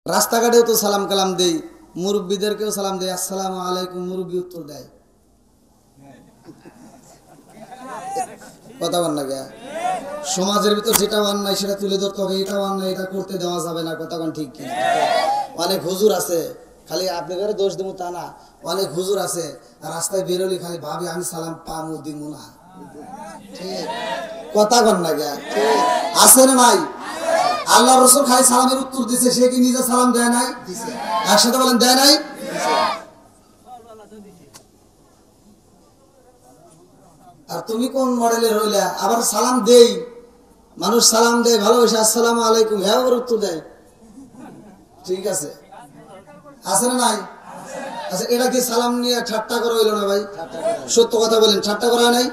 রাস্তাঘাটেও তো সালাম কালাম দেই, মুরব্বীদেরকেও সালাম দেই, আসসালামু আলাইকুম, মুরব্বী উত্তর দেয়। কথা বল না কে? সমাজের ভিতর যেটা অন্যায় সেটা তুলে ধরতে হবে, এটা অন্যায়, এটা করতে দেওয়া যাবে না। কথা বল ঠিক কিনা? অনেক হুজুর আছে, খালি আপনাদের দোষ দেবো তা না, অনেক হুজুর আছে রাস্তায় বেরোলি খালি ভাবে আমি সালাম পামু দিমু না। ঠিক কথা বল না কে? আছে না নাই? আল্লাহ রাসূল খালি সালামের উত্তর দিছে, সে কি নিজে সালাম দেয় নাই? দিছে। একসাথে বলেন দেয় নাই? আর তুমি কোন মডেলের হইলা? আবার সালাম দেই, মানুষ সালাম দেয় ভালোবাসে, আসসালামু আলাইকুম, হ্যাঁ আবার উত্তর দেয়। ঠিক আছে, আছে না নাই? আচ্ছা, এটা কি সালাম নিয়ে ঠাট্টা করা হইলো না ভাই? সত্য কথা বলেন, ঠাট্টা করা নাই?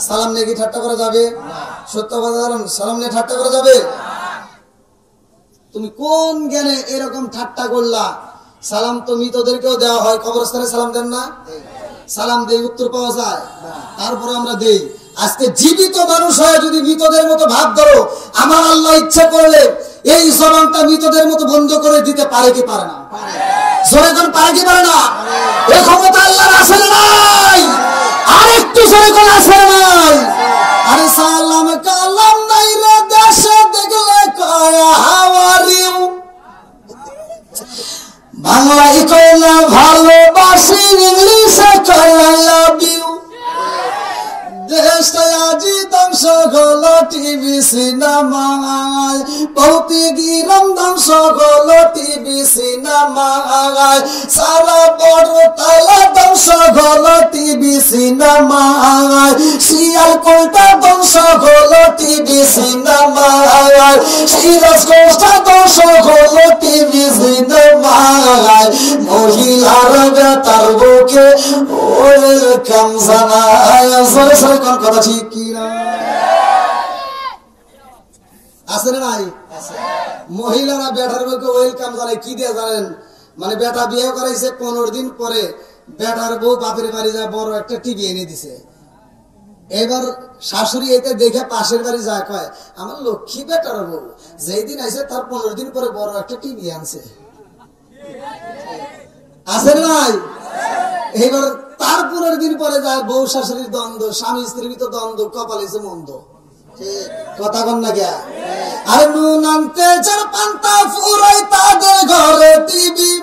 সালাম নিয়ে কি ঠাট্টা করা যাবে? সত্য কথা বলেন, সালাম নিয়ে ঠাট্টা করা যাবে? তুমি কোন জ্ঞানে এরকম ঠাট্টা করলা? সালাম তো মৃতদেরকেও দেওয়া হয়, কবরস্থানে সালাম দেন না? সালাম দেই, উত্তর পাওয়া যায়, তারপরে আমরা দেই। আজকে জীবিত মানুষ হয়ে যদি মৃতদের মতো ভাব ধরো, আমার আল্লাহ ইচ্ছা করলে এই জবানটা মৃতদের মতো বন্ধ করে দিতে পারে কি পারে না? জোরে কোন পারে কি পারে না? এই ক্ষমতা আল্লাহর আছে না নাই? আরেকটু জোরে কোন আছে না নাই? আরে সালাম কালাম নাই রে দেশে দেখলে কয় হাওয়ারিও, বাংলায় কইলা ভালোবাসি, ইংলিশে কইলা লাভ ইউ। দেশটা আজি ধ্বংস হলো টিভি সিনেমায়, ভৌতিকীরম ধ্বংস হলো টিভি সিনেমায়, সারা বড় তালা ধ্বংস হলো টিভি সিনেমায়, শিয়াল কোলটা ধ্বংস হলো টিভি সিনেমায়, সিরাজ কোস্টা ধ্বংস হলো টিভি সিনেমায়, মহিলার বেতার বুকে ওয়েলকাম জানায়। কোন কথা ঠিক কি না? আছে না নাই? মহিলারা বেটার বউকে ওয়েলকাম জানায় কি দিয়ে জানেন? মানে বেটা বিয়ে করাইছে, 15 দিন পরে বেটার বউ বাপের বাড়ি যায় বড় একটা টিভি এনে দিছে। এবার শাশুড়ি এটা দেখে পাশের বাড়ি যায়, কয় আমার লক্ষ্মী বেটার বউ যেই দিন আইছে তার 15 দিন পরে বড় একটা টিভি আনছে। আছে না নাই? এবার তার 15 দিন পরে যায় বউ শাশুড়ির দ্বন্দ্ব, স্বামী স্ত্রীর ভিতর দ্বন্দ্ব, কপাল এসে মন্দ। কথা কন না কে? আরে নুন আনতে যার পান্তা ফুরাই তাদের ঘরে টিভি,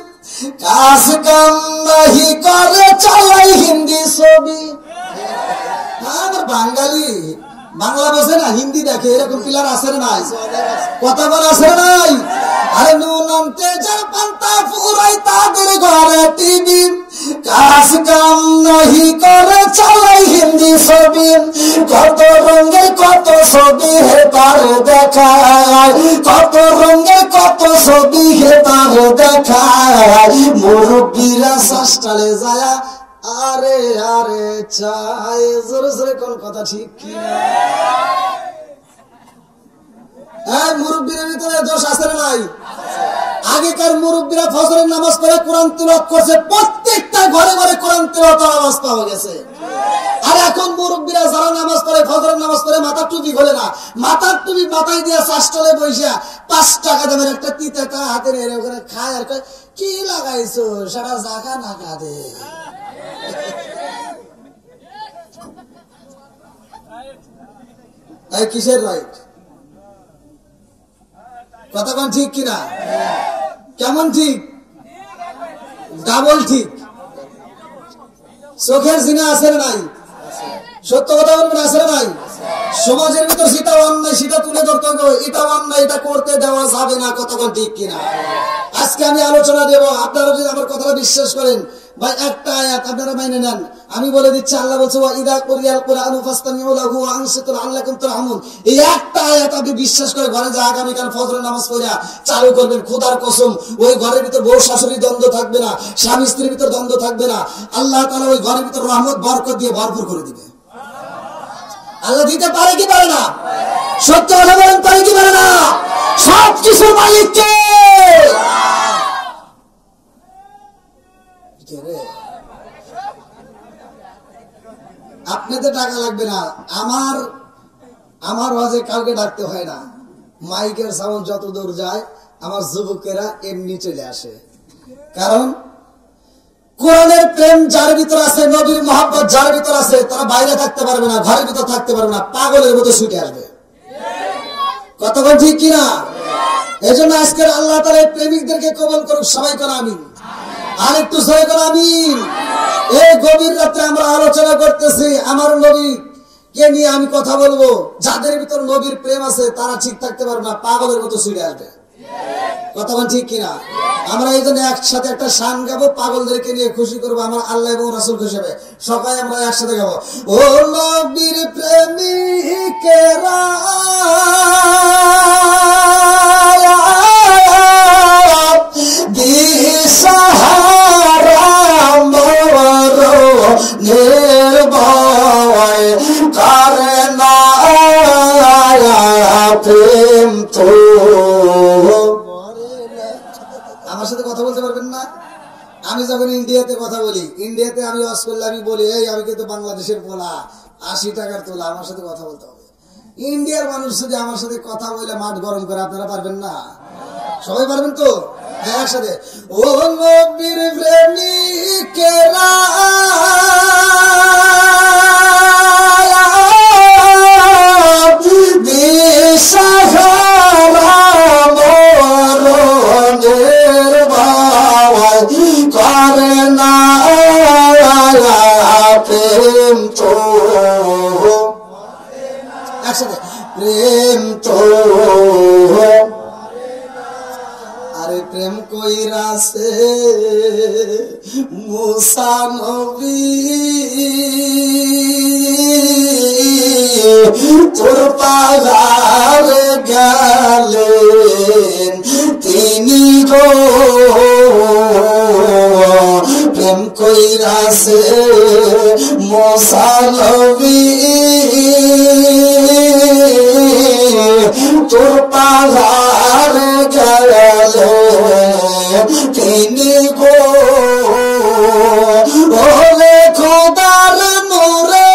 কাজ কাম নাহি করে চালাই হিন্দি ছবি। আমার বাঙালি বাংলা বোঝে না, হিন্দি দেখে, এরকম পিলার আছে না নাই? কথা বলা আছে না নাই? আরে নুন আনতে যার পান্তা ফুরাই তাদের ঘরে টিভি, কাজ কাম নাহি করে চালাই হিন্দি ছবি, কত রঙের কত ছবি হে তার দেখায়, কত রঙের কত ছবি হে তার দেখায়, মুরব্বীরা শাস্তালে যায় আরে আরে চাই। জোরে জোরে কোন কথা ঠিক কি না? এই মুরব্বীর ভিতরে দোষ আছে না নাই? আগেকার মুরব্বীরা ফজরের নামাজ পড়ে কোরআন তিলাওয়াত করছে, প্রত্যেকটা ঘরে ঘরে কোরআন তিলাওয়াতের আওয়াজ পাওয়া গেছে। আর এখন মুরব্বীরা যারা নামাজ পড়ে, ফজরের নামাজ পড়ে, মাথার টুপি খোলে না, মাথার টুপি মাথায় দিয়ে চাষটলে বসে 5 টাকা দামের একটা তিতা হাতে নিয়ে ওখানে খায় আর কি লাগাইছো সারা জায়গা না কাঁদে। এই কিসের রাইট? কথা কোন ঠিক কিনা? কেমন ঠিক? ডাবল ঠিক। চোখের জিনা আছে না নাই? সত্য কথা বলবেন, আছে না নাই? সমাজের ভিতর সেটা অন্যায় সেটা তুলে ধরতে হবে, এটা অন্যায়, এটা করতে দেওয়া যাবে না। কথা কোন ঠিক কিনা? আজকে আমি আলোচনা দেব, আপনারা যদি আমার কথাটা বিশ্বাস করেন ভাই, একটা আয়াত আপনারা মেনে নেন। আমি বলে দিচ্ছি, আল্লাহ বলছে ওয়া ইদা কুরিয়াল কুরআনু ফাসতামিউ লাহু ওয়া আনসিতু লাআল্লাকুম তুরহামুন। এই একটা আয়াত আপনি বিশ্বাস করে ঘরে যা আগামী কাল ফজরের নামাজ পড়া চালু করবেন, খোদার কসম ওই ঘরের ভিতর বউ শাশুড়ি দ্বন্দ্ব থাকবে না, স্বামী স্ত্রীর ভিতর দ্বন্দ্ব থাকবে না। আল্লাহ তাআলা ওই ঘরের ভিতর রহমত বরকত দিয়ে ভরপুর করে দিবে। আল্লাহ দিতে পারে কি পারে না? সত্য কথা বলেন, পারে কি পারে না? সব কিছুর মালিক কে? আপনাদের টাকা লাগবে না, আমার ওয়াজে কাউকে ডাকতে হয় না। মাইকের সাউন্ড যত দূর যায় আমার যুবকেরা এমনি চলে আসে। কারণ কোরআনের প্রেম যার ভিতর আছে, নবীর মহব্বত যার ভিতর আছে, তারা বাইরে থাকতে পারবে না, ঘরের ভিতর থাকতে পারবে না, পাগলের মতো ছুটে আসবে। কতক্ষণ ঠিক কিনা? এই জন্য আজকের আল্লাহ তাআলা প্রেমিকদেরকে কবুল করুক, সবাই করে আমিন। আর একটু সবাই করে আমিন। এই গভীর রাতে আমরা আলোচনা করতেছি আমার নবী কে নিয়ে আমি কথা বলবো। যাদের ভিতর নবীর প্রেম আছে তারা ঠিক থাকতে পারবে না, পাগলের মতো ছুটে আসবে। কতক্ষণ ঠিক কিনা? আমরা এই জন্য একসাথে একটা শান গাবো, পাগলদেরকে নিয়ে খুশি করবো, আমার আল্লাহ এবং রাসূল খুশি হবে। সবাই আমরা একসাথে গাবো, ও নবীর প্রেমিকেরা দিশাহারা মোর নির্ভয় করে না প্রেম তো। আমার সাথে কথা বলতে পারবেন না? আমি যখন ইন্ডিয়াতে কথা বলি, ইন্ডিয়াতে আমি ওয়াজ করলে আমি বলি, এই আমি কিন্তু বাংলাদেশের পোলা, 80 টাকার তোলা, আমার সাথে কথা বলতে হবে। ইন্ডিয়ার মানুষ যদি আমার সাথে কথা বলে মাঠ গরম করে, আপনারা পারবেন না? সবাই পারবেন তো? একসাথে, ও নবীর প্রেমিকেরা দিশাহারা মোর নির্ভয় করে না প্রেম তো। একসাথে, প্রেম তো। আরে প্রেম কইরাছে মুসা নবী, তোর পাহাড় গেলেন তিনি গো। প্রেম কইরাছে মুসা নবী, তোর পাহাড় গেলেন তিনি গো। ওরে খোদার মোরে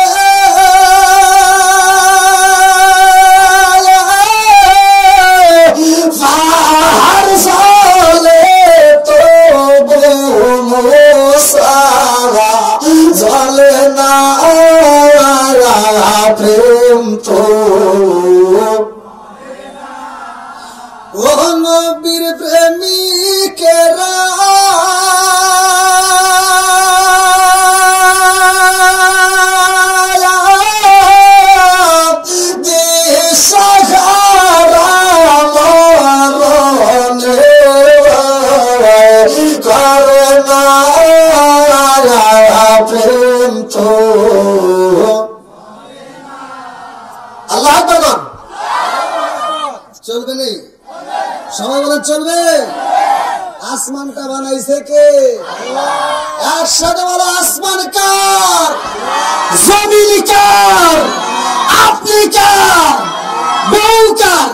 পাহাড় চলে তো মোসারা চলে না প্রেম তো। ও নবীর প্রেমিকেরা দিশাহারা মোর নির্ভয় করে না প্রেম তো। আল্লাহ আকবার। চলবে নেই? সবাই বলে চলবে। আসমানটা বানাইছে কে? একসাথে বলো, আসমান কার? জমিন কার? আপনি কার? বউ কার?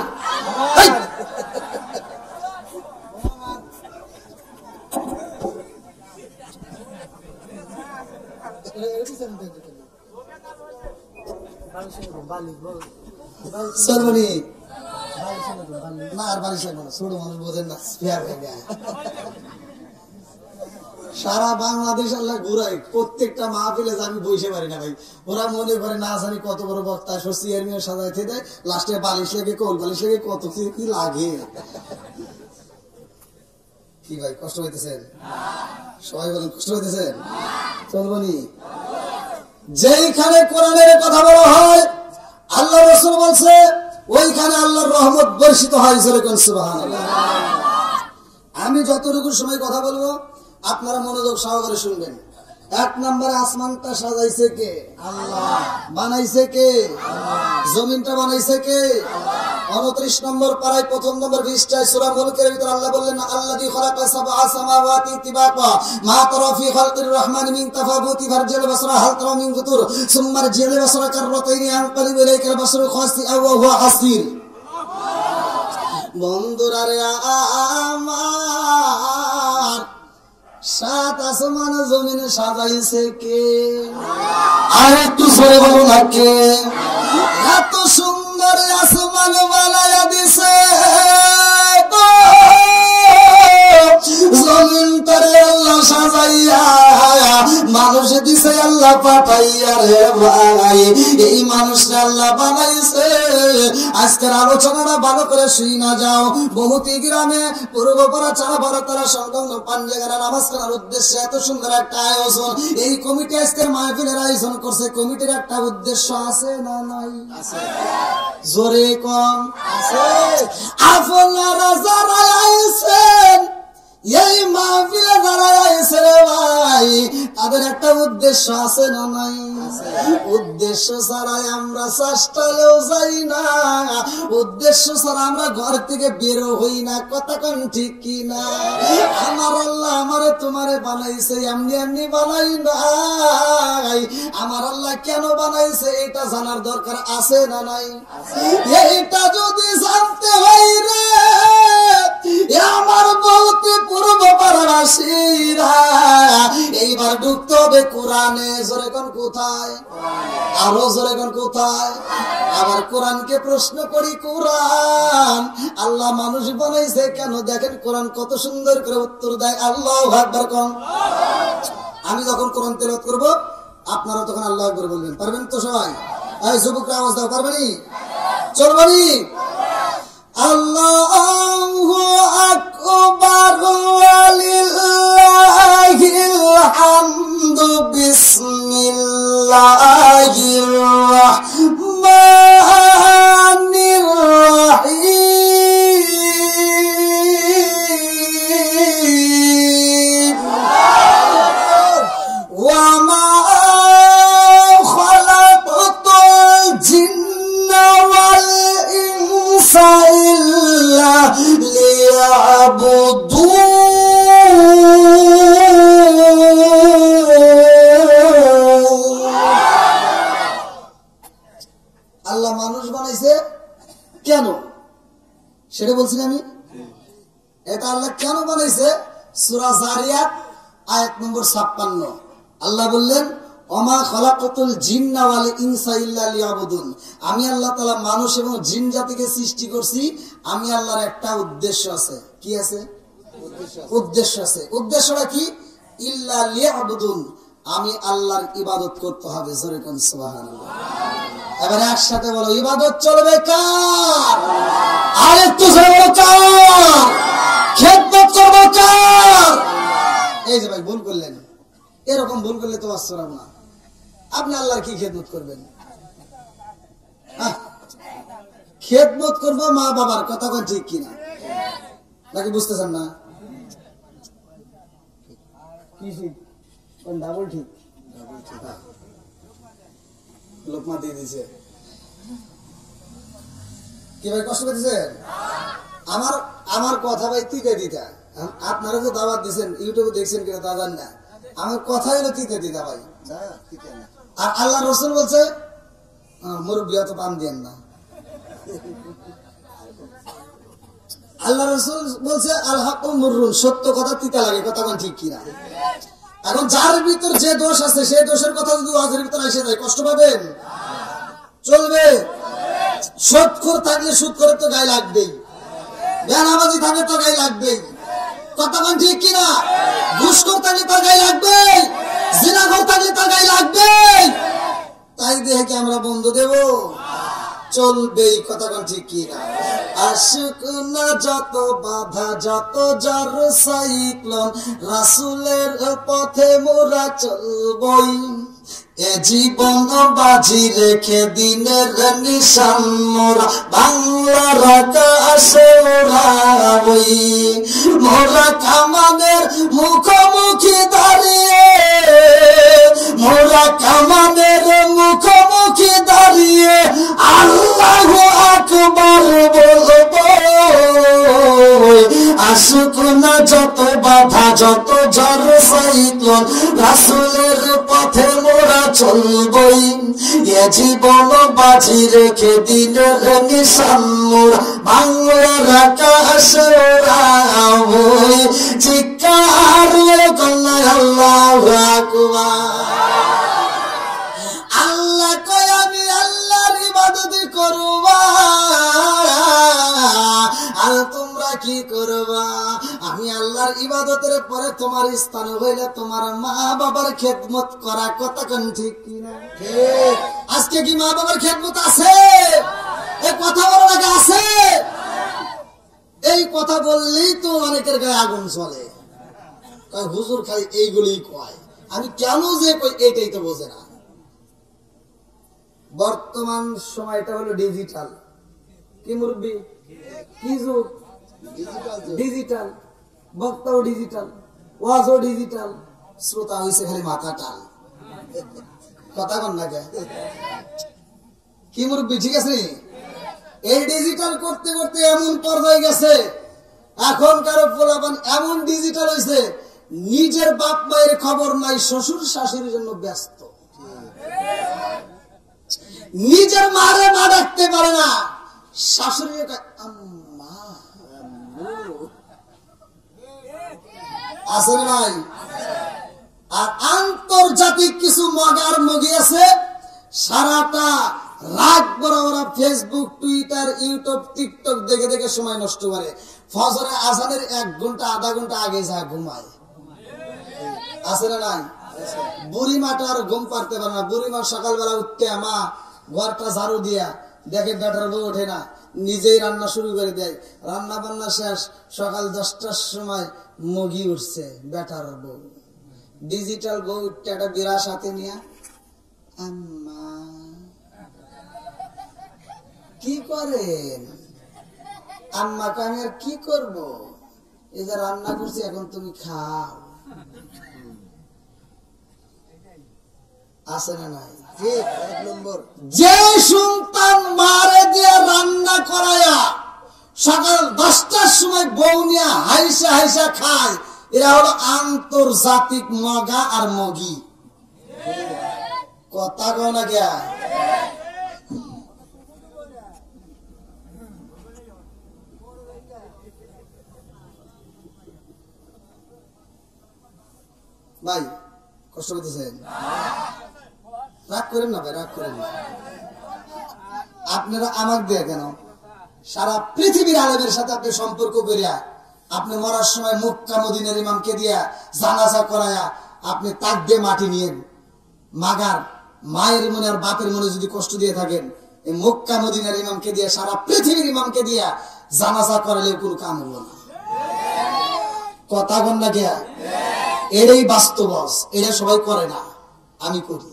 সর্বনি না, আর বালিশ লাগবে না, ছোট মানুষ বোঝেন না। সারা বাংলাদেশ আল্লাহ ঘুরাই, প্রত্যেকটা মাহফিলে আমি বসে পারি না ভাই। ওরা মনে করে না জানি কত বড় বক্তা, চেয়ারম্যান সাজাইতে দেয়, লাস্টে বালিশ লেগে কোল বালিশ লেগে কত কি লাগে। কি ভাই কষ্ট হইতেছেন? সবাই বলেন কষ্ট হইতেছেন? চলবনি? যেইখানে কোরআনের কথা বলা হয়, আল্লাহ রাসূল বলছে ওইখানে আল্লাহর রহমত বর্ষিত হয়। সুবহানাল্লাহ। আমি যতটুকু সময় কথা বলবো আপনারা মনোযোগ সহকারে শুনবেন। 1 নম্বরে আসমানটা সাজাইছে কে? আল্লাহ। বানাইছে কে? আল্লাহ। জমিনটা বানাইছে কে? আল্লাহ। 29 নম্বর পারায় 1ম নম্বর পৃষ্ঠায় সূরা মুলকের ভিতর আল্লাহ বললেন, আল্লাযী খালাকা সাবআ সামাওয়াতি তিবাকা মা তারা ফি খালকির রহমানি মিন তাফাবুতি ফারজিল বাসরা হাল তারা মিন ফুতুর সুম্মা রজিল বাসরা কাররাতাইনি আনকালিবু ইলাইকাল বাসরু খাসিআ ওয়া হুয়া হাসির। বন্ধুরা রে আমার, 7 আসমান জমিন সাজাইছে কে? আর একটু জোরে বলো না কে? এত সুন্দর আসমান বানায়া দিছে মানুষ দিছে আল্লাহ পাঠাইয়া রে ভাই, এই মানুষরা আল্লাহ বানাইছে। আজকের আলোচনাটা ভালো করে শুই না যাও। বহুতি গ্রামে পূর্বপাড়া চারাপাড়া তারা সংলগ্ন পাঞ্জাগারা নামাজ পড়ার উদ্দেশ্যে এত সুন্দর একটা আয়োজন। এই কমিটি আজকের মাহফিলের আয়োজন করছে। কমিটির একটা উদ্দেশ্য আছে না নাই? জোরে কম আছে। আপনারা যারা আইছেন এই মাহফিলে যারা আইছে রে ভাই, তাদের একটা উদ্দেশ্য আছে না নাই? উদ্দেশ্য ছাড়াই আমরা চেষ্টালেও যাই না, উদ্দেশ্য ছাড়া আমরা ঘর থেকে বেরো হই না। কথা কোন ঠিক কি না? আমার আল্লাহ আমারে তোমারে বানাইছে, এমনি এমনি বানাই নাই। আমার আল্লাহ কেন বানাইছে এটা জানার দরকার আছে না নাই? এইটা যদি জানতে হয় রে আমার বহুত পূর্ব পারাবাসীরা, এইবার ঢুকতে হবে কোরআনে। জোরে কোন কোথায়? আরো জোরে কোন কোথায়? আবার কোরআনকে প্রশ্ন করি, কোরআন আল্লাহ মানুষ বানাইছে কেন? দেখেন কোরআন কত সুন্দর করে উত্তর দেয়। আল্লাহু আকবার কোন। আমি যখন কোরআন তেলাওয়াত করব আপনারা তখন আল্লাহু আকবার বলবেন। পারবেন তো সবাই? এই যুবকরা আওয়াজ দাও, পারবেনি? চলবেনি? আল্লাহু আকবার ওয়ালিল্লাহিল হামদু বিসমিল্লাহির রাহমানির রাহিম। ওয়া মা খালাকতুল জিন্না ওয়াল ইনসা ইল্লা লিয়াবুদুন। আল্লাহ মানুষ বানাইছে কেন সেটা বলছি আমি। এটা আল্লাহ কেন বানাইছে? সূরা জারিয়াত আয়াত নম্বর 56 আল্লাহ বললেন, ওমা খালাকাতুল জিন্না ওয়াল ইনসা ইল্লা লিয়াবুদুন। আমি আল্লাহ তাআলা মানুষ এবং জিন জাতিকে সৃষ্টি করছি। আমি আল্লাহর একটা উদ্দেশ্য আছে। কি আছে? উদ্দেশ্য আছে। উদ্দেশ্যটা কি? ইল্লা লিয়াবুদুন, আমি আল্লাহর ইবাদত করতে হবে। জোরে কোন সুবহানাল্লাহ। এবারে একসাথে বলো, ইবাদত চলবে কার? আর একটু জোরে বলো, কার? খেদমত করব কার? এই যে ভাই ভুল করলেন, এরকম ভুল করলে তো বাঁচতে না। আপনি আল্লাহর কি খেদমত করবেন? খেদমত করবো মা বাবার। কথা কোন ঠিক কিনা? নাকি বুঝতেছেন না? কি ঠিক? কোন ডাবল ঠিক? লোকমা দিয়ে দিছে কি ভাই? কষ্ট পেয়েছেন? আমার কথা ভাই তিতে দিতা। আপনারা যে দাওয়াত দিচ্ছেন ইউটিউবে দেখছেন কিনা তা জানি না, আমার কথা হলো তিতে দিতা ভাই। আর আল্লাহ রসুল বলছে মুরব্বী অত পান দিয়েন না। আল্লাহ রসুল বলছে আল হাক্কু মুররুন, সত্য কথা তিতা লাগে। কথা কোন ঠিক কিনা? এখন যার ভিতর যে দোষ আছে সেই দোষের কথা যদি ওয়াজের ভিতর এসে যায় কষ্ট পাবেন? চলবে? সুদখোর থাকলে সুদ করে তো গায়ে লাগবেই, বেনামাজি থাকলে তো গায়ে লাগবেই। কথা কোন ঠিক কিনা? ঘুষখোর থাকলে তো গায়ে লাগবেই, জিনাখোর থাকলে তো গায়ে লাগবেই। তাই দেখে কি আমরা বন্ধ দেব? চলবেই। কথা কোন ঠিক কিনা? আশুক না যত বাধা, যত জ্বর সাইক্লোন, রাসূলের পথে মোরা চলবই। এ জীবন বাজি রেখে দিনের নিশান মোরা বাংলার আকাশে উড়াবই। মোরা কামানের মুখোমুখি দাঁড়িয়ে, মোরা কামানের মুখোমুখি দাঁড়িয়ে আল্লাহু আকবার বলবো। আসুক না যত বাধা, যত ঝড় সাইক্লোন, রাসূলের পথে মোরা চলবই। এ জীবন বাজি রেখে দিনের নিশান মোরা বাংলার আকাশে উড়াবই। চিৎকার করলে আল্লাহু আকবার। আল্লাহ কয় আমি আল্লাহর ইবাদত করবা, আর তোমরা কি করবা? আমি আল্লাহর তোমার ইবাদতের পরে তোমার স্থান হইলে তোমার মা বাবার খেদমত করা, কথা কোন ঠিক কিনা? আজকে কি মা বাবার খেদমত আছে? এই কথা বলার আগে আছে? এই কথা বললেই তো অনেকের গায়ে আগুন চলে। হুজুর খালি এইগুলি কয়, আমি কেন যে কই এটাই তো বোঝে না। বর্তমান সময়টা হলো ডিজিটাল। কি মুরব্বি, কি যুগ? ডিজিটাল। বক্তাও ডিজিটাল, ওয়াজও ডিজিটাল, শ্রোতা হয়েছে খালি মাথা টাল। কথা কন না কে? কি মুরব্বি, ঠিক আছে? এই ডিজিটাল করতে করতে এমন পর্যায়ে গেছে, এখনকার পোলাপান এমন ডিজিটাল হয়েছে, নিজের বাপ মায়ের খবর নাই, শ্বশুর শাশুড়ির জন্য ব্যস্ত। নিজের মারে মা ডাকতে পারে না, শাশুড়ি আম্মা আছে নাই? আর আন্তর্জাতিক কিছু মগার মগি আছে, সারাটা রাত বড় ওরা ফেসবুক, টুইটার, ইউটিউব, টিকটক দেখে দেখে সময় নষ্ট করে। ফজরে আজানের 1 ঘন্টা আধা ঘন্টা আগে যা ঘুমায়। আছে না নাই? বুড়িমাটা আর ঘুম পারতে পারে না। বুড়িমা সকালবেলা উঠতে মা ঘরটা ঝাড়ু দিয়া দেখে বেটার বউ ওঠে না, নিজেই রান্না শুরু করে দেয়। রান্না বান্না শেষ, সকাল 10টার সময় মগি উঠছে বেটার বউ। ডিজিটাল বউ উঠতে একটা বিড়া সাথে নিয়ে, আম্মা কি করেন? আম্মাকে আমি আর কি করবো, এই যে রান্না করছি এখন তুমি খাও। আছে না নাই? যে সন্তান মারে দিয়ে রান্না করায়া সকাল 10টার সময় বউ নিয়ে হাইসা হাইসা খায়, এরা হলো আন্তর্জাতিক মগা আর মগি। কথা কও না কে? ভাই কষ্ট করতেছেন? রাগ করেন না ভাই, রাগ করেন না। আপনারা আমাকে দিয়ে কেন সারা পৃথিবীর আলেমের সাথে আপনি সম্পর্ক করিয়া, আপনি মরার সময় মক্কা মদিনার ইমামকে দিয়া জানাজা করায়া আপনি তাক দিয়ে মাটি নিয়েন। মাগার মায়ের মনে আর বাপের মনে যদি কষ্ট দিয়ে থাকেন, এই মক্কা মদিনার ইমামকে দিয়া, সারা পৃথিবীর ইমামকে দিয়া জানাজা করালেও কোনো কাম হলো না। কথা কন না কে? এটাই বাস্তব। এটা সবাই করে না, আমি করি।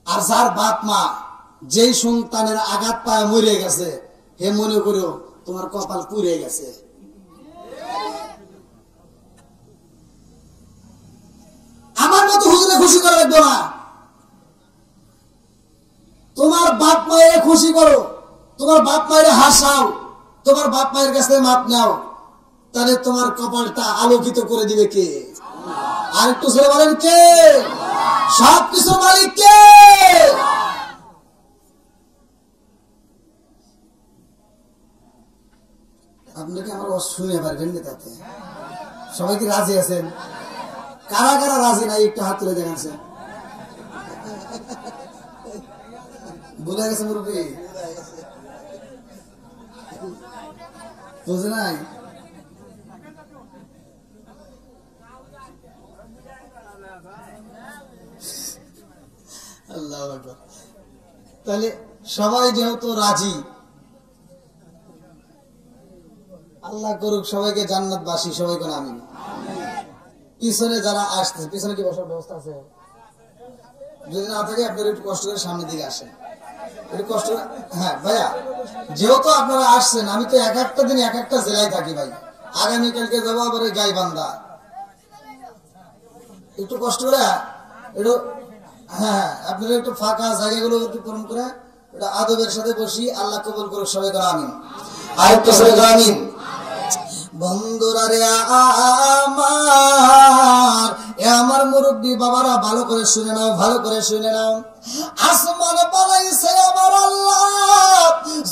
আর যার বাপ মা যেই সন্তানের আঘাত পায় মরে গেছে, হে মনে করো তোমার কপাল পুড়ে গেছে। আমার মতো হুজুরে খুশি করে রাখবো না। তোমার বাপ মায়ের খুশি করো, তোমার বাপ মায়ের হাসাও, তোমার বাপ মায়ের কাছে মাপ নাও, তাহলে তোমার কপালটা আলোকিত করে দিবে কে? আর একটু ছেলে বলেন কে? সবকিছু মালিক কে? আপনাকে আমার শুনে পারবেন না তাতে? সবাই কি রাজি আছেন? কারা কারা রাজি নাই একটু হাত তুলে দেখাচ্ছেন। ভুলে গেছে মুরব্বী, বুঝে নাই? আল্লাহ আকবার। তাহলে সবাই যেহেতু রাজি, আল্লাহ করুক সবাইকে জান্নাতবাসী, সবাই করে আমিন। পিছনে যারা আসছে, পিছনে কি বসার ব্যবস্থা আছে? যদি না থাকে আপনারা একটু কষ্ট করে সামনের দিকে আসেন, একটু কষ্ট। হ্যাঁ ভাইয়া, যেহেতু আপনারা আসছেন, আমি তো এক একটা দিন এক একটা জেলায় থাকি ভাই। আগামীকালকে যাবো আবার গাইবান্ধা। একটু কষ্ট করে একটু, হ্যাঁ আপনারা একটু ফাঁকা জায়গাগুলো একটু পূরণ করে এটা আদবের সাথে বসি। আল্লাহ কবুল করুক, সবাই করে আমিন। আরেকটা সবাই করে আমিন। বন্ধুরা রে আমার মুরব্বী বাবারা, ভালো করে শুনে নাও, ভালো করে শুনে নাও। আসমান বানাইছে আমার আল্লাহ,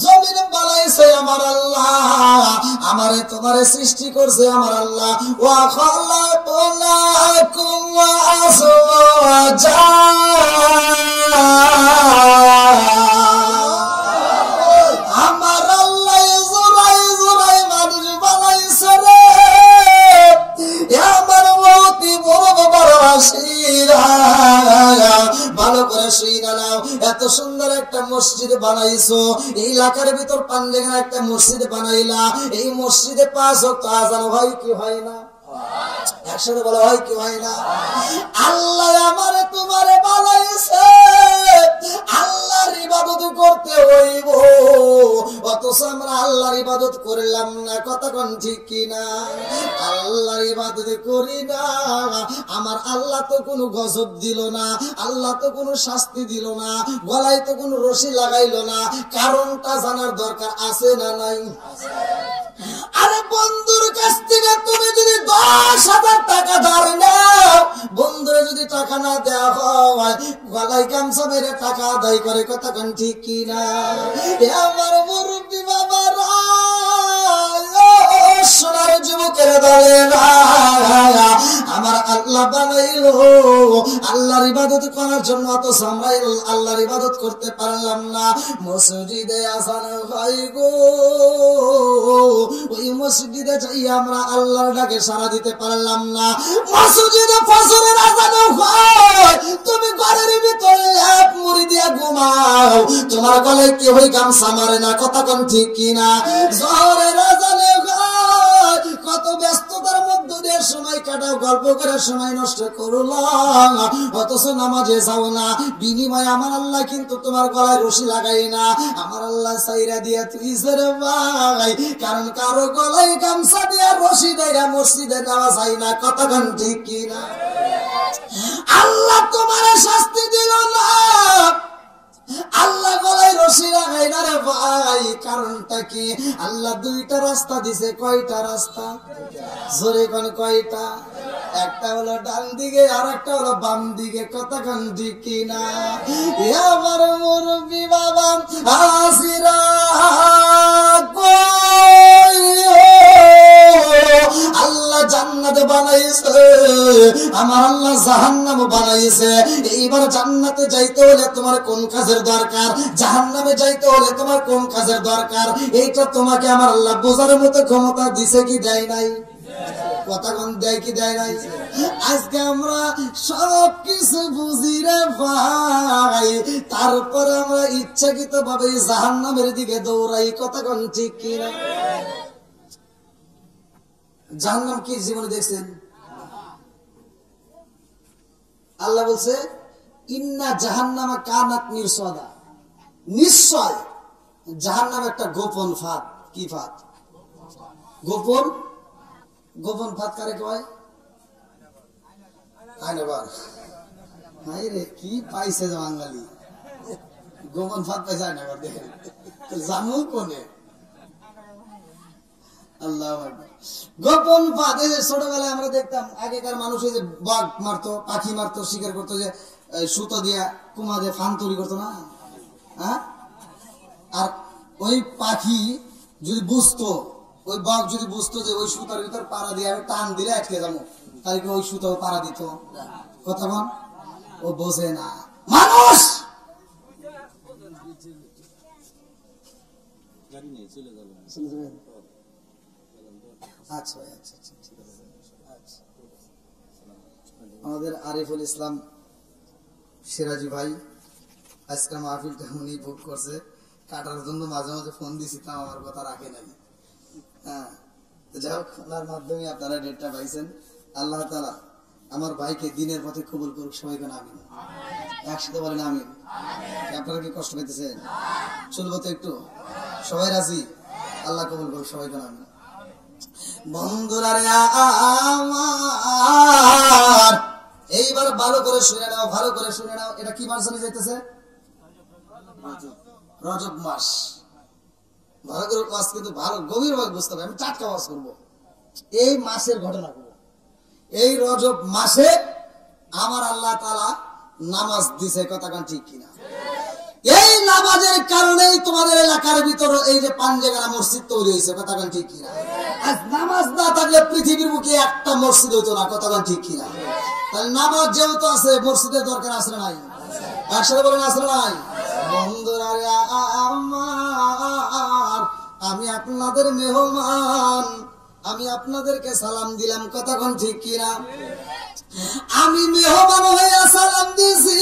জমিন বানাইছে আমার আল্লাহ, আমারে তোমারে সৃষ্টি করছে আমার আল্লাহ। ওয়া খালাকুম আজওয়াজা, আমার আল্লাহ জোড়ায় জোড়ায় মানুষ মসজিদ বানাইছো, এই এলাকার ভিতর পাঞ্জেখানে একটা মসজিদ বানাইলা, এই মসজিদে 5 ওয়াক্ত আযান হয় কি হয় না? একসাথে বলা হয় কি হয় না? আল্লাহ আমারে তোমারে বানাইছে, আল্লাহর ইবাদত করতে হইব, অথচ আমরা আল্লাহর ইবাদত করলাম না। কথা কোন ঠিক কিনা? আল্লাহর ইবাদত করি না, আমার আল্লাহ তো কোনো গজব দিল না, আল্লাহ তো কোনো শাস্তি দিল না, গলায় তো কোনো রশি লাগাইলো না। কারণটা জানার দরকার আছে না নাই? আরে বন্ধুর কাছ থেকে তুমি যদি 10,000 টাকা ধার নাও, বন্ধুরে যদি টাকা না দেওয়া হয়, গলায় গামছা মেরে টাকা আদায় করে। কথা কোন ঠিক কিনা? আমার মুরব্বী বাবারা, সোনার যুবকের দলে আমার আল্লাহ বানাইলো আল্লাহর ইবাদত করার জন্য, অথচ আমরা আল্লাহর ইবাদত করতে পারলাম না। মসজিদে আযান হয় গো, ওই মসজিদে যাই আমরা আল্লাহর ডাকে সাড়া দিতে পারলাম না। মসজিদে ফজরের আযান হয়, তুমি ঘরের ভিতরে এক মুড়ি দিয়ে ঘুমাও, তোমার গলায় কেউ গামছা মারে না। কথা কোন ঠিক কিনা? জোহরের আযানে কত ব্যস্ততার মধ্যে দিয়ে সময় কাটাও, গল্প করে সময় নষ্ট করলাম, অথচ নামাজে যাও না। বিনিময়ে আমার আল্লাহ কিন্তু তোমার গলায় রশি লাগাই না, আমার আল্লাহ সাইরা দিয়া তুই রে ভাই, কারণ কারো গলায় গামছা দিয়া রশি দেয়া মসজিদে যাওয়া যায় না। কতক্ষণ ঠিক কিনা? আল্লাহ তোমার শাস্তি দিল না, আল্লাহ গলায় রশি লাগাই না রে ভাই। কারণটা কি? আল্লাহ 2টা রাস্তা দিছে। কয়টা রাস্তা? জোরে কোন কয়টা? একটা হলো ডান দিকে, আর একটা হলো বাম দিকে। কথা কোন ঠিক কিনা? আমার মুরব্বী বাবা হাসিরা আল্লাহ জান্নাত বানাইছে, আমার আল্লাহ জাহান্নাম বানাইছে। এইবার জান্নাতে যাইতে হলে তোমার কোন কাজের দরকার, জাহান্নামে যাইতে হলে তোমার কোন কাজের দরকার, এইটা তোমাকে আমার আল্লাহ বোঝার মতো ক্ষমতা দিছে কি দেয় নাই? কথা কোন দেয় কি দেয় নাই? আজকে আমরা সবকিছু বুঝি রে ভাই, তারপরে আমরা ইচ্ছাকৃত ভাবে জাহান্নামের দিকে দৌড়াই। কথা কোন ঠিক কিনা? জাহান্নাম কি জীবনে দেখছেন? আল্লাহ বলছে ইন্না জাহান্নামা কানাত মিরসাদা, নিশ্চয় জাহান্নাম একটা গোপন ফাঁদ। কি ফাঁদ? গোপন। গোপন ফাঁদ কারে কয়? আয়নাবার। হাই রে, কি পাইছে বাঙালি, গোপন ফাঁদ পাইছে আয়নাবার। দেখেন জানু কোনে? আল্লাহ গোপন ফাঁদ। ছোটবেলায় আমরা দেখতাম আগেকার মানুষ যে বাঘ মারতো, পাখি মারতো, শিকার করতো, যে সুতো দিয়া কুমা দিয়ে ফান তৈরি করতো না? হ্যাঁ, আর ওই পাখি যদি বুঝতো, ওই বাঘ যদি বুঝতো যে ওই সুতার ভিতর পাড়া দিয়ে আমি টান দিলে আটকে যাবো, তাই ওই সুতো পাড়া দিত। কথা বল, ও বোঝে না মানুষ। আচ্ছা আচ্ছা আচ্ছা, আমাদের আরিফুল ইসলাম সিরাজি ভাই আজকে মাহফিলটা উনি বুক করছে, কাটার জন্য মাঝে মাঝে ফোন দিছি, তা আমার কথা রাখে নাই। হ্যাঁ, যাই হোক, ওনার মাধ্যমে আপনারা ডেটটা পাইছেন। আল্লাহ তাআলা আমার ভাইকে দিনের পথে কবুল করুক। সবাইকে আমিন। একসাথে বলেন আমিন। আপনারা কি কষ্ট পেতেছেন? চলবো তো একটু? সবাই রাজি? আল্লাহ কবুল করুক। সবাইকে আমিন। বন্ধুরা আমার, এইবার ভালো করে শুনে নাও, ভালো করে শুনে নাও। এটা কি মাস চলে যাইতেছে? রজব মাস। ভালো করে ওয়াজ, কিন্তু ভালো গভীর ভাবে বুঝতে হবে। আমি টাটকা ওয়াজ করবো, এই মাসের ঘটনা করবো। এই রজব মাসে আমার আল্লাহ তাআলা নামাজ দিছে। কথা কান ঠিক কিনা? এই নামাজের কারণেই তোমাদের এলাকার ভিতরে এই যে পাঞ্জেগানা মসজিদ তৈরি হয়েছে। কথা কান ঠিক কিনা? আজ নামাজ না থাকলে পৃথিবীর বুকে একটা মসজিদ হইতো না। কথা কান ঠিক কিনা? তাহলে নামাজ যেহেতু আছে, মসজিদের দরকার আছে নাই? একসাথে বলেন আছে নাই? বন্ধুরা আমার, আমি আপনাদের মেহমান, আমি আপনাদেরকে সালাম দিলাম। কথা কোন ঠিক কিনা? আমি মেহমান হইয়া সালাম দিছি,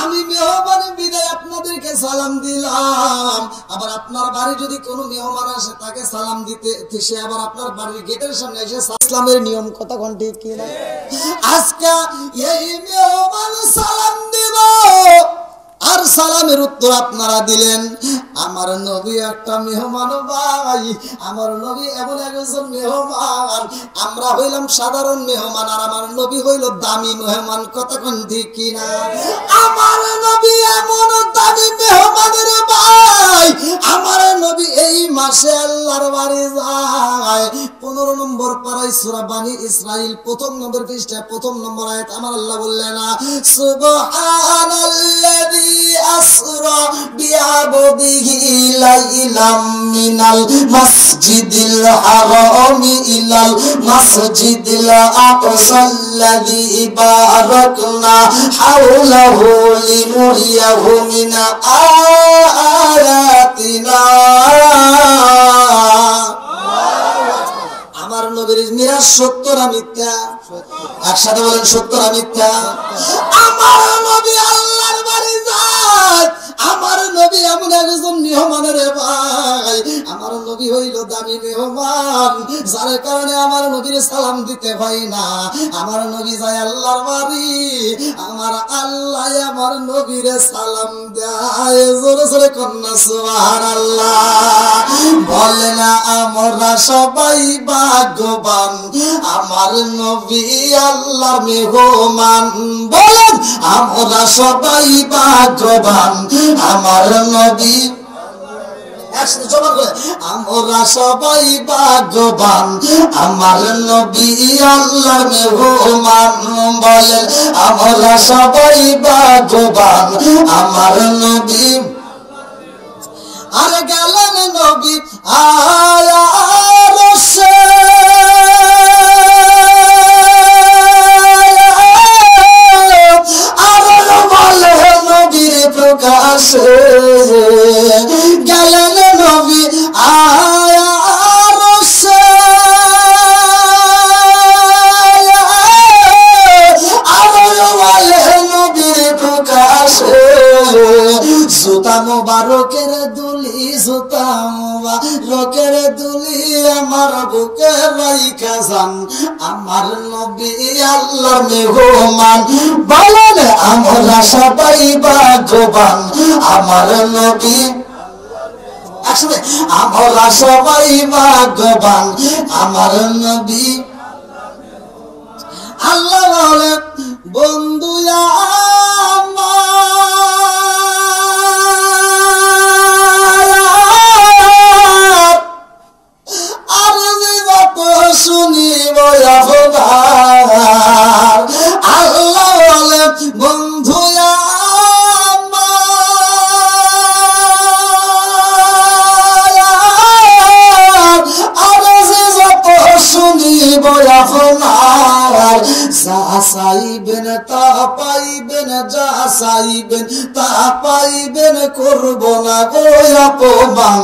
আমি মেহমান বিদায় আপনাদেরকে সালাম দিলাম, আবার আপনার বাড়ি যদি কোনো মেহমান আসে তাকে সালাম দিতে, সে আবার আপনার বাড়ির গেটের সামনে এসে ইসলামের নিয়ম কথা কোন ঠিক কিনা? আজকে এই মেহমান সালাম দিব, আর সালামের উত্তর আপনারা দিলেন। আমার নবী একটা মেহমান ভাই, আমার নবী এমন একজন মেহমান, আমরা হইলাম সাধারণ মেহমান, আর আমার নবী হইল দামি মেহমান কথা কোন ঠিক কিনা? আমার নবী এমন দামি মেহমানের ভাই, আমার নবী এই মাসে আল্লাহর বাড়ি যায়। 15 নম্বর পারায় সূরা বানী ইসরাইল 1ম নম্বর পৃষ্ঠা 1ম নম্বর আয়াত আমার আল্লাহ বললেন না, সুবহানাল্লাযী আসরা বিআবদিহি লাইলাম মিনাল মাসজিদিল হারামি ইলাল মাসজিদিল আকসাল্লাযী বারাকনা হাওলাহু লিনুরিয়াহু মিন আয়াতিনা। আমার নবীর মিরাজ সত্য না মিথ্যা? একসাথে বলেন সত্য না মিথ্যা? আমার নবী আল্লাহর বাড়ি যায়, আমার নবী এমন একজন মেহমানের ভাই, আমার নবী হইল দামি মেহমান, যার কারণে আমার নবীর সালাম দিতে হয় না। আমার নবী যায় আল্লাহর বাড়ি, আমার আল্লাহ আমার নবীর সালাম দেয়। জোরে জোরে কন্যা সুবহানাল্লাহ। বলে না আমরা সবাই ভাগ্যবান, আমার নবী আল্লাহর মেহমান। বলেন আমরা সবাই ভাগ্যবান, আমার নবী। একসাথে জমা করে আমরা সবাই ভাগ্যবান, আমার নবী আল্লাহর মেহমান। বলেন আমরা সবাই ভাগ্যবান, আমার নবী। আর গেলেন নবী আয়া রসে, আর বলে নবীর প্রকাশে, গেলেন নবী আয়া রসে, আর বলে নবীর প্রকাশে। জুতা মোবারকের দুলি, জুতা মোবারকের দুলি আমার বুকে রাইখা যান, আমার নবী আল্লাহর মেহমান। বলেন আমরা সবাই ভাগ্যবান, আমার নবী। আসলে আমরা সবাই ভাগ্যবান, আমার নবী। আল্লাহ বলে বন্ধু শুনিব আল্লাহ বলে বন্ধু শুনিব আপনার, যা চাইবেন তা পাইবেন, যা চাইবেন তা পাইবেন, করব না গো অপমান,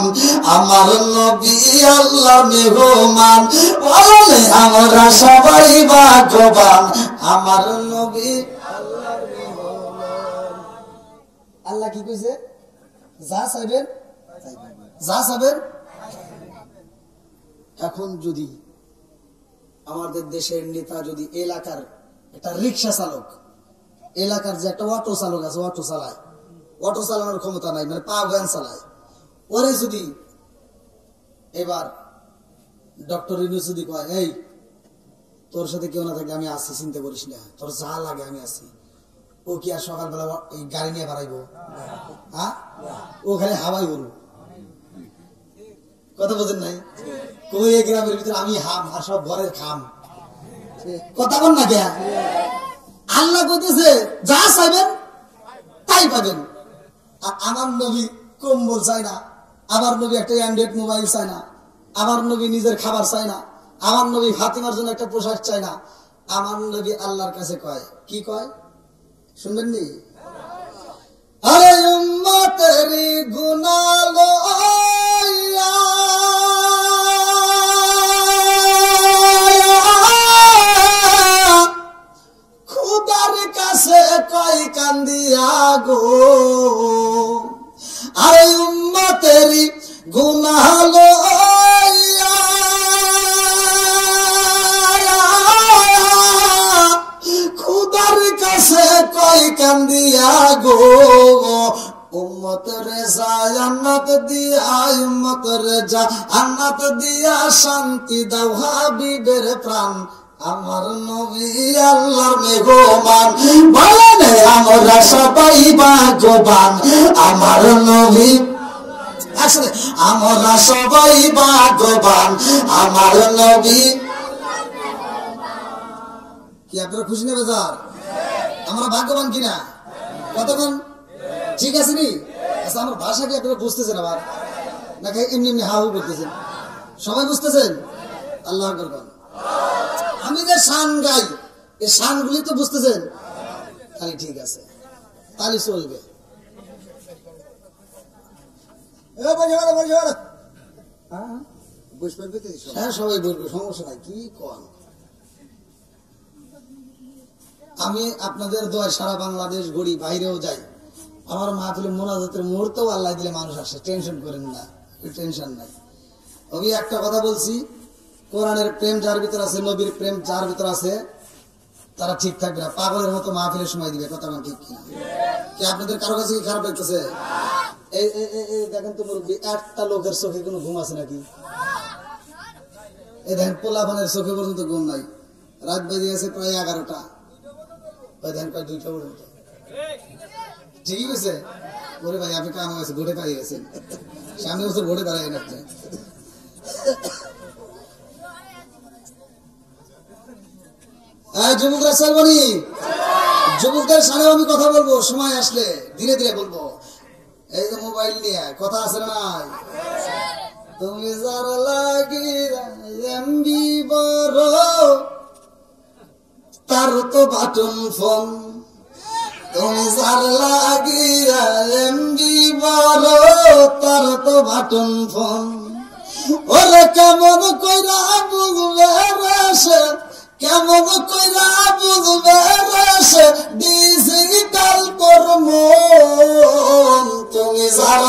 আমার নবী আল্লাহর মেহমান। বলে আমরা সবাই ভাগ্যবান, আমার নবী আল্লাহর মেহমান। আল্লাহ কি কইছে? যা চাইবেন যা চাইবেন। এখন যদি আমাদের দেশের নেতা যদি এলাকার একটা রিক্সা চালক, এলাকার যে একটা অটো চালক আছে, অটো চালায়, অটো চালানোর ক্ষমতা নাই, মানে পা ভ্যান চালায়, ওরে যদি এবার ডক্টর ইউনূস যদি কয়, এই তোর সাথে কেউ না থাকলে আমি আসছি, চিন্তা করিস না, তোর যা লাগে আমি আসছি, ও কি আর সকালবেলা এই গাড়ি নিয়ে বাড়াইবো? হ্যাঁ, ও খালি হাওয়াই বলবো। কথা বোঝেন নাই? কই এই গ্রামের ভিতরে আমি হাম আর সব ঘরের খাম। কথা বল না কে? আল্লাহ কইতেছে যা চাইবেন তাই পাবেন। আর আমার নবী কম্বল চাই না, আমার নবী একটা অ্যান্ড্রয়েড মোবাইল চাই না, আমার নবী নিজের খাবার চাই না, আমার নবী ফাতিমার জন্য একটা পোশাক চাই না। আমার নবী আল্লাহর কাছে কয়, কি কয় শুনবেন নি? আরে উম্মতেরি গুনাহ লইয়া খুদার কাছে কয় কান্দিয়া, অন্তরে যা আন্নাত দিয়া শান্তি দাও হাবিবের প্রাণ আমার নবী আল্লাহর মেহমান বলেন আমরা সবাই ভাগ্যবান আমার নবী আসলে আমরা সবাই ভাগ্যবান আমার নবী কি আপনারা খুশি নেবে স্যার আমরা ভাগ্যবান কিনা কতক্ষণ ঠিক আছে নি আচ্ছা আমার ভাষা কি আপনারা বুঝতেছেন আবার নাকি এমনি এমনি হাহু করতেছেন সবাই বুঝতেছেন আল্লাহ আকবার আমি যে শান গাই এই শানগুলি তো বুঝতেছেন তাহলে ঠিক আছে তাহলে চলবে হ্যাঁ সবাই বলবে সমস্যা নাই কি কন আমি আপনাদের দোয়া সারা বাংলাদেশ ঘুরি বাইরেও যাই আমার মাহফিলে মোনাজাতের মুহূর্তেও আল্লাহ দিলে মানুষ আসে টেনশন করেন না টেনশন নাই আমি একটা কথা বলছি কোরআনের প্রেম যার ভিতর আছে নবীর প্রেম যার ভিতর আছে তারা ঠিক থাকবে না পাগলের মতো মাহফিলের সময় দিবে কথা আমার ঠিক কিনা কি আপনাদের কারো কাছে কি খারাপ লাগতেছে এই দেখেন তো মুরব্বী একটা লোকের চোখে কোনো ঘুম আছে নাকি এই দেখেন পোলাপানের চোখে পর্যন্ত ঘুম নাই রাত বেজে গেছে প্রায় 11টা ওই দেখেন প্রায় 2টা পর্যন্ত ঠিকই গেছে ওরে ভাই আপনি কাম গেছে ভোটে পাই গেছেন সামনে বছর ভোটে দাঁড়ায় না যুবকরা চলবনি যুবকদের সামনে আমি কথা বলবো সময় আসলে ধীরে ধীরে বলবো এই যে মোবাইল নিয়ে কথা আছে না নাই তুমি যার লাগি এমবি বড় তার তো বাটন ফোন তুমি যার লাগি এমবি বড় তার তো বাটন ফোন ওরে কেমন কইরা বুঝবে রে কেমন কইরা বুঝবে রে ডিজিটাল তোর মন তুমি যার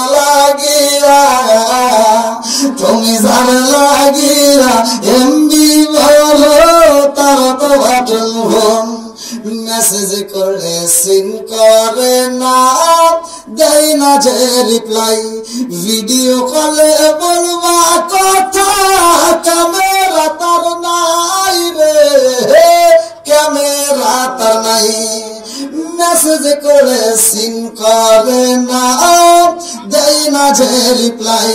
লাগিয়া এমবি বলো তার তো বাটন ফোন মেসেজ করলে সিন করে না দেয় না যে রিপ্লাই ভিডিও কলে বলবা কথা ক্যামেরা তার নাই রে ক্যামেরা তার নাই মেসেজ করে সিন করে না দেয় না যে রিপ্লাই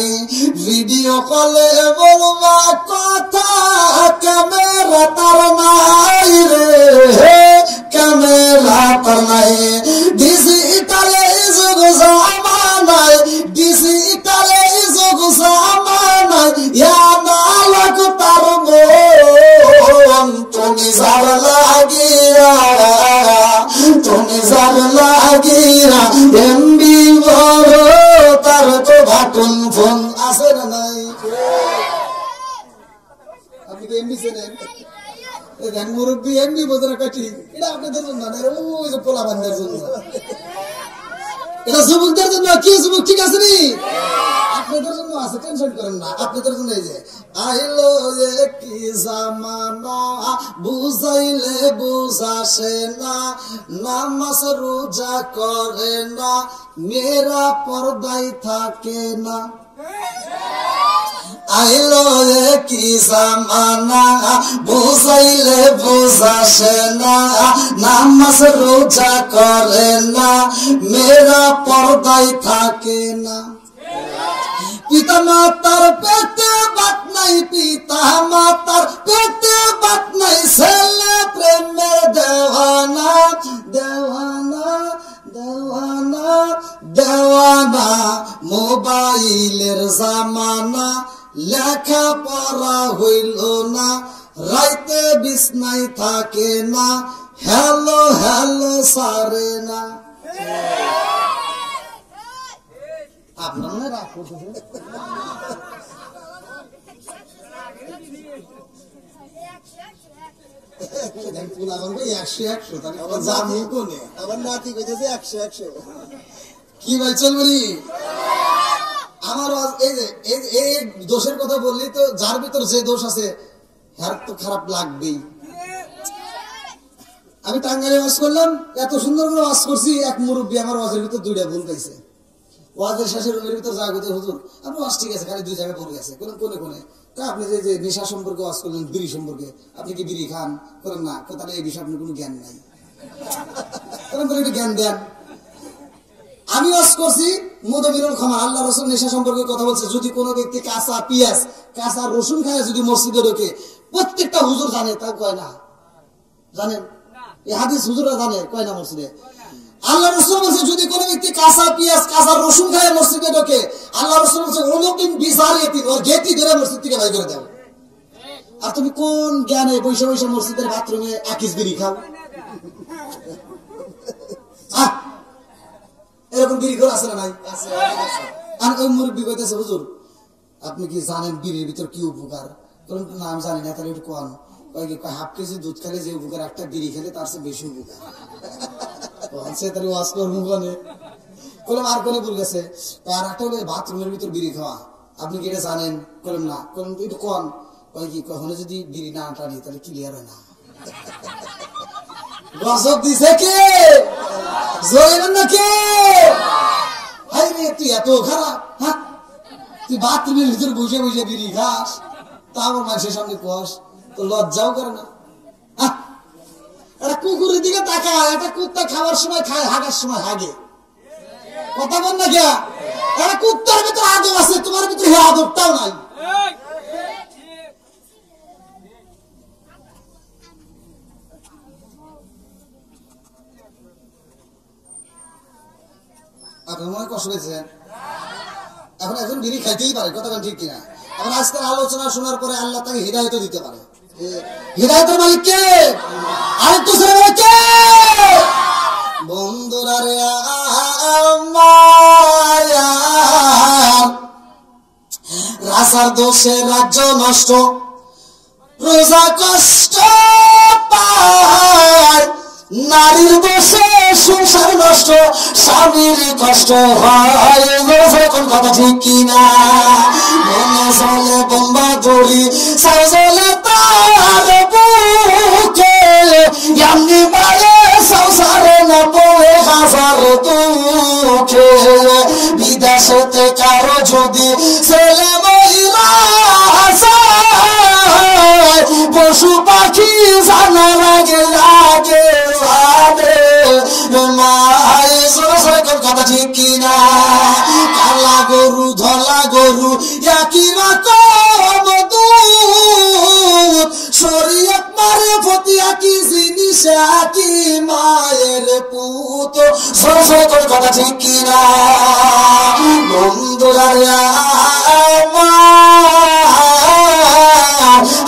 ভিডিও কলে বলবা কথা ক্যামেরা তার নাই রে ক্যামেরা তার নাই ডিজিটালে যুগ জামানায় ডিজিটালে যুগ জামানায় ইয়া না লাগ তার মন তুমি যার লাগিয়া এমবি বড় তার তো বাটন ফোন আছে না নাই আপনি কি এমবি চেনেন মুরব্বী এমবি বোঝানো কাটি এটা আপনাদের জন্য ওই যে পোলা বান্ধার জন্য এটা যুবকদের জন্য কি যুবক ঠিক আছে নি আপনাদের জন্য আছে টেনশন করেন না আপনাদের জন্য এই যে আইলো কি জামানা বুঝাইলে বুঝাসে না নামাজ রোজা করে না মেয়েরা পর্দায় থাকে না আইলো কি জামানা বুঝাইলে বুঝাসে না নামাজ রোজা করে না মেয়েরা পর্দায় থাকে না পিতা মাতার পেটে বাত নাই পিতা মাতার পেটে বাত নাই ছেলে প্রেমের দেওয়ানা দেওয়ানা দেওয়ানা দেওয়ানা মোবাইলের জামানা লেখা পড়া হইল না রাইতে বিছনায় থাকে না হ্যালো হ্যালো সারে না আপনারা রাগ করতেছেন কি ভাই চলবি আমার এই দোষের কথা বললি তো যার ভিতর যে দোষ আছে তার তো খারাপ লাগবেই আমি টাঙ্গাইলে ওয়াজ করলাম এত সুন্দর করে ওয়াজ করছি এক মুরব্বী আমার ওয়াজের ভিতর 2টা ভুল পাইছে ওয়াজের শেষে রুমের ভিতর যা গেছে হুজুর আপনি ওয়াজ ঠিক আছে খালি দুই জায়গায় পড়ে গেছে কোনে কোনে আপনি যে নেশা সম্পর্কে ওয়াজ করলেন বিড়ি সম্পর্কে আপনি কি বিড়ি খান করেন না তাহলে এই বিষয়ে আপনার কোনো জ্ঞান নাই একটু জ্ঞান দেন আমি ওয়াজ করছি মুদমিনুল ক্ষমা আল্লাহ রাসূল নেশা সম্পর্কে কথা বলছে যদি কোনো ব্যক্তি কাঁচা পেঁয়াজ কাঁচা রসুন খায় যদি মসজিদে ঢোকে প্রত্যেকটা হুজুর জানে তা কয় না জানেন এই হাদিস হুজুররা জানে কয় না মসজিদে আল্লাহ রাসূল বলেছে যদি কোনো ব্যক্তি কাঁচা পেঁয়াজ কাঁচা রসুন খায় মসজিদে ঢোকে আল্লাহ রাসূল বলেছে উলুকিন বিসারিয়াতি ওর গেটি ধরে মসজিদ থেকে বাইর করে দাও আর তুমি কোন জ্ঞানে বৈশা বৈশা মসজিদের বাথরুমে আকিস বিড়ি খাও এরকম বিড়ি ঘর আছে না নাই আর ওই মুরব্বী কইতেছে হুজুর আপনি কি জানেন বিড়ির ভিতর কি উপকার নাম জানি না তাহলে একটু কন হাফ কেজি দুধ খেলে যে উপকার একটা বিড়ি খেলে তার চেয়ে বেশি উপকার সে তার ওয়াজ করবো কনে বললাম আর কোনে ভুল গেছে আর একটা হলো বাথরুমের ভিতর বিড়ি খাওয়া আপনি কি এটা জানেন করলাম না করলাম একটু কন কয় কি কখনো যদি বিড়ি না টানি তাহলে ক্লিয়ার হয় না গজব দিছে কে জয়েন না কে হাই রে তুই এত খারাপ হ্যাঁ তুই বাথরুমের ভিতর বসে বসে বিড়ি খাস তা আমার মানুষের সামনে কস তো লজ্জাও করে না একটা কুকুরের দিকে তাকায় একটা কুত্তা খাওয়ার সময় খায় হাগার সময় হাগে কথা বল না কে একটা কুত্তার ভিতরে আদব আছে তোমার ভিতরে হে আদবটাও নাই আপনার মনে কষ্ট হয়েছে এখন একজন বিড়ি খাইতেই পারে কথা ঠিক কিনা এখন আজকের আলোচনা শোনার পরে আল্লাহ তাকে হিদায়ত দিতে পারে হিদায়তের মালিক কে আরেকটু ছেলে কে বন্ধুরা রে রাজার দোষে রাজ্য নষ্ট প্রজা কষ্ট পায় নারীর দোষে সংসার নষ্ট স্বামীর কষ্ট হয় যখন কথা ঠিক কিনা মনে চলে বোম্বা দড়ি সাই চলে তার বুকে এমনি বাড়ে সংসারে না পড়ে হাজার দুঃখে বিদেশেতে কারো যদি ছেলে মহিলা পশু পাখি জানা লাগে লাগে কথা ঠিক কিনা কালা গরু ধলা গরু একই রকম শরীয়ত মারে প্রতি একই জিনিস একই মায়ের পুত কথা ঠিক কিনা বন্ধুরা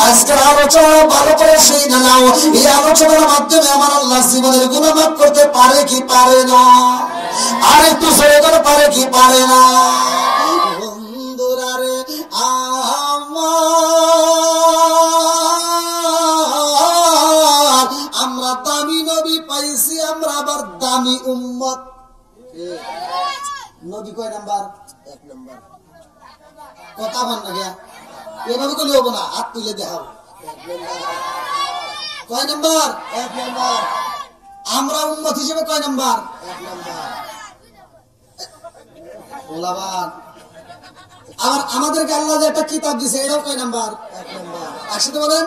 আজকের আলোচনা ভালো করে সেই না নাও এই আলোচনার মাধ্যমে আমার আল্লাহ জীবনের গুনাহ মাফ করতে পারে কি পারে না আর একটু জোরে করে পারে কি পারে না বন্ধুরা রে আমরা দামি নবী পাইছি আমরা আবার দামি উম্মত নবী কয় নাম্বার 1 নাম্বার কথা বল না গিয়া এভাবে করলে হবো না হাত তুলে দেখাও কয় নাম্বার 1 নাম্বার আমরা উম্মত হিসেবে কয় নাম্বার 1 নাম্বার ওলাবান আবার আমাদেরকে আল্লাহ যে একটা কিতাব দিয়েছে এটাও কয় নাম্বার 1 নাম্বার একসাথে বলেন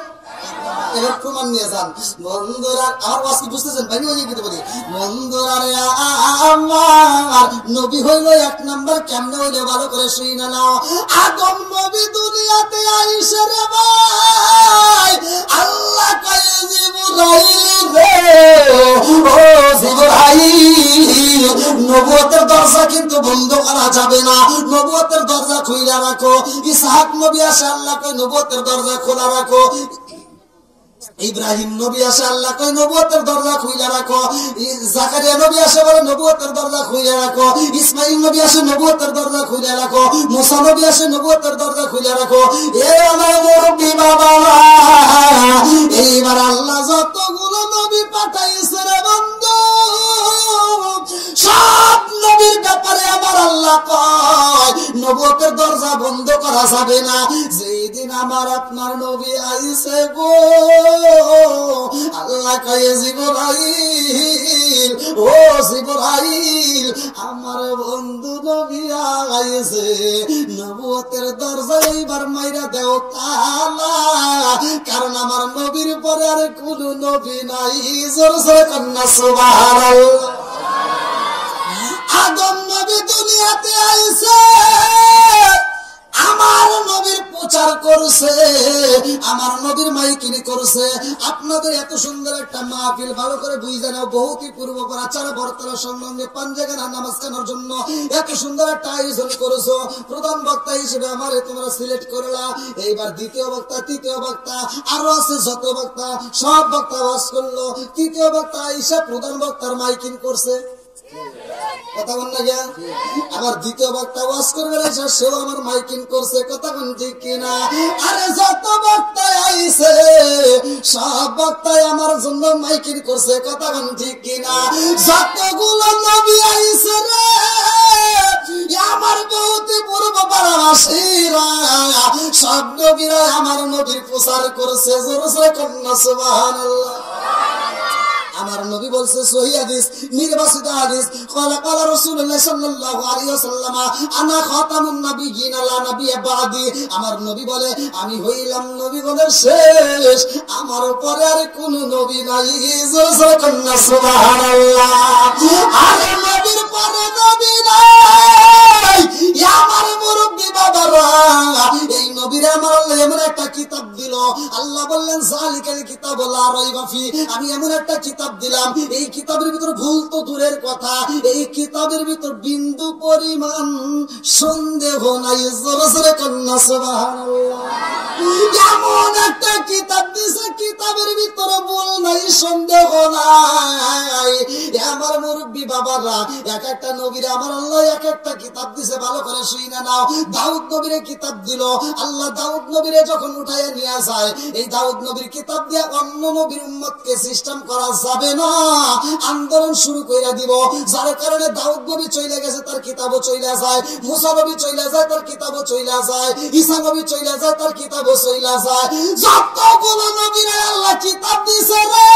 এবার প্রমাণ নিয়ে যান বন্ধুরা আমার ওয়াজ কি বুঝতেছেন ভাই ওই কি বলি বন্ধুরা রে আমার নবী হইল 1 নাম্বার কেমনে হইলে ভালো করে শুনে নাও আদম নবী দুনিয়াতে আইসা রে ভাই আল্লাহ কয় জিবরাইল রে ও জিবরাইল নবুয়তের দরজা কিন্তু বন্ধ করা যাবে না নবুয়তের দরজা খুইলা রাখো ইসহাক নবী আসে আল্লাহ কয় নবুয়তের দরজা খোলা রাখো ইব্রাহিম নবী আসে আল্লাহ কয় নবুয়তের দরজা খুইলা রাখো জাকারিয়া নবী আসে বলে নবুয়তের দরজা খুইলা রাখো ইসমাঈল নবী আসে নবুয়তের দরজা খুইলা রাখো মুসা নবী আসে নবুয়তের দরজা খুইলা রাখো এ আমার মুরব্বি বাবারা এইবার আল্লাহ যতগুলো নবী পাঠাইছে রে বন্ধু সব নবীর ব্যাপারে আমার আল্লাহ কয় নবুয়তের দরজা বন্ধ করা যাবে না যেদিন আমার আপনার নবী আইছে গো। আল্লাহ কয়ে জিবরাইল, ও জিবরাইল, আমার বন্ধু নবী আইছে, নবুয়তের দরজা এইবার মাইরা দেও তালা, কারণ আমার নবীর পরে আর কোন নবী নাই। জোরে জোরে কন্যা সুবহানাল্লাহ। আদম নবী দুনিয়াতে আইছে, আমার নবীর প্রচার করছে, আমার নবীর মাইকিনি করছে। আপনাদের এত সুন্দর একটা মাহফিল ভালো করে বুঝে নাও, বহুতি পূর্ব আচার বর্তমানের সম্বন্ধে পাঞ্জাগানা নামাজ কানোর জন্য এত সুন্দর একটা আয়োজন করেছো। প্রধান বক্তা হিসেবে আমারে তোমরা সিলেক্ট করলা। এইবার দ্বিতীয় বক্তা, তৃতীয় বক্তা, আরো আছে যত বক্তা, সব বক্তা ওয়াজ করলো। তৃতীয় বক্তা আইসা প্রধান বক্তার মাইকিং করছে, কথা বল না গিয়া। আবার দ্বিতীয় বক্তা ওয়াজ করবে না, সেও আমার মাইকিং করছে, কথা বল ঠিক কিনা। আরে যত বক্তা আইছে সব বক্তাই আমার জন্য মাইকিং করছে, কথা বল ঠিক কিনা। যতগুলো নবী আইছে রে আমার বহুতে পূর্ব পাড়াবাসীরা, সব নবীরা আমার নবীর প্রচার করছে। জোরে জোরে কন্যা সুবহানাল্লাহ। আমার নবী বলছে সহিহ হাদিস, নির্বাচিত হাদিস, ক্বালা ক্বালা রাসূলুল্লাহ সাল্লাল্লাহু আলাইহি ওয়াসাল্লাম আনা খাতামুন নাবিয়্যিন লা নাবিয়্যা বাদি। আমার নবী বলে আমি হইলাম নবীগণের শেষ, আমার পরে আর কোন নবী নাই। জোরে জোরে কন্যা সুবহানাল্লাহ। আরে নবীর পরে নবী নাই, আমার মুরব্বি বাবারা, এই নবীর আমার আল্লাহ এমন একটা কিতাব দিল। আল্লাহ বললেন যালিকাল কিতাবু লা রাইবা ফি, আমি এমন একটা কিতাব দিলাম, এই কিতাবের ভিতর ভুল তো দূরের কথা, এই কিতাবের ভিতর বিন্দু পরিমাণ সন্দেহ নাই। জোরে জোরে কন্যা সুবহানাল্লাহ। এমন একটা কিতাব দিছে, কিতাবের ভিতর ভুল নাই, সন্দেহ নাই। আমার মুরব্বি বাবারা, এক একটা নবীর আমার আল্লাহ এক একটা কিতাব দিছে, ভালো করে শুইনা নাও। দাউদ নবীর কিতাব দিল আল্লাহ, দাউদ নবীরে যখন উঠাইয়া নিয়ে যায়, এই দাউদ নবীর কিতাব দিয়ে অন্য নবীর উম্মতকে সিস্টেম করা যাবে না, আন্দোলন শুরু করে দিব। যার কারণে দাউদ নবী চলে গেছে, তার কিতাবও চলে যায়। মুসা নবী চলে যায়, তার কিতাবও চলে যায়। ঈসা নবী চলে যায়, তার কিতাবও চলে যায়। যতগুলো নবীরা আল্লাহ কিতাব দিছে রে,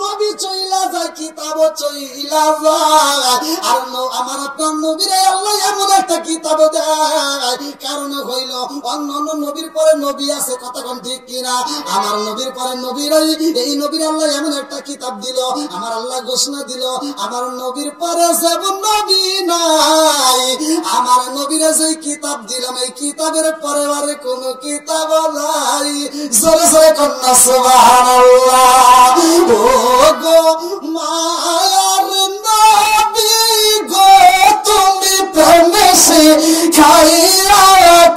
নবী চলে যায়, কিতাবও চলে যায়। আর আমার আপনার নবীরা আল্লাহ এমন একটা কিতাবও দেয়, কারণ হইল অন্য অন্য নবীর পরে নবী আছে, কথা কোন ঠিক কিনা। আমার নবীর পরে নবীরাই, এই নবীর আল্লাহ এমন একটা কিতাব দিল, আমার আল্লাহ ঘোষণা দিল আমার নবীর পরে যেমন নবী নাই, আমার নবীরা যে কিতাব দিলাম এই কিতাবের পরে আর কোন কিতাব নাই। জোরে জোরে কন্যা সুবহানাল্লাহ। ও গো মায়ার নবী গো, তুমি প্রেমে শিখাইয়া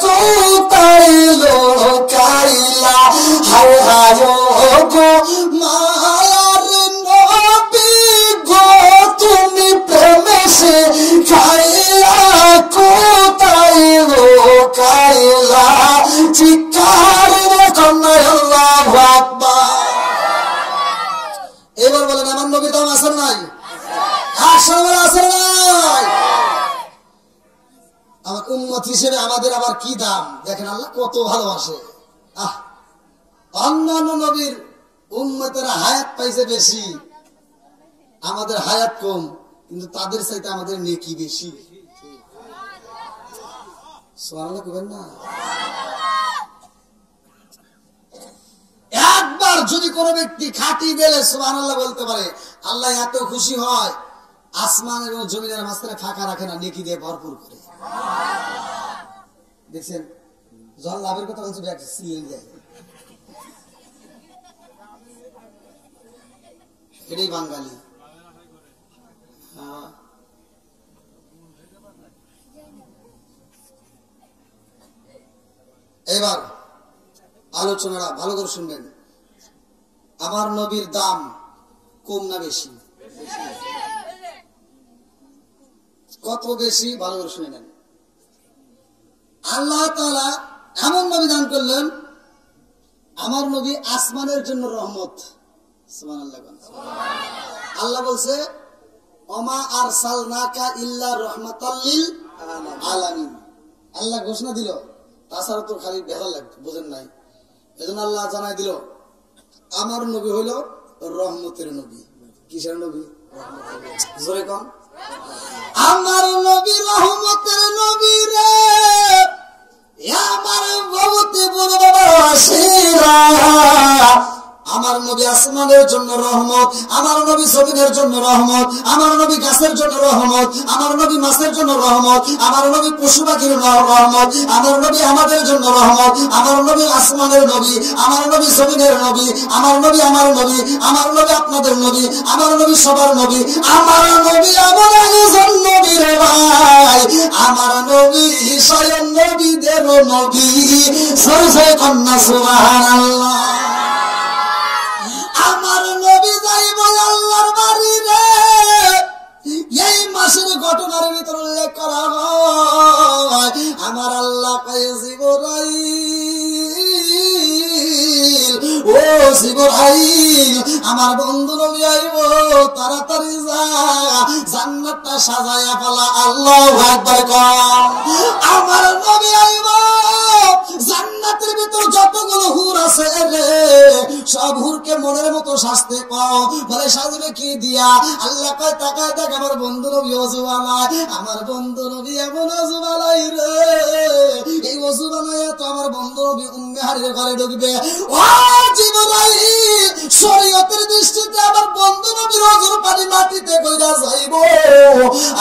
কোথায় লোকাইলা, হায় হায় গো মায়ার নবী গো, তুমি প্রেমে শিখাইয়া কোথায় লোকাইলা, চিৎকার কন্যা আল্লাহু আকবার। এবার বলেন আমার নবীর দাম আছে নাই? আছে নাই? আমার উম্মত হিসেবে আমাদের আবার কি দাম দেখেন, আল্লাহ কত ভালোবাসে। অন্যান্য নবীর উম্মতেরা হায়াত পাইছে বেশি, আমাদের হায়াত কম, কিন্তু তাদের চাইতে আমাদের নেকি বেশি। সুবহানাল্লাহ কইবেন না? একবার যদি কোন ব্যক্তি খাঁটি দিলে সুবহানাল্লাহ বলতে পারে, আল্লাহ এত খুশি হয়, আসমান এবং জমিনের মাঝখানে ফাঁকা রাখে না, নেকি দিয়ে ভরপুর করে। দেখছেন জল লাভের কথা বলছে, এটাই বাঙালি। এবার আলোচনাটা ভালো করে শুনবেন। আমার নবীর দাম কম না বেশি? কত বেশি? ভালো করে শুনে নেন। আল্লাহ তাআলা এমন নবী দান করলেন, আমার নবী আসমানের জন্য রহমত। সুবহানাল্লাহ। আল্লাহ বলছে ওমা আরসালনাকা ইল্লা রাহমাতাল লিল আলামিন। আল্লাহ ঘোষণা দিল তাছাড়া তো খালি বেহাল লাগবে, বুঝেন নাই? এজন্য আল্লাহ জানাই দিল আমার নবী হইল রহমতের নবী। কিসের নবী? জোরে কোন? আমার নবী রহমতের নবী রে, আমার ভগতে বড় বাবা আসিরা। আমার নবী আসমানের জন্য রহমত, আমার নবী জমিনের জন্য রহমত, আমার নবী গাছের জন্য রহমত, আমার নবী মাছের জন্য রহমত, আমার নবী পশু পাখির রহমত, আমার নবী আমাদের জন্য রহমত, আমার নবী আসমানের নবী, আমার নবী জমিনের নবী, আমার নবী আমার নবী, আমার নবী আপনাদের নবী, আমার নবী সবার নবী, আমার নবী আমার একজন নবী রে ভাই, আমার নবী স্বয়ং নবীদের নবী। সরসাই কন্যা সুবহানাল্লাহ। আমার নবী যাইব আল্লাহর বাড়ি রে, এই মাসের ঘটনার ভিতর উল্লেখ করা হয়। আমার আল্লাহ কয়ে জিবরাইল, ও জিবরাইল, আমার বন্ধু নবী আইব, তাড়াতাড়ি যা, জান্নাতটা সাজায়া ফেলা। আল্লাহু আকবার কর। আমার নবী আইব, জান্নাতের ভিতর যতগুলো হুর আছে রে, সব হুরকে মনের মতো সাজতে পাও। বলে সাজবে কি দিয়া? আল্লাহ কয় তাকায় দেখ আমার বন্ধু নবী ওযু বানায়। আমার বন্ধু নবী এমন ওযু বানাই রে, এই ওযু বানায় তো আমার বন্ধু নবী উম্মে হানির ঘরে ঢুকবে। ও জিবরাইল, শরীয়তের দৃষ্টিতে আমার বন্ধু নবীর ওযুর পানি মাটিতে কইরা যাইব,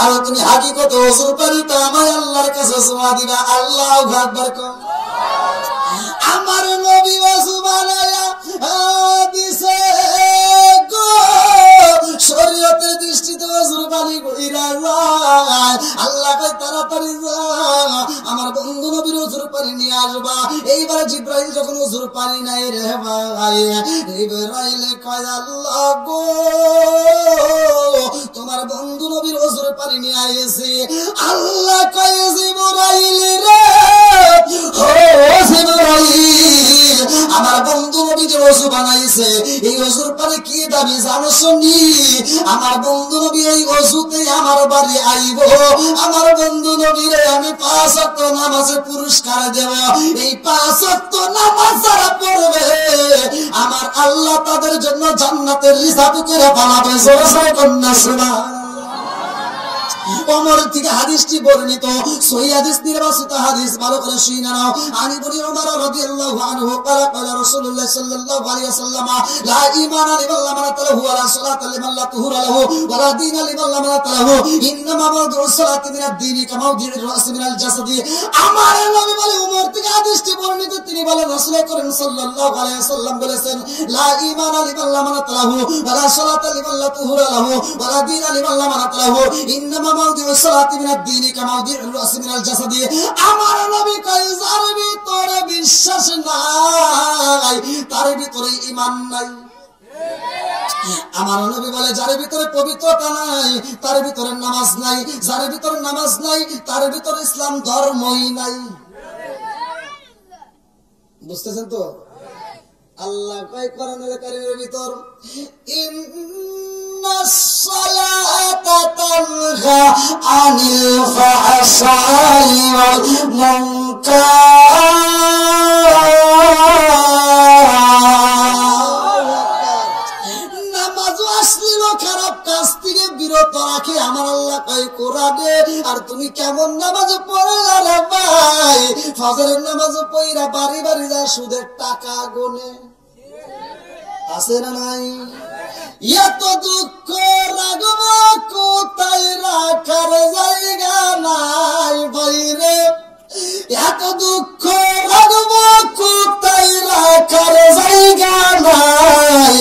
আর তুমি হাকিকতে ওযুর পানিটা আমায় আল্লাহর কাছে জমা দিবা। আল্লাহু আকবার কর। আমার নবী ওযু বানায়া দিছে গো, শরীয়তের দৃষ্টিতে ওযুর পানি কইরা যায়। আল্লাহ কয় তাড়াতাড়ি যা, আমার বন্ধু নবীর ওযুর পানি নিয়ে আসবা। এইবার জিবরাইল যখন ওযুর পানি নাই রে ভাই, জিবরাইল কয় আল্লাহ গো, তোমার বন্ধু নবীর ওযুর পানি নিয়ে আইছে। আল্লাহ কয় জিবরাইল রে, ও জিবরাইল, আমার বন্ধু নবী যে ওযু বানাইছে, এই ওযুর পানি কি দাবি জানোস নি? আমার বন্ধু নবী এই ওযুতে আমার বাড়ি আইব, আমার বন্ধু নবীরে আমি 5 ওয়াক্ত নামাজে পুরস্কার দেব। এই 5 ওয়াক্ত নামাজ যারা পড়বে, আমার আল্লাহ তাদের জন্য জান্নাতের রিজার্ভ করে বানাবে। জোরে জোরে কন্যা সুবহানাল্লাহ। ওমর থেকে হাদিসটি বর্ণিত, সহিহ হাদিস, নির্বাচিত হাদিস, ভালো করে শুনে নাও। আনি বনি ওমর রাদিয়াল্লাহু আনহু ক্বালা ক্বালা রাসূলুল্লাহ সাল্লাল্লাহু আলাইহি ওয়াসাল্লাম, লা ঈমানা লিমান লা মানাতা লাহু ওয়া লা সালাতা লিমান লা তুহুরা লাহু ওয়া লা দীনা লিমান লা মানাতা লাহু, ইন্নামা মাওদু'উস সালাতি মিনাদ দীনি কামা মাওদু'র রাস মিনাল জাসাদি। আমার নবী বলে, ওমর থেকে হাদিসটি বর্ণিত, তিনি বলেন রাসূল করিম সাল্লাল্লাহু আলাইহি ওয়াসাল্লাম বলেছেন, লা ঈমানা লিমান লা মানাতা লাহু ওয়া লা সালাতা লিমান লা তুহুরা লাহু ওয়া লা দীনা লিমান লা মানাতা লাহু, ইন্নামা মাওদু'উস সালাতি মিনাদ দীনি কামা মাওদু'র রাস মিনাল জাসাদি। আমার নবী কয় যার ভিতরে বিশ্বাস নাই, তার ভিতরে ঈমান নাই। আমার নবী বলে, যার ভিতরে পবিত্রতা নাই, তার ভিতরে নামাজ নাই, যার ভিতরে নামাজ নাই, তার ভিতরে ইসলাম ধর্মই নাই। বুঝতেছেন তো? আল্লাহ কয় কোরআনুল কারীমের ভিতর, ইন্নাস সালাতা তানহা আনিল ফাহশাই ওয়াল মুনকার। নামাজ অশ্লীল খারাপ কাজ থেকে বিরত রাখে আমার আল্লাহ কয় কোরআনে। আর তুমি কেমন নামাজ পড়লা রে ভাই? ফজরের নামাজ পড়া বাড়ি বাড়ি যা সুদের টাকা গোনে, আছে না নাই? এত দুঃখ রাগব কোথায় রাখার জায়গা নাই বাইরে, এত দুঃখ রাগব কোথায় রাখার জায়গা নাই।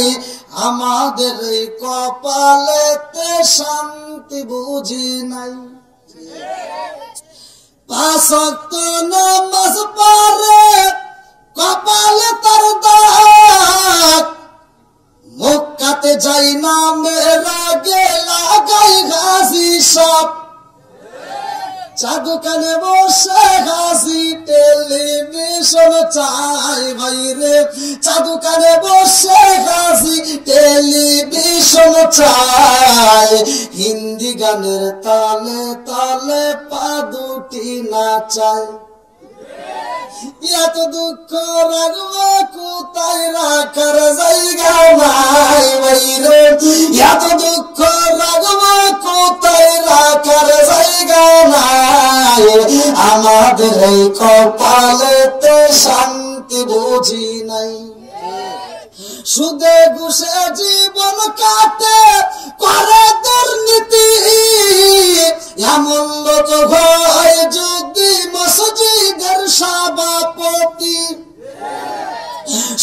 আমাদের কপালেতে শান্তি বুঝি নাই। 5 ওয়াক্ত নামাজ পড়ে কপালে তার দাগ, মক্কাতে যাই না মেরা গেলা গাই হাসি সব, চা দোকানে বসে হাসি টেলিভিশন চাই ভাইরে, চা দোকানে বসে হাসি টেলিভিশন চাই। হিন্দি গানের তালে তালে পা দুটি নাচায়। এত দুঃখ রাখবো কোথায় রাখার জায়গা নাই বাইরে, এত দুঃখ রাখবো কোথায় রাখার জায়গা নাই, আমাদের এই কপালেতে শান্তি বুঝি নাই। সুদে ঘুষে জীবন কাটে করে দুর্নীতি, এমন লোক হয় যদি মসজিদের সভাপতি।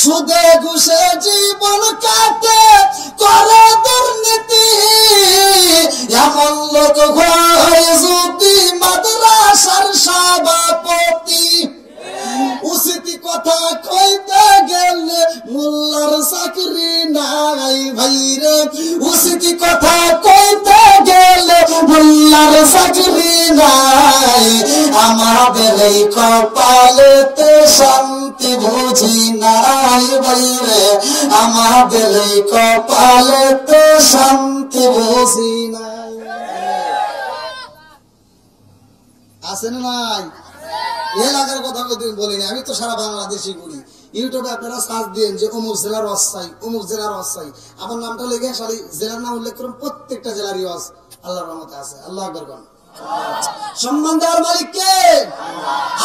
সুদে ঘুষে জীবন কাটে করে দুর্নীতি, এমন লোক হয় যদি মাদ্রাসার সভাপতি। উচিত কথা কইতে গেলে মোল্লার চাকরি নাই ভাইরে, উচিত কথা কইতে গেলে মোল্লার চাকরি নাই, আমাদের এই কপালেতে শান্তি বুঝি নাই ভাইরে, আমাদের এই কপালেতে শান্তি বুঝি নাই। আছে না নাই? এলাকার কথা বলিনি, আমি তো সারা বাংলাদেশি করি। ইউটিউবে আপনারা সার্চ দিন যে অমুক জেলার ওয়াসাই, অমুক জেলার ওয়াসাই, আমার নামটা লেগে খালি জেলার নাম উল্লেখ করুন, প্রত্যেকটা জেলারই ওয়াজ আল্লাহর রহমতে আছে। আল্লাহ আকবার কোন। সম্মান দেওয়ার মালিক কে?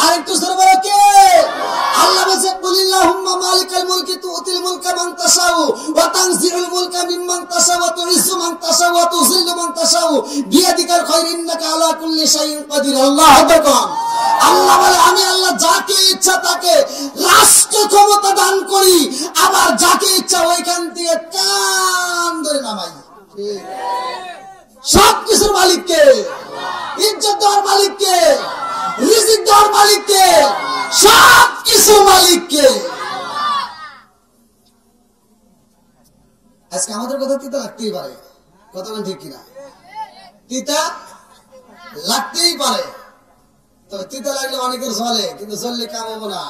আর একটু জোরে বলো কে? আল্লাহ বলেছে কুলিল্লাহুম্মা মালিকাল মুলকি তুতিল মুলকা মান তাশাউ ওয়া তানজিউল মুলকা মিম্মান তাশাউ ওয়া তুইজ্জু মান তাশাউ ওয়া তুযিল্লু মান তাশাউ বিয়াদিকাল খায়র ইন্নাকা আলা কুল্লি শাইইন কাদির। আল্লাহু আকবার। আল্লাহ বলে আমি আল্লাহ যাকে ইচ্ছা তাকে রাষ্ট্র ক্ষমতা দান করি, আবার যাকে ইচ্ছা ওইখান থেকে কান ধরে নামাই। সব কিছুর মালিক কে? ইজ্জত দেওয়ার মালিক কে? রিজিক দেওয়ার মালিক কে? সব কিছু মালিক কে? আজকে আমাদের কথা তিতা লাগতেই পারে, কথা বলেন ঠিক কিনা? তিতা লাগতেই পারে, তবে তিতা লাগলে অনেকের চলে, কিন্তু চললে কাম হবো না।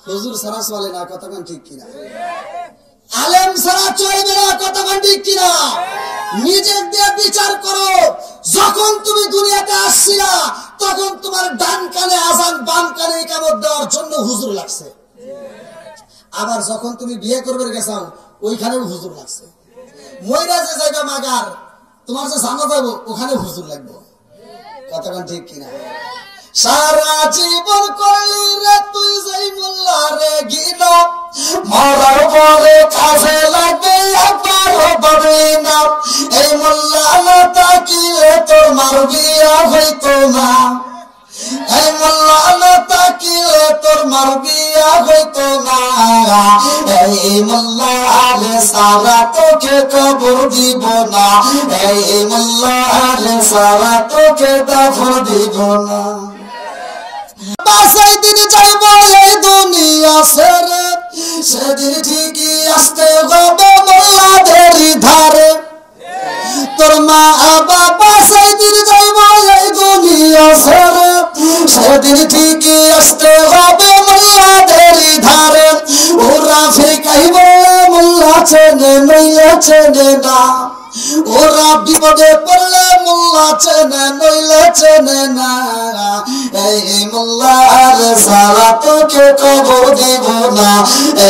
হুজুর ছাড়া চলে না, কথা বলেন ঠিক কিনা? আলেম ছাড়া চলবে না, কথা বলেন ঠিক কিনা? নিজের দিয়ে বিচার করো। যখন তুমি দুনিয়াতে আসছিলা তখন তোমার ডান কানে আজান, বাম কানে ইকামত দেওয়ার জন্য হুজুর লাগছে। আবার যখন তুমি বিয়ে করবে গেছাও ওইখানেও হুজুর লাগছে। মহিলা যে জায়গা মাগার তোমার যে জানা যাবো ওখানে হুজুর লাগবে, কথা বলেন ঠিক কিনা? সারা জীবন করলি রে তুই যেই মোল্লা রে গিনা, মরার পরে কাজে লাগবে একবারও পাবি না। এই মোল্লা না তাকিলে তোর মার বিয়া হইতো না, এই মোল্লা না তাকিলে তোর মার বিয়া হইতো না। এই মোল্লা আলে সারা তোকে কবর দিব না, এই মোল্লা আলে সারা তোকে দাফন দিব না। সেদিন যাইব এই দুনিয়া ছেড়ে, সেদিন ঠিকই আসতে হবে মোল্লাদের ধারে। তোর মা বাবা সেদিন যাইব এই দুনিয়া ছেড়ে, সেদিন ঠিকই আসতে হবে মোল্লাদের ধারে। ওরা ফিকাইব মোল্লা চেনে নইলে চেনে না, ওরা বিপদে পড়লে মোল্লা চেনে নইলে চেনে না। এই মোল্লার সারা তোকে কবর দিব না,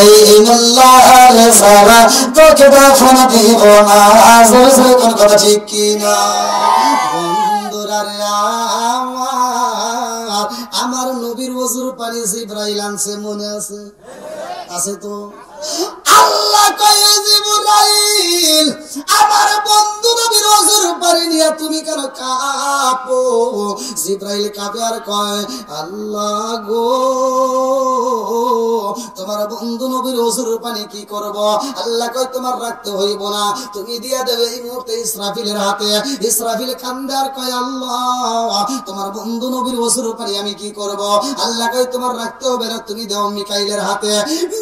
এই মোল্লার সারা তোকে দাফন দিব না। কোন কথা ঠিক কিনা? বন্ধুরা রে আমার নবীর ওযুর পানি জিবরাইল আনছে, মনে আছে? আছে তো? আল্লাহ কয়ে জিবরাইল আমার বন্ধু নবীর ওযুর পানি নিয়ে তুমি কেন কাঁপো? জিবরাইল কাঁপে আর কয় আল্লাহ গো তোমার বন্ধু নবীর ওযুর পানি কি করব? আল্লাহ কয় তোমার রাখতে হইব না, তুমি দিয়া দেবে এই মুহূর্তে ইসরাফিলের হাতে। ইসরাফিল কান্দে আর কয় আল্লাহ তোমার বন্ধু নবীর ওযুর পানি আমি কি করব? আল্লাহ কয় তোমার রাখতে হবে না, তুমি দাও মিকাইলের হাতে।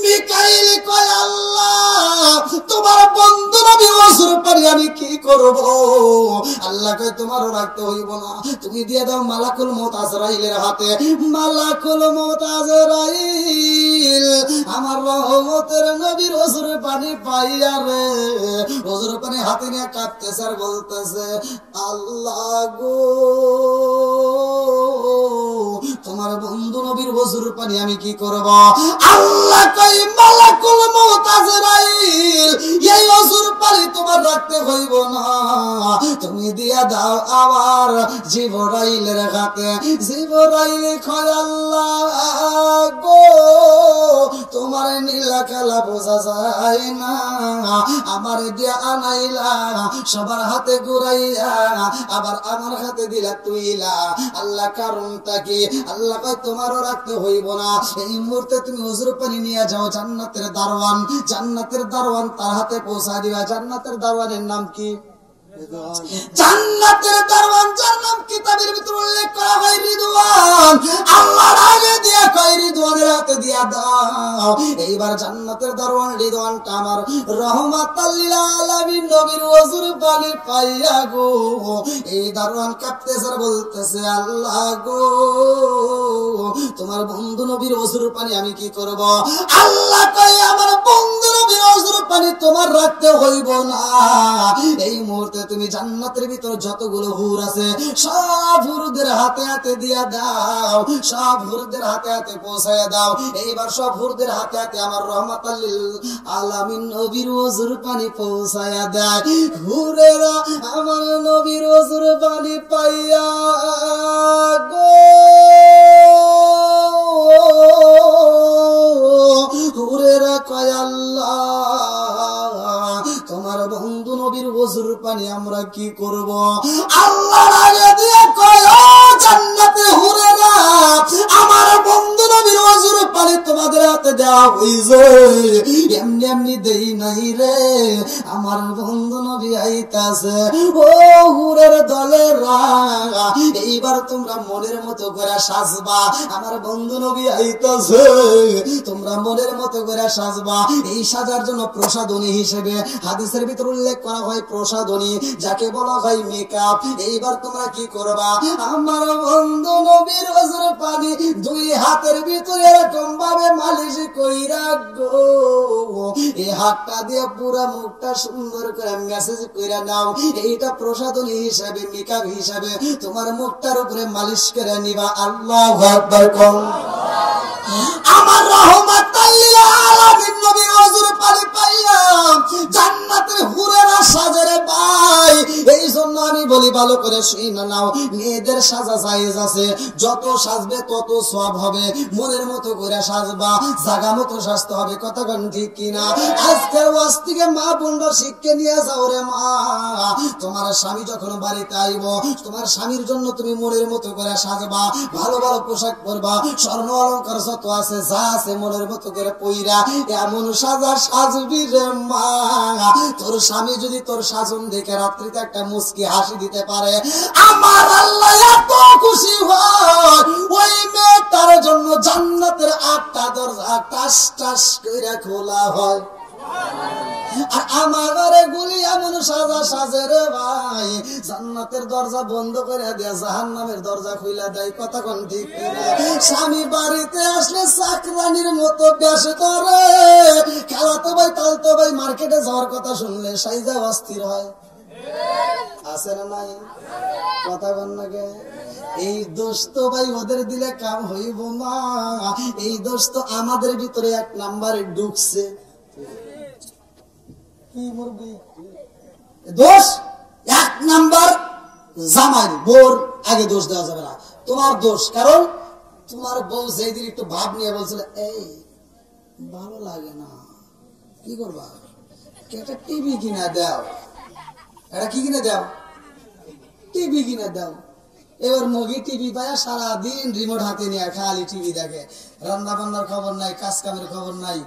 মিকাইল কয় আল্লাহ তোমার বন্ধু নবীর ওযুর পানি আমি কি করব? আল্লাহ কয় তোমারও রাখতে হইব না, তুমি দিয়ে দাও মালাকুল মউত আজরাইলের হাতে। মালাকুল মউত আজরাইল আমার রহমতের নবীর ওযুর পানি পাইয়া রে ওযুর পানি হাতে নিয়ে কাঁপতেছে আর বলতেছে আল্লাহ গো তোমার তোমার বন্ধু নবীর ওযুর পানি আমি কি করব? আল্লাহ কই মালাকুল মউত আজরাইল এই ওযুর পানি তোমার রাখতে হইব না, তুমি দিয়া দাও আবার জিবরাইলের হাতে। জিবরাইল কয় আল্লাহ গো তোমার নীলা কালা বোঝা যায় না, আমার দিয়া আনাইলা সবার হাতে ঘুরাইয়া আবার আমার হাতে দিলা তুইলা, আল্লাহ কারণটা কি? আল্লাহ কয় তোমারও রাখতে হইব না, এই মুহূর্তে তুমি ওযুর পানি নিয়ে যাও জান্নাতের দারওয়ান, জান্নাতের দারওয়ান তার হাতে পৌঁছা দিবা। জান্নাতের দারওয়ানের নাম কি? জান্নাতের দারওয়ান যার নাম কিতাবের ভিতর উল্লেখ করা হয় রিদওয়ান, আল্লাহর আগে দিয়া কয় রিদওয়ানের হাতে দিয়া দাও। এইবার জান্নাতের দারওয়ান রিদওয়ানটা আমার রহমাতাল লিল আলামিন নবীর ওযুর পানি পাইয়া গো এই দারওয়ান কাঁপতেছে আর বলতেছে আল্লাহ গো তোমার বন্ধু নবীর ওযুর পানি আমি কি করব? আল্লাহ কয় আমার বন্ধু নবীর ওযুর পানি তোমার রাখতে হইব না, এই মুহূর্তে তুমি জান্নাতের ভিতর যতগুলো হুর আছে সব হুরদের হাতে হাতে দিয়া দাও, সব হুরদের হাতে হাতে পৌঁছায়া দাও। এইবার সব হুরদের হাতে হাতে আমার রহমাতাল লিল আলামিন নবীর ওযুর পানি পৌঁছায়া দেয়। হুরেরা আমার নবীর ওযুর পানি পাইয়া গো হুরেরা কয় আল্লাহ তোমার বন্ধু নবীর ওযুর পানি আমরা কি করব? আল্লাহর আগে দিয়ে কয় জান্নাতে হুরেরা আমার বন্ধু নবীর ওযুর পানি তোমাদের হাতে দেওয়া হইছে, এমনি এমনি দেই নাই রে, আমার বন্ধু নবী আইতাছে। ও হুরের দলেরা এইবার তোমরা মনের মতো করে সাজবা, আমার বন্ধু নবী আইতাছে, তোমরা মনের মতো করে সাজবা। এই সাজার জন্য প্রসাদনী হিসেবে হাদিসের ভিতর উল্লেখ করা হয় প্রসাদনী, যাকে বলা হয় মেকআপ। এইবার তোমরা কি করবা? আমার বন্ধু নবীর ওযুর পানি দুই হাতের ভিতরে এরকম ভাবে মালিশ কইরা গো এই হাতটা দিয়ে পুরা মুখটা সুন্দর করে মেসেজ কইরা নাও। এইটা প্রসাদনী হিসেবে মেকআপ হিসেবে তোমার মুখটার উপরে মালিশ করে নিবা। আল্লাহু আকবার কোন আমার রহমাতাল লিল আলামিন নবীর ওযুর পানি পাইয়া জান্নাতের হুরেরা সাজরে ভাই। এই জন্য আমি বলি ভালো করে শুনে নাও, মেয়েদের সাজা জায়েজ আছে, যত সাজবে তত সওয়াব হবে, মনের মতো করে সাজবা, জায়গা মতো সাজতে হবে। কথা কোন ঠিক কিনা? আজকের ওয়াজ থেকে মা বোনরা শিক্ষা নিয়ে যাও রে মা, তোমার স্বামী যখন বাড়িতে আইব তোমার স্বামীর জন্য তুমি মনের মতো করে সাজবা, ভালো ভালো পোশাক পরবা, স্বর্ণ অলংকার যত আছে যা আছে মনের মতো করে পইরা এমন সাজা সাজবি রে মা, তোর স্বামী যদি তোর সাজন দেখে রাত্রিতে একটা মুস্কি হাসি দিতে পারে, আমার আল্লাহ এত খুশি হয় ওই মেয়েটার জন্য জান্নাতের 8টা দরজা টাস টাস করে খোলা হয়। আর আমার ঘরে গুলি এমন সাজা সাজে রে ভাই, জান্নাতের দরজা বন্ধ করে দেয়, জাহান্নামের দরজা খুইলা দেয়। কথা কোন ঠিক কিনা? স্বামী বাড়িতে আসলে চাকরানির মতো বেশ করে, খেলাতো ভাই তালতো ভাই মার্কেটে যাওয়ার কথা শুনলে সাইজা অস্থির হয়, আছে না নাই? কথা বল না কে? এই দোষ তো ভাই ওদের দিলে কাম হইব না, এই দোষ তো আমাদের ভিতরে 1 নাম্বারে ঢুকছে। দোষ 1 নাম্বার জামাই, বোর আগে দোষ দেওয়া যাবে না, তোমার দোষ। কারণ তোমার বউ যেদিন একটু ভাব নিয়ে বলছিল এই ভালো লাগে না, কি করবা? একটা টিভি কিনা দাও, এটা কি কিনে দাও? টিভি কিনে দাও। এবার মগি টিভি পায়া সারাদিন রিমোট হাতে নিয়ে খালি টিভি দেখে, রান্না বান্নার খবর নাই, কাজ কামের খবর নাই,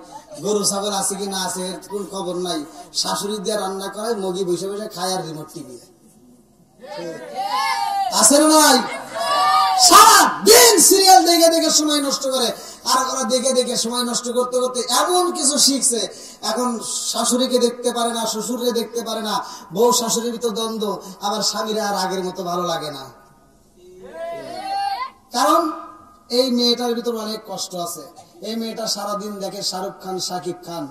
গরু ছাগল আছে কি না আছে কোন খবর নাই। শাশুড়ি দিয়ে রান্না করায়, মগি বসে বসে খায় আর রিমোট টিভি আছে না নাই? সারাদিন সিরিয়াল দেখে দেখে সময় নষ্ট করে, আর ওরা দেখে দেখে সময় নষ্ট করতে করতে এমন কিছু শিখছে, এখন শাশুড়িকে দেখতে পারে না, শ্বশুরকে দেখতে পারে না, বউ শাশুড়ির ভিতর দ্বন্দ্ব, আবার স্বামীরা আর আগের মতো ভালো লাগে না। কারণ এই মেয়েটার ভিতর অনেক কষ্ট আছে। এই মেয়েটা সারাদিন দেখে শাহরুখ খান, শাকিব খান,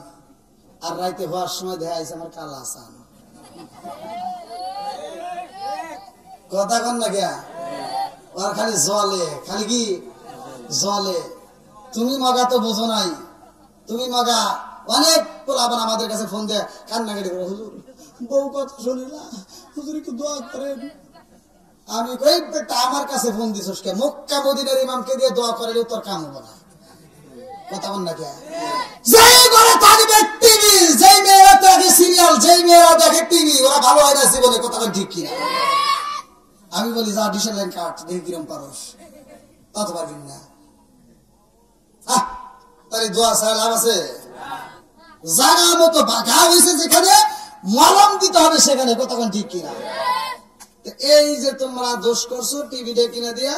আর রাইতে হওয়ার সময় দেখা যাচ্ছে আমার কালা হাসান। কথা কন না কে? আর খালি জলে, খালি কি জলে। তুমি মগা তো বোঝো নাই, তুমি মগা। অনেক পোলাপান আমাদের কাছে ফোন দেয়, কান্নাকাটি করে, হুজুর বউ কথা শুনি না, হুজুর একটু দোয়া করেন। আমি কই বেটা, আমার কাছে ফোন দিছস কে? মক্কা মদিনার ইমামকে দিয়ে দোয়া করালে তোর কাম হবে না। কথা বল না কে? যেই ঘরে থাকবে টিভি, যেই মেয়েরা দেখে সিরিয়াল, যেই মেয়েরা দেখে টিভি, ওরা ভালো হয় না জীবনে। কথা বল ঠিক কিনা? আমি বলি যা ডিশের লাইন কাট, দেখি কিরম পারস। তা তো পারবি না। তাহলে দোয়া ছাড়া লাভ আছে? জায়গা মতো ঘা হয়েছে যেখানে, মলম দিতে হবে সেখানে। কথা বল ঠিক কিনা? এই যে তোমরা দোষ করছো টিভিটা কিনে দিয়া,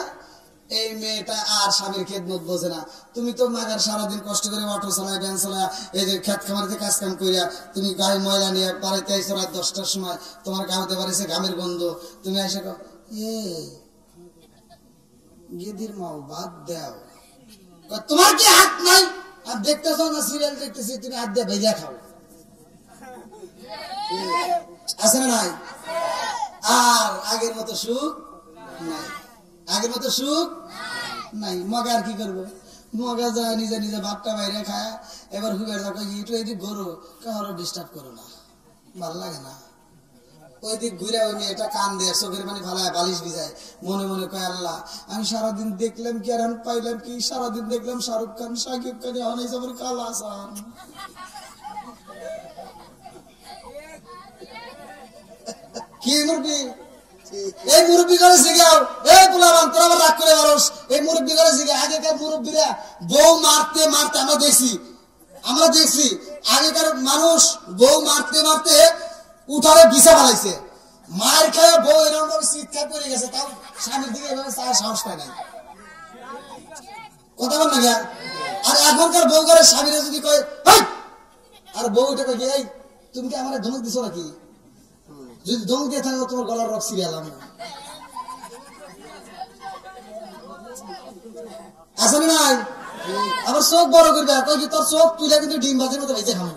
এই মেয়েটা আর স্বামীর খেদমত বোঝে না। তুমি তো মাগার সারাদিন কষ্ট করে অটো চালায়, ভ্যান চালায়, এই যে খেত খামারিতে কাজ কাম করিয়া তুমি গায়ে ময়লা নিয়ে বাড়িতে আইসো রাত 10টার সময়, তোমার গাঁতে বাড়িছে ঘামের গন্ধ, তুমি এসে কো গেদির মাও বাদ দাও, তোমার কি হাত নাই? আর দেখতেছ না সিরিয়াল দেখতেছি, তুমি হাত দিয়ে ভেজা খাও। আছে না নাই? আর আগের মতো সুখ নাই, আগের মতো সুখ নাই। মগা আর কি করবো? মগা যায় নিজে নিজে ভাতটা বাইরে খায়। এবার হুবের দেখো ইটু এদিক গরু, কারো ডিস্টার্ব করো না, ভাল লাগে না। ওই দিক ঘুরে ওই মেয়েটা কান দেয়, চোখের মানে ফালায়, বালিশ ভিজায়, মনে মনে কয় আল্লাহ আমি সারাদিন দেখলাম কি আর আমি পাইলাম কি? সারাদিন দেখলাম শাহরুখ খান, সাকিব খান, এখন এই সবের কাল আসান। কি মুরব্বী? এই মুরব্বী করে শিখাও। এই পোলাবান তোরা আবার রাগ করে মানুষ, এই মুরব্বী করে শিখে। আগেকার মুরব্বীরা বউ মারতে মারতে আমরা দেখছি আগেকার মানুষ বউ মারতে মারতে উঠারে বিছা ফেলাইছে। মার খায় বউ এরকম চিৎকার করে গেছে, তাও স্বামীর দিকে এভাবে তার সাহস পায় নাই। কথা বল না গা? আর এখনকার বউ করে স্বামীরা যদি কয়, আর বউ উঠে কয় এই তুমি কি আমার ধমক দিছো নাকি? যদি ধমক দিয়ে থাকো তোমার গলার রক সিরিয়াল আমি আসলে নাই। আবার চোখ বড় করবে, কয় তোর চোখ তুলে কিন্তু ডিম ভাজির মতো ভেজে খাবো।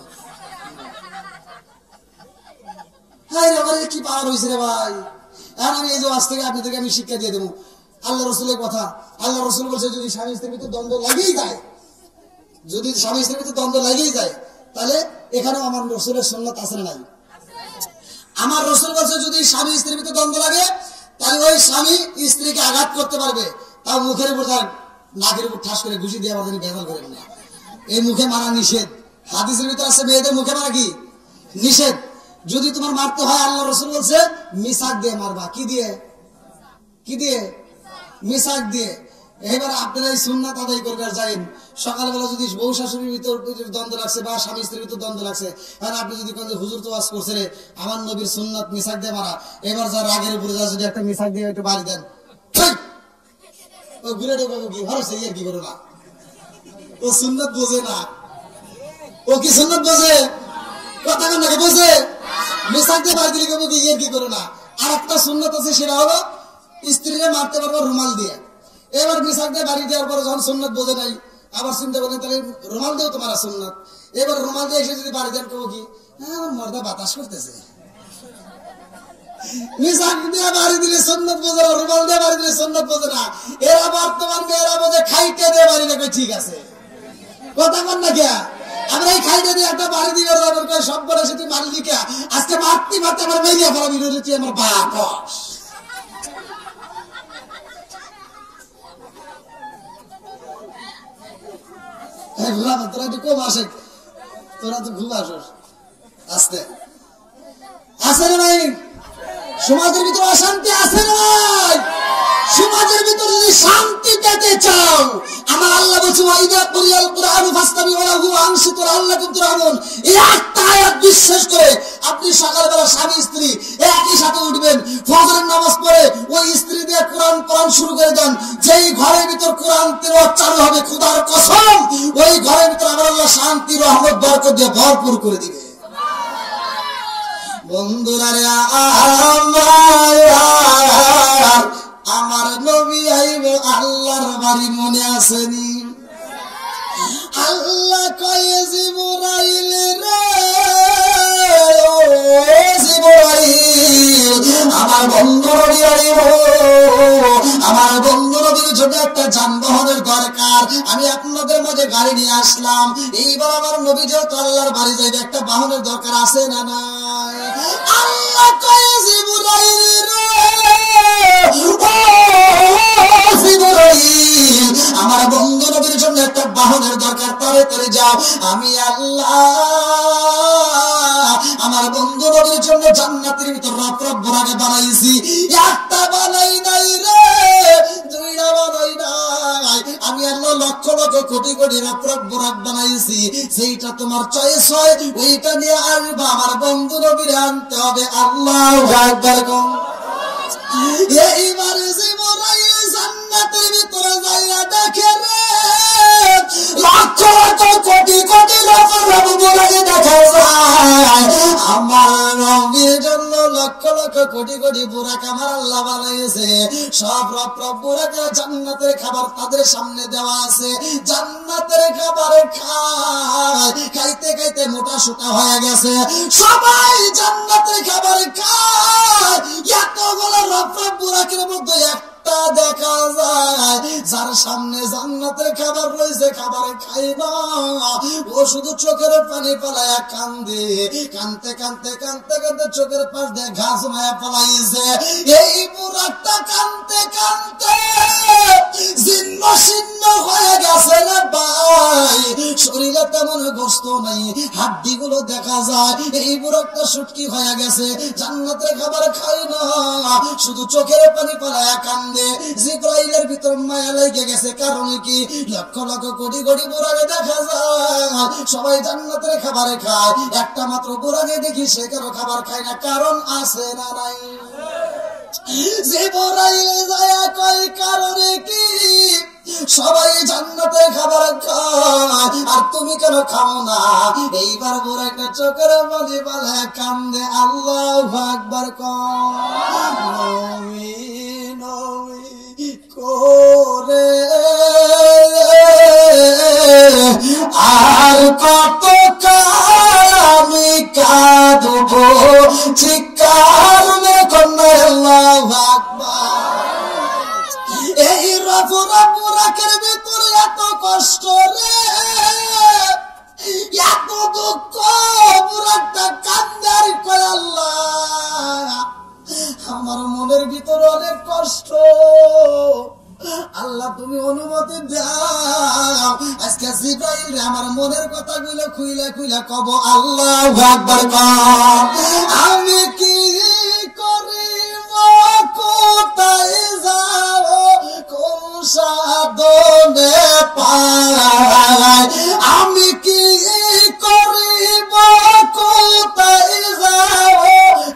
কি পাওয়ার হয়েছে রে ভাই? এখন আমি এই যে আজ থেকে আপনাদেরকে আমি শিক্ষা দিয়ে দেবো আল্লাহ রসুলের কথা। আল্লাহ রসুল বলছে যদি স্বামী স্ত্রীর ভিতরে দ্বন্দ্ব লাগেই যায়, যদি স্বামী স্ত্রীর ভিতরে দ্বন্দ্ব লাগেই যায়, তাহলে এখানেও আমার রসুলের সুন্নাত আছে না নাই? আমার রসুল বলছে যদি স্বামী স্ত্রীর ভিতরে দ্বন্দ্ব লাগে, তাহলে ওই স্বামী স্ত্রীকে আঘাত করতে পারবে, তাও মুখের উপর, তার নাকের উপর ঠাস করে ঘুষি দিয়ে আমাদের বেদল করেন না। এই মুখে মারা নিষেধ। হাদিসের ভিতরে আছে মেয়েদের মুখে মারা কি নিষেধ। যদি তোমার মারতে হয়, আল্লাহ রসুল বলছে মিসাক দিয়ে মারবা। কি দিয়ে? কি দিয়ে? মিসাক দিয়ে। এবার আপনারা এই সুন্নাত আদায় করবে আর যাইন। সকালবেলা যদি বউ শাশুড়ির ভিতর দ্বন্দ্ব লাগছে বা স্বামী স্ত্রীর ভিতর দ্বন্দ্ব লাগছে, কারণ আপনি যদি কোন হুজুর তো ওয়াজ করছে রে আমার নবীর সুন্নাত মিসাক দিয়ে মারা, এবার যা রাগের উপরে যা যদি একটা মিসাক দিয়ে একটু বাড়ি দেন, ও ঘুরে ঢোকাবো কি ভরসা ইয়ে কি করো না। ও সুন্নাত বোঝে না। ও কি সুন্নাত বোঝে? কথা নাকি বোঝে? মিসাক দিয়ে বাড়ি দিলে কেবো কি ইয়ে কি করো না। আর একটা সুন্নাত আছে, সেটা হলো স্ত্রীরা মারতে পারবো রুমাল দিয়ে। এবার মিসাক দিয়ে বাড়ি দেওয়ার পরে যখন সুন্নাত বোঝে নাই, আবার চিন্তা করেন তাহলে রুমাল দিয়েও তোমার সুন্নাত। এবার রুমাল দিয়ে এসে যদি বাড়ি দেন কেবো কি আমার মর্দা বাতাস করতেছে। মিসাক দিয়ে বাড়ি দিলে সুন্নাত বোঝে না, রুমাল দিয়ে বাড়ি দিলে সুন্নাত বোঝে না। এরা বর্তমান মেয়েরা বোঝে খাইতে দিয়ে বাড়ি দেবে, ঠিক আছে। কথা বল না কে? আমরা এই খাইতে দিয়ে একটা বাড়ি দিয়ে সব বলে সে তুই মারলি কে? আজকে মারতে মারতে আমার মেরিয়া ফেলা বিরোধী, তুই আমার বাপ। তোরা তো কম আসে, তোরা তো খুব আসস আসতে। আসে না নাই? সমাজের ভিতরে অশান্তি আছে না নাই? সমাজের ভিতরে যদি শান্তি পেতে চাও, আমার আল্লাহ বলছে ওয়াইদা কুরিয়াল কুরআন ফাসতামিউ লাহু ওয়া আনসিতু লাআল্লাকুম তুরহামুন। এই একটা আয়াত বিশ্বাস করে আপনি সকালবেলা স্বামী স্ত্রী একই সাথে উঠবেন, ফজরের নামাজ পড়ে ওই স্ত্রী দিয়ে কোরআন শুরু করে দেন। যেই ঘরের ভিতর কোরআন তেলাওয়াত চালু হবে, খোদার কসম ওই ঘরের ভিতর আমার আল্লাহ শান্তি রহমত বরকত দিয়ে ভরপুর করে দিবে। বন্ধুরা রে, আমার নবী আইব আল্লাহর বাড়ি মনে আসেনি? আল্লাহ কয়ে জিবরাইল রে, ও জিবরাইল আমার বন্ধু নবী আইব, আমার বন্ধু নবীর জন্য একটা যানবাহনের দরকার, আমি আপনাদের মাঝে গাড়ি নিয়ে আসলাম। এইবার আমার নবী যেহেতু আল্লাহর বাড়ি যাইবে, একটা বাহনের দরকার আছে না নাই? আল্লাহ কয় জিবরাইল রে, আমার বন্ধু নবীর জন্য একটা বাহনের দরকার, তাড়াতাড়ি যাও। আমি আল্লাহ আমার বন্ধু নবীর জন্য জান্নাতের ভিতর রব বুরাকে বানাইছি, একটা বানাই নাই রে, দুইটা বানাই নাই, আমি আল্লাহ লক্ষ লক্ষ কোটি কোটি রব বুরাক বানাইছি। যেইটা তোমার চয়েস হয় ওইটা নিয়ে আসবা, আমার বন্ধু নবীর আনতে হবে। আল্লাহু আকবার। এইবারে জিবরাইল জান্নাতের ভিতরে যাইয়া দেখে রে, লক্ষ লক্ষ কোটি কোটি রব বুরাকে দেখা যায়। আমার নবীর জন্য লক্ষ লক্ষ কোটি কোটি বুরাক আমার আল্লাহ বানাইছে। সব রব বুরাক জান্নাতের খাবার তাদের সামনে দেওয়া আছে। জান্নাতের খাবার খায়, খাইতে খাইতে মোটা সোটা হয়ে গেছে। সবাই জান্নাতের খাবার খায়, এতগুলো রব বুরাকের মধ্যে একটা দেখা যায় যার সামনে জান্নাতের খাবার রয়েছে, খাবার খাই না, ও শুধু চোখের পানি পালায়া কান্দে, কানতে কানতে কানতে কানতে চোখের পাশ দিয়ে ঘাস মায়া পালাইছে। এই বুরাকটা কানতে কানতে জীর্ণ শীর্ণ হয়ে গেছে রে ভাই, শরীরে তেমন গোস্ত নাই, হাড্ডি গুলো দেখা যায়। এই বুরাকটা শুটকি হয়ে গেছে, জান্নাতের খাবার খাই না, শুধু চোখের পানি পালায়া কান্দে। জিবরাইলের ভিতর মায়া লেগে গেছে, কারণ কি লক্ষ লক্ষ কোটি কোটি বুরাকে দেখা যায়, সবাই জান্নাতের খাবারে খায়, একটা মাত্র বুরাকে দেখি সে কেন খাবার খায় না, কারণ আছে না নাই? জিবরাইল যায় কয় কারণে কি সবাই জান্নাতের খাবার খায় আর তুমি কেন খাও না? এইবার বুরাকটা চোখের পানি পালায়া কান্দে। আল্লাহু আকবার। নবী নবী করে আর কত আমি কাঁদব, চিৎকার কন্যা আল্লাহু আকবার। এই বুরাকের ভিতরে এত কষ্ট রে, এত দুঃখ, বুরাকটা কান্দার কয় আল্লাহ আমার মনের ভিতরে অনেক কষ্ট, আল্লাহ তুমি অনুমতি দাও, আজকে জিবরাইল রে আমার মনের কথাগুলো খুইলা খুইলা কব। আল্লাহু আকবার। আমি কি করিব, কোথায় যাও, কোন সাধনে পাই, আমি কি করিব, কোথায় যাও,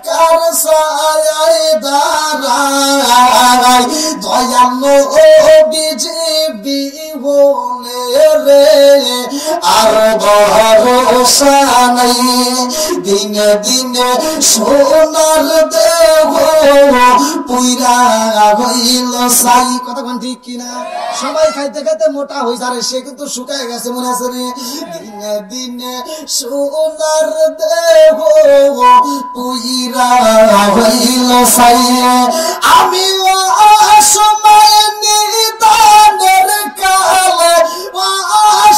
কার ছায়ায় দাঁড়াই, দয়ালো বিজেপি বলে রে আর ভরসা নাই, দিনে দিনে সোনার দেহ পুইরা হইল সাই। কতক্ষণ ঠিক কিনা? সবাই খাইতে খাইতে মোটা হয়ে যারে, সে কিন্তু শুকায় গেছে, মনে আছে রে? দিনে দিনে সোনার দেহ পুইরা হইল সাই। আমি সময় নিদানের কালে,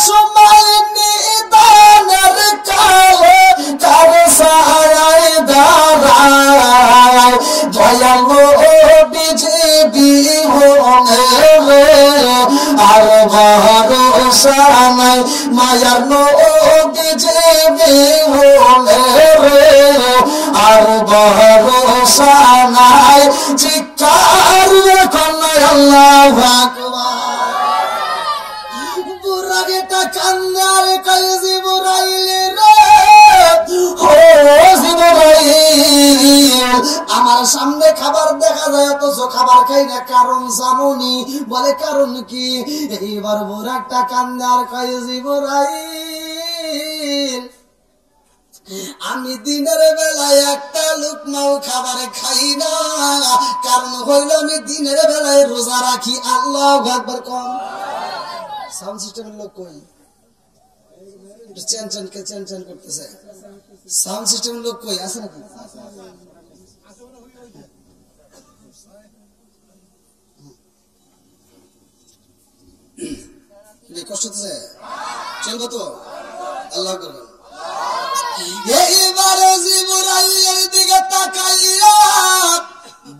সময় নিদানের কালে কার ছায়ায় দাঁড়ায়, দয়ালো বিজেপি হলে রে আর ভরসা নাই, মায়ার বিজেপি হলে রে আর ভরসা নাই, চিৎকার কন্যা আল্লাহু আকবার। বুরাকেটা কান্নার কয় জিবরাইল রে, ও জিবরাইল আমার সামনে খাবার দেখা যায় অথচ খাবার খাই না, কারণ জানোনি? বলে কারণ কি? এইবার বুরাকটা কান্নার কয় জিবরাইল আমি দিনের বেলায় একটা লুকমাও খাবার খাই না, কারণ হইল আমি দিনের বেলায় রোজা রাখি। আল্লাহু আকবার। কম সাউন্ড সিস্টেমের লোক কই? চেন করতেছে। সাউন্ড সিস্টেমের লোক কই আছে নাকি? কষ্ট হচ্ছে চলবো তো আল্লাহ করবেন। এইবারে জিবরাইলের দিকে তাকাইয়া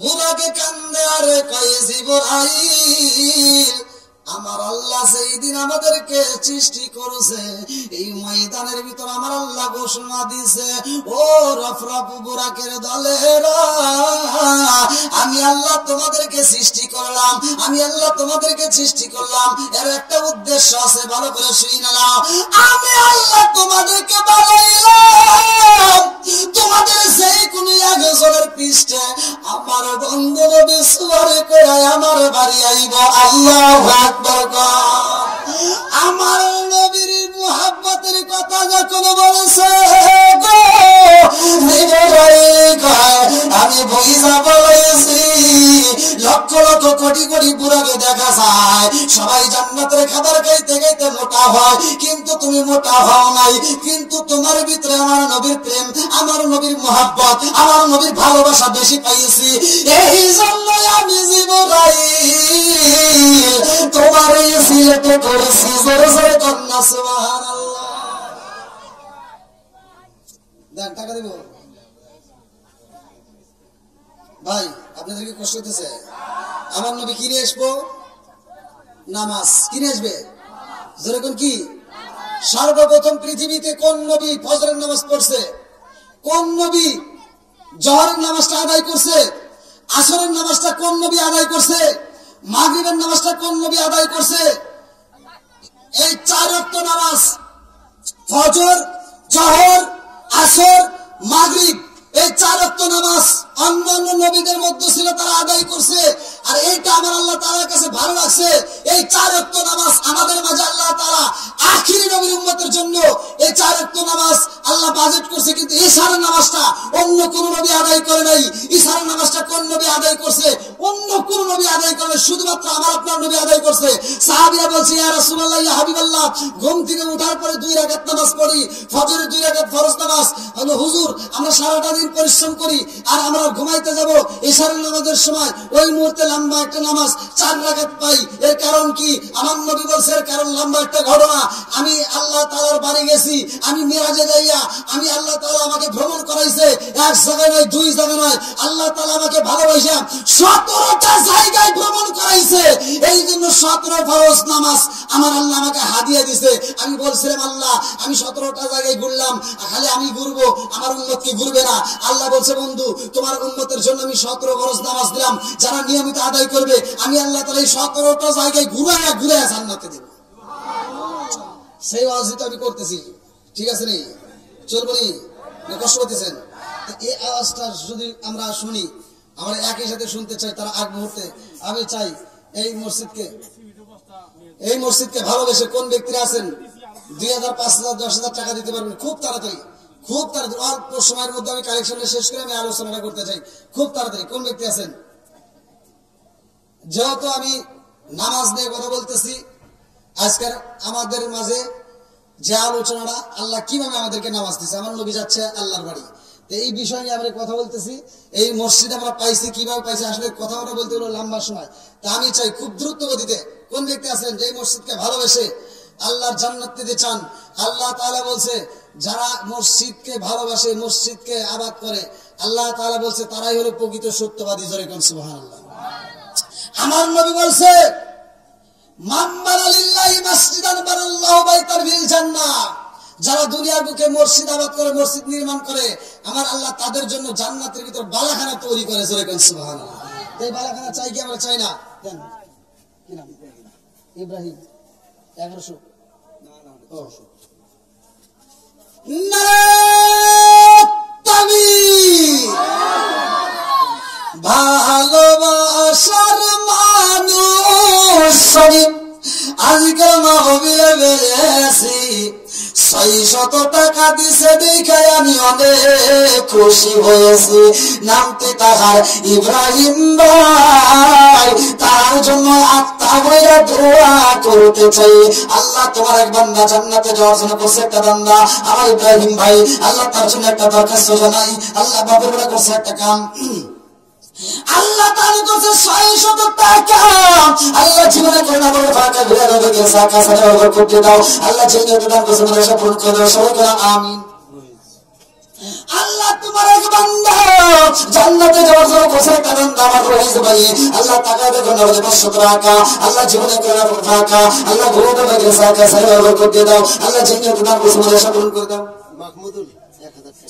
বুড়াকে কান্দে আরে কয় জিবরাইল আমার আল্লাহ সেই দিন আমাদেরকে সৃষ্টি করেছে, এই ময়দানের ভিতর আমার আল্লাহ ঘোষণা দিছে, ও রফরফ বুরাকের দলেরা আমি আল্লাহ তোমাদেরকে সৃষ্টি করলাম, আমি আল্লাহ তোমাদেরকে সৃষ্টি করলাম, এর একটা উদ্দেশ্য আছে, ভালো করে শুনে নাও। আমি আল্লাহ তোমাদেরকে বানাইলাম তোমাদের সেই কোন একজনের পৃষ্ঠে আমার বন্ধু নবী সুয়ারে করে আমার বাড়ি আইব। আল্লাহু আকবার। আমার নবীর মুহাব্বতের কথা যখন বলেছে আমি বুঝা বলেছি লক্ষ লক্ষ কোটি কোটি বুড়াকে দেখা যায় সবাই জান্নাতের খাবার খাইতে খাইতে মোটা হয়, কিন্তু তুমি মোটা হও নাই, কিন্তু তোমার ভিতরে আমার নবীর প্রেম, আমার নবীর মুহাব্বত, আমার নবীর ভালোবাসা বেশি পাইছি। এই জন্য আমি জিবরাইল তোমার এই সিলেটে করেছি জোরে জোরে কন্যা সুবহানাল্লাহ। দেন টাকা দিব ভাই, আপনাদেরকে কষ্ট হতেছে। আমার নবী কিনে আসবো নামাজ, কিনে আসবে যেরকম কি সর্বপ্রথম পৃথিবীতে কোন নবী ফজরের নামাজ পড়ছে, কোন নবী জোহরের নামাজটা আদায় করছে, আসরের নামাজটা কোন নবী আদায় করছে, মাগরিবের নামাজটা কোন নবী আদায় করছে। এই 4 ওয়াক্ত নামাজ ফজর, জোহর, আসর, মাগরিব, এই 4 ওয়াক্ত নামাজ অন্যান্য নবীদের মধ্যে ছিল তারা আদায় করছে। আর এইটা আমার আল্লাহ তাআলার কাছে ভালো লাগছে, এই 4 ওয়াক্ত নামাজ আমাদের মাঝে আল্লাহ তাআলা আখিরি নবীর উম্মতের জন্য এই 4 ওয়াক্ত নামাজ আল্লাহ বাজেট করছে। কিন্তু ইশারার নামাজটা অন্য কোন নবী আদায় করে নাই। ইশারার নামাজটা কোন নবী আদায় করছে? অন্য কোন নবী আদায় করে নাই, শুধুমাত্র আমার আপনার নবী আদায় করছে। সাহাবীরা বলছে ইয়া রাসূলুল্লাহ, ইয়া হাবিবাল্লাহ, ঘুম থেকে ওঠার পরে 2 রাকাত নামাজ পড়ি, ফজরের 2 রাকাত ফরজ নামাজ। হুজুর আমরা সারাটা দিন পরিশ্রম করি আর আমরা ঘুমাইতে যাব, ইশারার নামাজের সময় ওই মুহূর্তে লম্বা একটা নামাজ 4 রাকাত পাই। এর কারণ কি? আমার নবী বলছে এর কারণ লম্বা একটা ঘটনা। আমি আল্লাহ তাআলার বাড়ি গেছি, আমি মিরাজে যাইয়া আমি আল্লাহ তাআলা আমাকে ভ্রমণ করাইছে, এক জায়গায় নয় 2 জায়গায় নয়, আল্লাহ তাআলা আমাকে ভালোবাসা 17টা জায়গায় ভ্রমণ করাইছে। এই জন্য 17 ফরজ নামাজ আমার আল্লাহ আমাকে হাদিয়া দিয়েছে। আমি বলছিলাম আল্লাহ আমি 17টা জায়গায় ঘুরলাম, খালি আমি ঘুরবো, আমার উম্মত কি ঘুরবে না? আল্লাহ বলছে বন্ধু তোমার উম্মতের জন্য আমি 17 ফরজ নামাজ দিলাম, যারা নিয়মিত আদায় করবে আমি আল্লাহ তাআলা এই 17টা জায়গায় ঘুরায়া ঘুরায়া জান্নাতে দেব। সেই ওয়াজ তো আমি করতেছি, ঠিক আছে নি? চলবো নি? কষ্ট করতেছেন? এই আওয়াজটা যদি আমরা শুনি, আমরা একই সাথে শুনতে চাই, তার আগ মুহূর্তে আমি চাই এই মসজিদকে ভালোবেসে কোন ব্যক্তিরা আছেন 2000, 5000, 10,000 টাকা দিতে পারবেন খুব তাড়াতাড়ি, খুব তাড়াতাড়ি অল্প সময়ের মধ্যে আমি কালেকশনটা শেষ করে আমি আলোচনাটা করতে চাই খুব তাড়াতাড়ি। কোন ব্যক্তি আছেন? যেহেতু আমি নামাজ নিয়ে কথা বলতেছি, আজকের আমাদের মাঝে যে আলোচনাটা আল্লাহ কিভাবে আমাদেরকে নামাজ দিচ্ছে, আমার নবী যাচ্ছে আল্লাহর বাড়ি, এই বিষয় নিয়ে আমরা কথা বলতেছি। এই মসজিদ আমরা পাইছি, কিভাবে পাইছি, আসলে কথা বলতে হলো লম্বা সময়। তা আমি চাই খুব দ্রুত গতিতে কোন ব্যক্তি আছেন যে মসজিদকে ভালোবেসে আল্লাহর জান্নাত পেতে চান? আল্লাহ তাআলা বলছে যারা মসজিদকে ভালোবাসে, মসজিদকে আবাদ করে, আল্লাহ তাআলা বলছে তারাই হলো প্রকৃত সত্যবাদী। জোরে কোন সুবহানাল্লাহ। আমার নবী বলছে মান বানা লিল্লাহি মাসজিদান বানাল্লাহু বাইতান ফিল জান্নাহ, যারা দুনিয়ার বুকে মসজিদ আবাদ করে, মসজিদ নির্মাণ করে, আমার আল্লাহ তাদের জন্য জান্নাতের ভিতর বালাখানা তৈরি করে। জোরে কোন সুবহানাল্লাহ। এই বালাখানা চাই কি আমরা চাই না? দেন কি নাম? ইব্রাহিম 1100 ভালোবাসার মানুষ আজকে মাহবিলে বেড়েছি, 600 টাকা দিছে দেখে আমি অনেক খুশি হয়েছি। নামতে তাহার ইব্রাহিম ভাই, তার জন্য আত্মা বইরা দোয়া করতে চাই। আল্লাহ তোমার এক বান্দা জান্নাতে যাওয়ার জন্য করছে একটা বান্দা, আমার ইব্রাহিম ভাই, আল্লাহ তার জন্য একটা দরখাস্ত জানাই। আল্লাহ বাপের বেলা করছে একটা কাম, আল্লাহ দান করছে 600 টাকা। আল্লাহ জীবনে করোনা বলে ফাঁকা ঘুরে যাবে কে সাকা সারা ওভার করতে দাও। আল্লাহ যে নিয়ত দান করছে মাদ্রাসা পূরণ করে দাও, সবাই করে আমিন। আল্লাহ তোমার এক বান্দা জান্নাতে যাওয়ার জন্য কোথায় কারণ দামাত রয়েছে ভাই। আল্লাহ টাকা দেখো না বলে 500 টাকা। আল্লাহ জীবনে করোনা বলে ফাঁকা, আল্লাহ ঘুরে যাবে কে সাকা সারা ওভার করতে দাও। আল্লাহ যে নিয়ত দান করছে মাদ্রাসা পূরণ করে দাও। মাহমুদুল 1000 টাকা।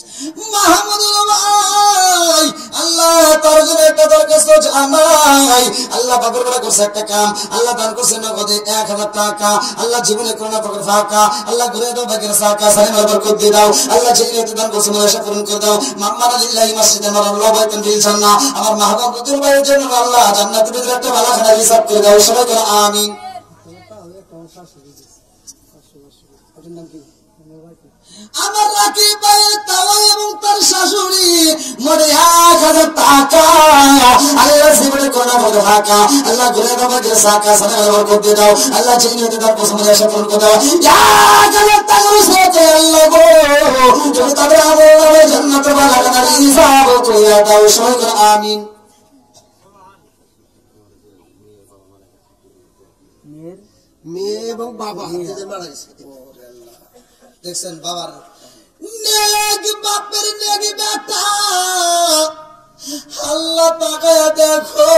মাহমুদুল ভাই আল্লাহ তার জন্য একটা দরখাস্ত জানাই। আল্লাহ পাকের বড় করছে একটা কাম, আল্লাহ দান করছে নগদে 1000 টাকা। আল্লাহ জীবনে করোনা পাকের ফাঁকা, আল্লাহ ঘুরে দাও বাগের সাকা সারা বরকত দিয়ে দাও। আল্লাহ যে নিয়ত দান করছে মাদ্রাসা পূরণ করে দাও। মাম্মানা লিল্লাহি মাসজিদে মারাল্লাহু বাইতান ফিল জান্নাহ। আমার মাহবুব বুজুর্গ ভাইয়ের জন্য আল্লাহ জান্নাতের ভিতরে একটা বালাখানা রিজার্ভ করে দাও, সবাই করে আমিন। আমার রাকিব ভাইয়ের তাও এবং তার শাশুড়ি মোটে 1000 টাকা। আল্লাহ জীবনে করোনা বলে ফাঁকা, আল্লাহ ঘুরে দাও বাগের সাকা সারা বরকত দিয়ে দাও। আল্লাহ যে নিয়ত দান করছে মাদ্রাসা পূরণ করে দাও। 1000 টাকা রসতে আল্লাহ গো তুমি তাদের আমলে জান্নাতের বালাখানা রিজার্ভ করে দাও, সবাই করে আমিন। মেয়ে এবং বাবা মারা গেছে। দেখছেন বাবার নেক বাপের নেক বেটা। আল্লাহ তাকায়া দেখো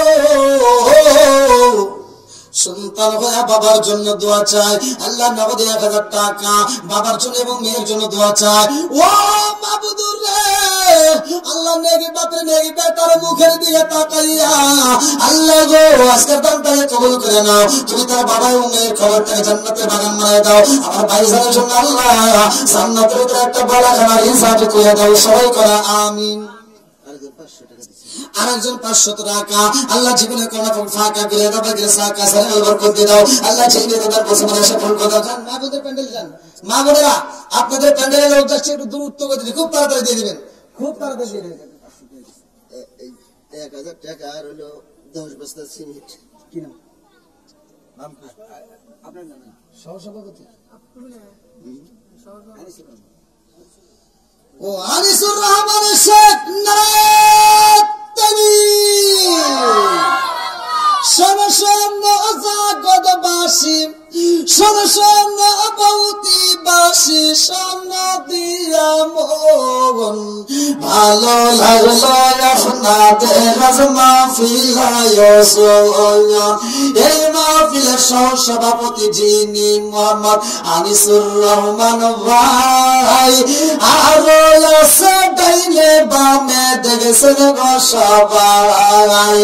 সন্তান হয়ে বাবার জন্য দোয়া চায়। আল্লাহ নগদে 1000 টাকা বাবার জন্য এবং মেয়ের জন্য দোয়া চায়। ও মাবুদুর রে আল্লাহ নেক বাপের নেক বেটার মুখের দিকে তাকাইয়া আল্লাহ গো আজকের দানটাকে কবুল করে নাও। তুমি তার বাবা এবং মেয়ের খবরটাকে জান্নাতের বাগান বানায় দাও। আমার ভাইজানের জন্য আল্লাহ জান্নাতের ভিতরে একটা বালাখানা রিজার্ভ করে দাও, সবাই করা আমিন। আরেকজন 500 টাকা। আল্লাহ জীবনে করোনা ফাঁকা করে দাও বাগের সাকা সারা বরকত দিয়ে দাও। আল্লাহ যে নিয়ত দান করছে মাদ্রাসা পূরণ করে দাও। জান মাহবুদের প্যান্ডেল যান, মা বোনেরা আপনাদের প্যান্ডেলের লোক যাচ্ছে একটু দূরত্ব করে দিন, খুব তাড়াতাড়ি দিয়ে দিবেন, খুব তাড়াতাড়ি দিয়ে দিবেন। 1000 টাকা আর হলো 10 বস্তা সিমেন্ট। কি নাম? নাম কি আপনার? নাম সহসভাপতি ও আনিসুর রহমান শেখ নারায়ণ সমসন্ন জাগতবাসী সমসন্ন বৌতিবাসী সন্ন দিয়া মন ভালো লাগলো আপনাদের মাহফিল আয়োজন। এই মাহফিলের সহসভাপতি যিনি মোহাম্মদ আনিসুর রহমান ভাই, আরো আছে ডাইনে বামে দেখেছেন গো সবাই,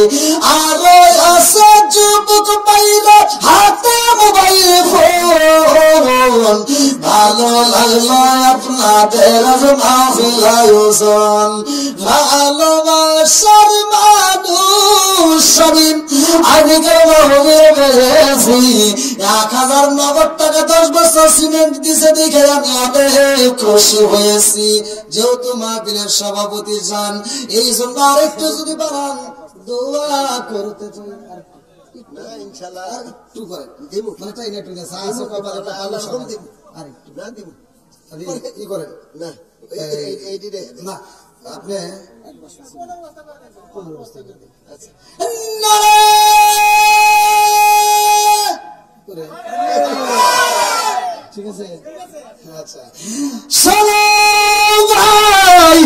আরো আছে যুবক বাইরে হাতে মোবাইল ফোন। ভালো লাগলো আপনাদের মাহফিল আয়োজন। ভালোবাসার মানুষ সবই আজকে বেড়েছি। 1000 নগদ টাকা 10 বস্তা সিমেন্ট দিছে দেখে আমি অনেক খুশি হয়েছি। যেহেতু মাহফিলের সভাপতি যান এই জন্য আরেকটু যদি বাড়ান দোয়া করতে চাই। ইনশাআল্লাহ একটু করেন দেব মানে তাই না, একটু সাহায্য কপালে আল্লাহ রকম দেব আর একটু না দেব কি করেন না এই দিলে না আপনি আচ্ছা ঠিক আছে আচ্ছা শোনো ভাই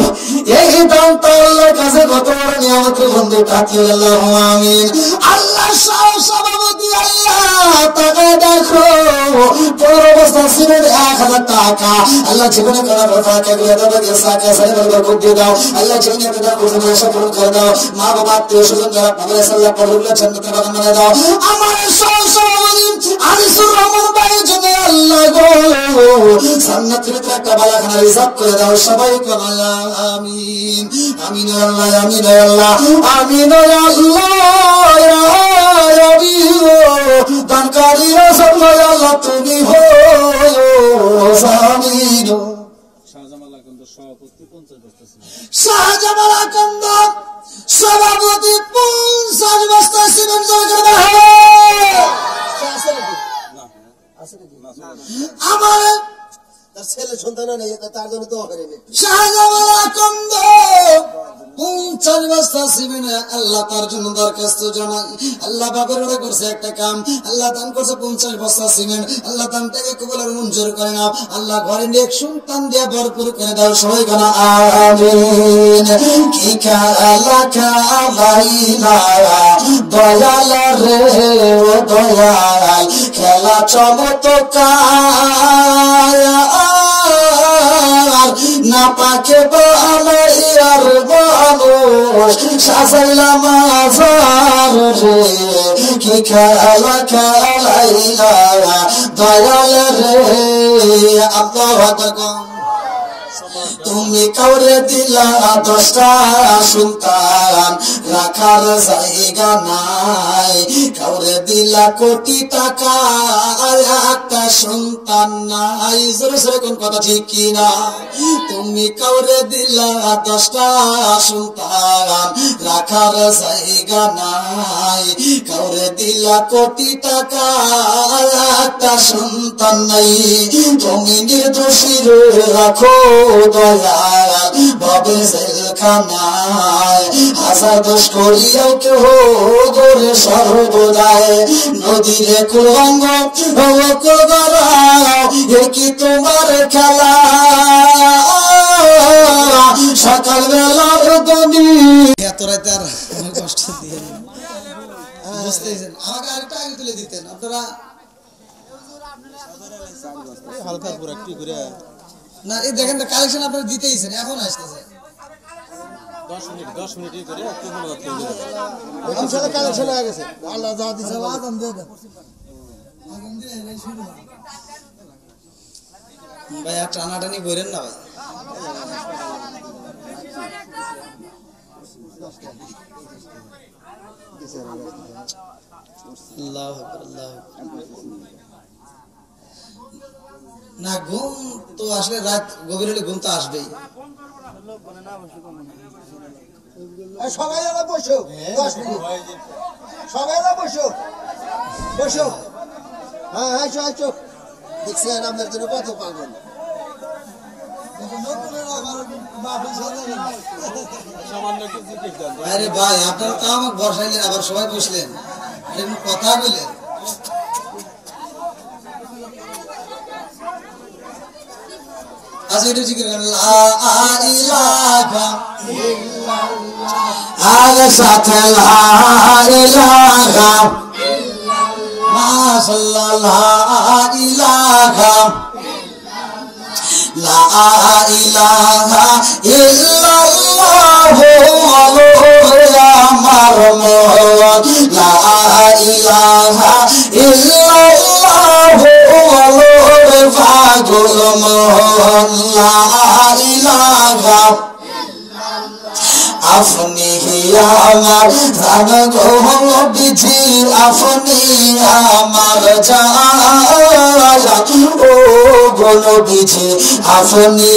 এই দান তো আল্লাহর কাছে কত বড় নিয়ামতের বন্ধু তাকিয়ে আল্লাহু আমিন। আল্লাহ সভাপতি আল্লাহ টাকা দেখো 15 বস্তা সিমেন্ট 1000 টাকা। আল্লাহ জীবনে করার টাকা গুলো দাও বাগের সাকা সারা বরকত দিয়ে দাও। আল্লাহ জীবনে তাদের প্রথমে সফল করে দাও। মা বাবা আত্মীয় স্বজন যারা পাগলে সাল্লাহ পড়ুল্লাহ জান্নাতের বাগান বানিয়ে দাও। আমার সভাপতি আনিসুর রহমান ভাইয়ের জন্য আল্লাহ গো জান্নাতের ভিতরে একটা বালাখানা রিজার্ভ করে দাও, সবাই করে আমিন। আমিন আল্লাহ আমিন আল্লাহ আমিন আল্লাহ দানকারী আল্লাহ তুমি হো আমিন। শাহজামাল আকন্দ সভাপতি 50 বস্তা সিমেন্ট। শাহজামাল আকন্দ সভাপতি 50 বস্তা সিমেন্ট দরকার আমার তার ছেলে সন্তান নেই তার জন্য দোয়া করেন। শাহজামাল আকন্দ 50 বস্তা সিমেন্ট আল্লাহ তার জন্য দরখাস্ত জানাই। আল্লাহ বাপের ওরা করছে একটা কাম, আল্লাহ দান করছে 50 বস্তা সিমেন্ট, আল্লাহ দান থেকে কবুল মঞ্জুর করে নাও। আল্লাহ ঘরে নেক সন্তান দিয়ে ভরপুর করে দাও। সবাই গানা আমিন। কি খেলা খেলাইলা দয়াল রে ও দয়াল, খেলা চমৎকার না পাকে বানাইয়ার মানুষ সাজাইলাম আজার রে। কি খেলা খেলাইলা দয়াল রে। আল্লাহু তুমি কাউরে দিলা 10টা সন্তান, রাখার জায়গা নাই। কাউরে দিলা কোটি টাকা, একটা সন্তান নাই। জোরে কোন কথা ঠিক কিনা? তুমি কাউরে দিলা 10টা সন্তান, রাখার জায়গা নাই। কাউরে দিলা কোটি টাকা, একটা সন্তান নাই। তুমি নির্দোষী রাখো দয়াল বাবে জেলখানায়। হাজার দোষ করিয়াও কেহ করে সর্বদায়। নদীরে কুলঙ্গ কুল গড়াও, এ কি তোমার খেলা? সকাল বেলার দনি এত রাতে আর কষ্ট দিয়ে বুঝতেছেন। আমাকে আরেকটা আগে তুলে দিতেন আপনারা। হালকা পুরো একটু করে না, এই দেখেন কালেকশন আপনারা দিতেইছেন, এখন আসতেছে 10 মিনিট করে একটু মনে করতে হবে। এখন সাথে কালেকশন হয়ে গেছে। আল্লাহ যা দিছে আদম দিয়ে দাও। আদম দিয়ে শুরু ভাই, আর টানাটানি করেন না ভাই। আল্লাহু আকবার, আল্লাহু আকবার। না ঘুম তো আসলে রাত গভীর হলে ঘুম তো আসবেই। সবাই বসো, 10 মিনিট সবাই বসো বসো। হ্যাঁ আসো আসো। দেখছেন আপনার জন্য কত পাগল। আরে ভাই আপনারা তো আমাকে বসাইলেন, আবার সবাই বসলেন, কথা বললেন। আচ্ছা এটা জিকির করেন, লা ইলাহা ইল্লাল্লাহ। আর সাথে লা ইলাহা মাশাআল্লাহ, লা ইলাহা লা ইলাহা ইল্লাল্লাহ। আমার মন লা ইলাহা ইল্লাল্লাহ। পাগল মন লা ইলাহা। আপনি আমার জান গো বিধি, আপনি আমার জান ও গোল বিধি, আপনি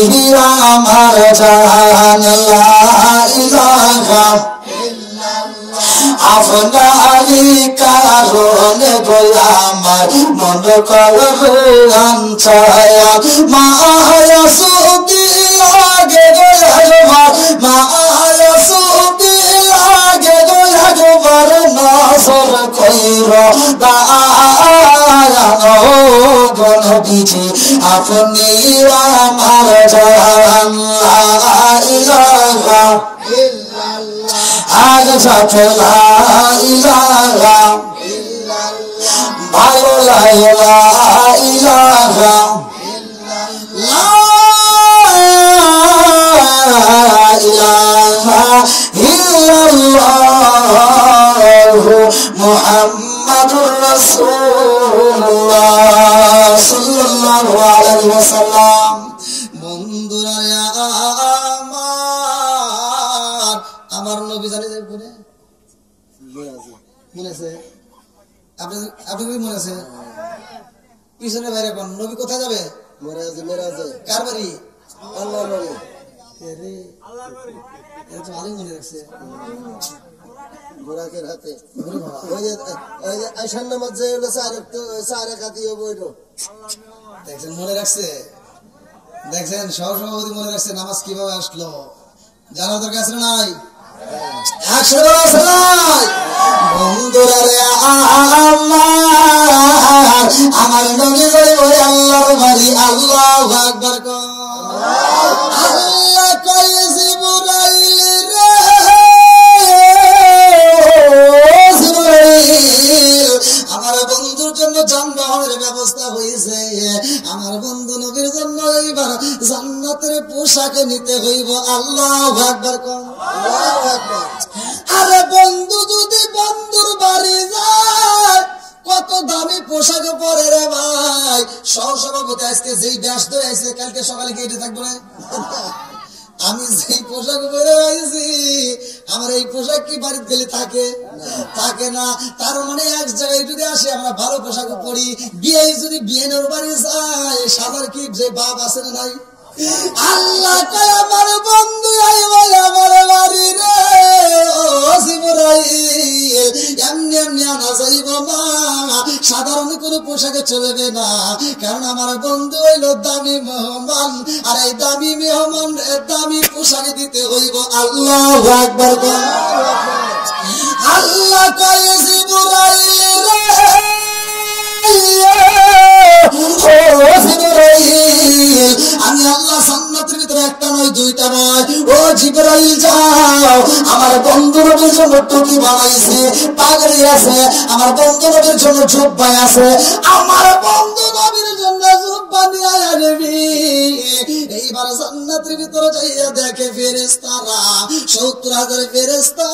আমার জান লা ইলাহা। আপনারই কারণে গোলা আমার মন করবে আঞ্চায়া। মায়া সুদি লাগে গোয়ার, মায়া সুদি লাগে গোয়ার। নজর কইর দায়ানো গণ বিধি, আপনি আমার জান লা ইলাহা ইল্লাল্লাহ। আগ সাথে লা ইলাহা ভালো লাগে লা ইলাহা লা ইলাহা ইল্লাল্লাহ মুহাম্মাদুর রাসূলুল্লাহ সাল্লাল্লাহু আলাইহি ওয়াসাল্লাম। বন্ধুরা আমার নবী জানে যে মনে আছে আপনি মনে আছে পিছনে বাইরে কোন নবী কোথায় যাবে? কার বাড়ি? আল্লাহর বাড়ি। ভালোই মনে রাখছে। গোরাকের হাতে আইসার নামাজ যে হলো চারে কাতিয়ে বইল দেখছেন, মনে রাখছে। দেখছেন সহসভাপতি মনে রাখছে নামাজ কিভাবে আসলো, জানার দরকার আছে নাই? একসাথে বলা আছে নাই? বন্ধুরা রে আমার নবী যাইব আল্লাহর বাড়ি। আল্লাহু আকবার কও। আল্লাহ কয় জিবরাইল রে আমার বন্ধুর জন্য যানবাহনের ব্যবস্থা হয়েছে, আমার বন্ধু নবীর জন্য এইবার জান্নাতের পোশাক নিতে হইব। আল্লাহু আকবার কও। আরে বন্ধু যদি বন্ধুর বাড়ি যায় কত দামি পোশাক পরে রে ভাই। সহসভাপতি আজকে যেই ব্যাস ধরে আছে কালকে সকালে কেটে থাকবো না। আমি যেই পোশাক পরে আইছি আমার এই পোশাক কি বাড়িতে গেলে থাকে? থাকে না। তার মানে এক জায়গায় যদি আসে আমরা ভালো পোশাক পরি, বিয়ে যদি বিয়ের বাড়ি যায় সাদার কি যে বাপ আছে না নাই? আল্লাহ কয় আমার বন্ধু আইব আমার বাড়ি রে ও জিবরাইল, এমনি এমনি আনা যাইব না, সাধারণ কোনো পোশাকে চলবে না, কারণ আমার বন্ধু হইল দামি মেহমান, আর এই দামি মেহমান দামি পোশাকে দিতে হইব। আল্লাহু আকবার। আল্লাহ কয় জিবরাইল রে আমি আল্লাহ জান্নাতের ভিতরে একটা নয় দুইটা নয়, ও জিবরাইল যাও আমার বন্ধু নবীর জন্য টুপি বানাইছে, পাগড়ি আছে, আমার বন্ধু নবীর জন্য জুব্বা আছে, আমার বন্ধু নবীর জন্য জুব্বা নিয়ে আসবি। এইবার জান্নাতের ভিতরে যাইয়া দেখে ফেরেশতারা ৭০,০০০ ফেরেশতা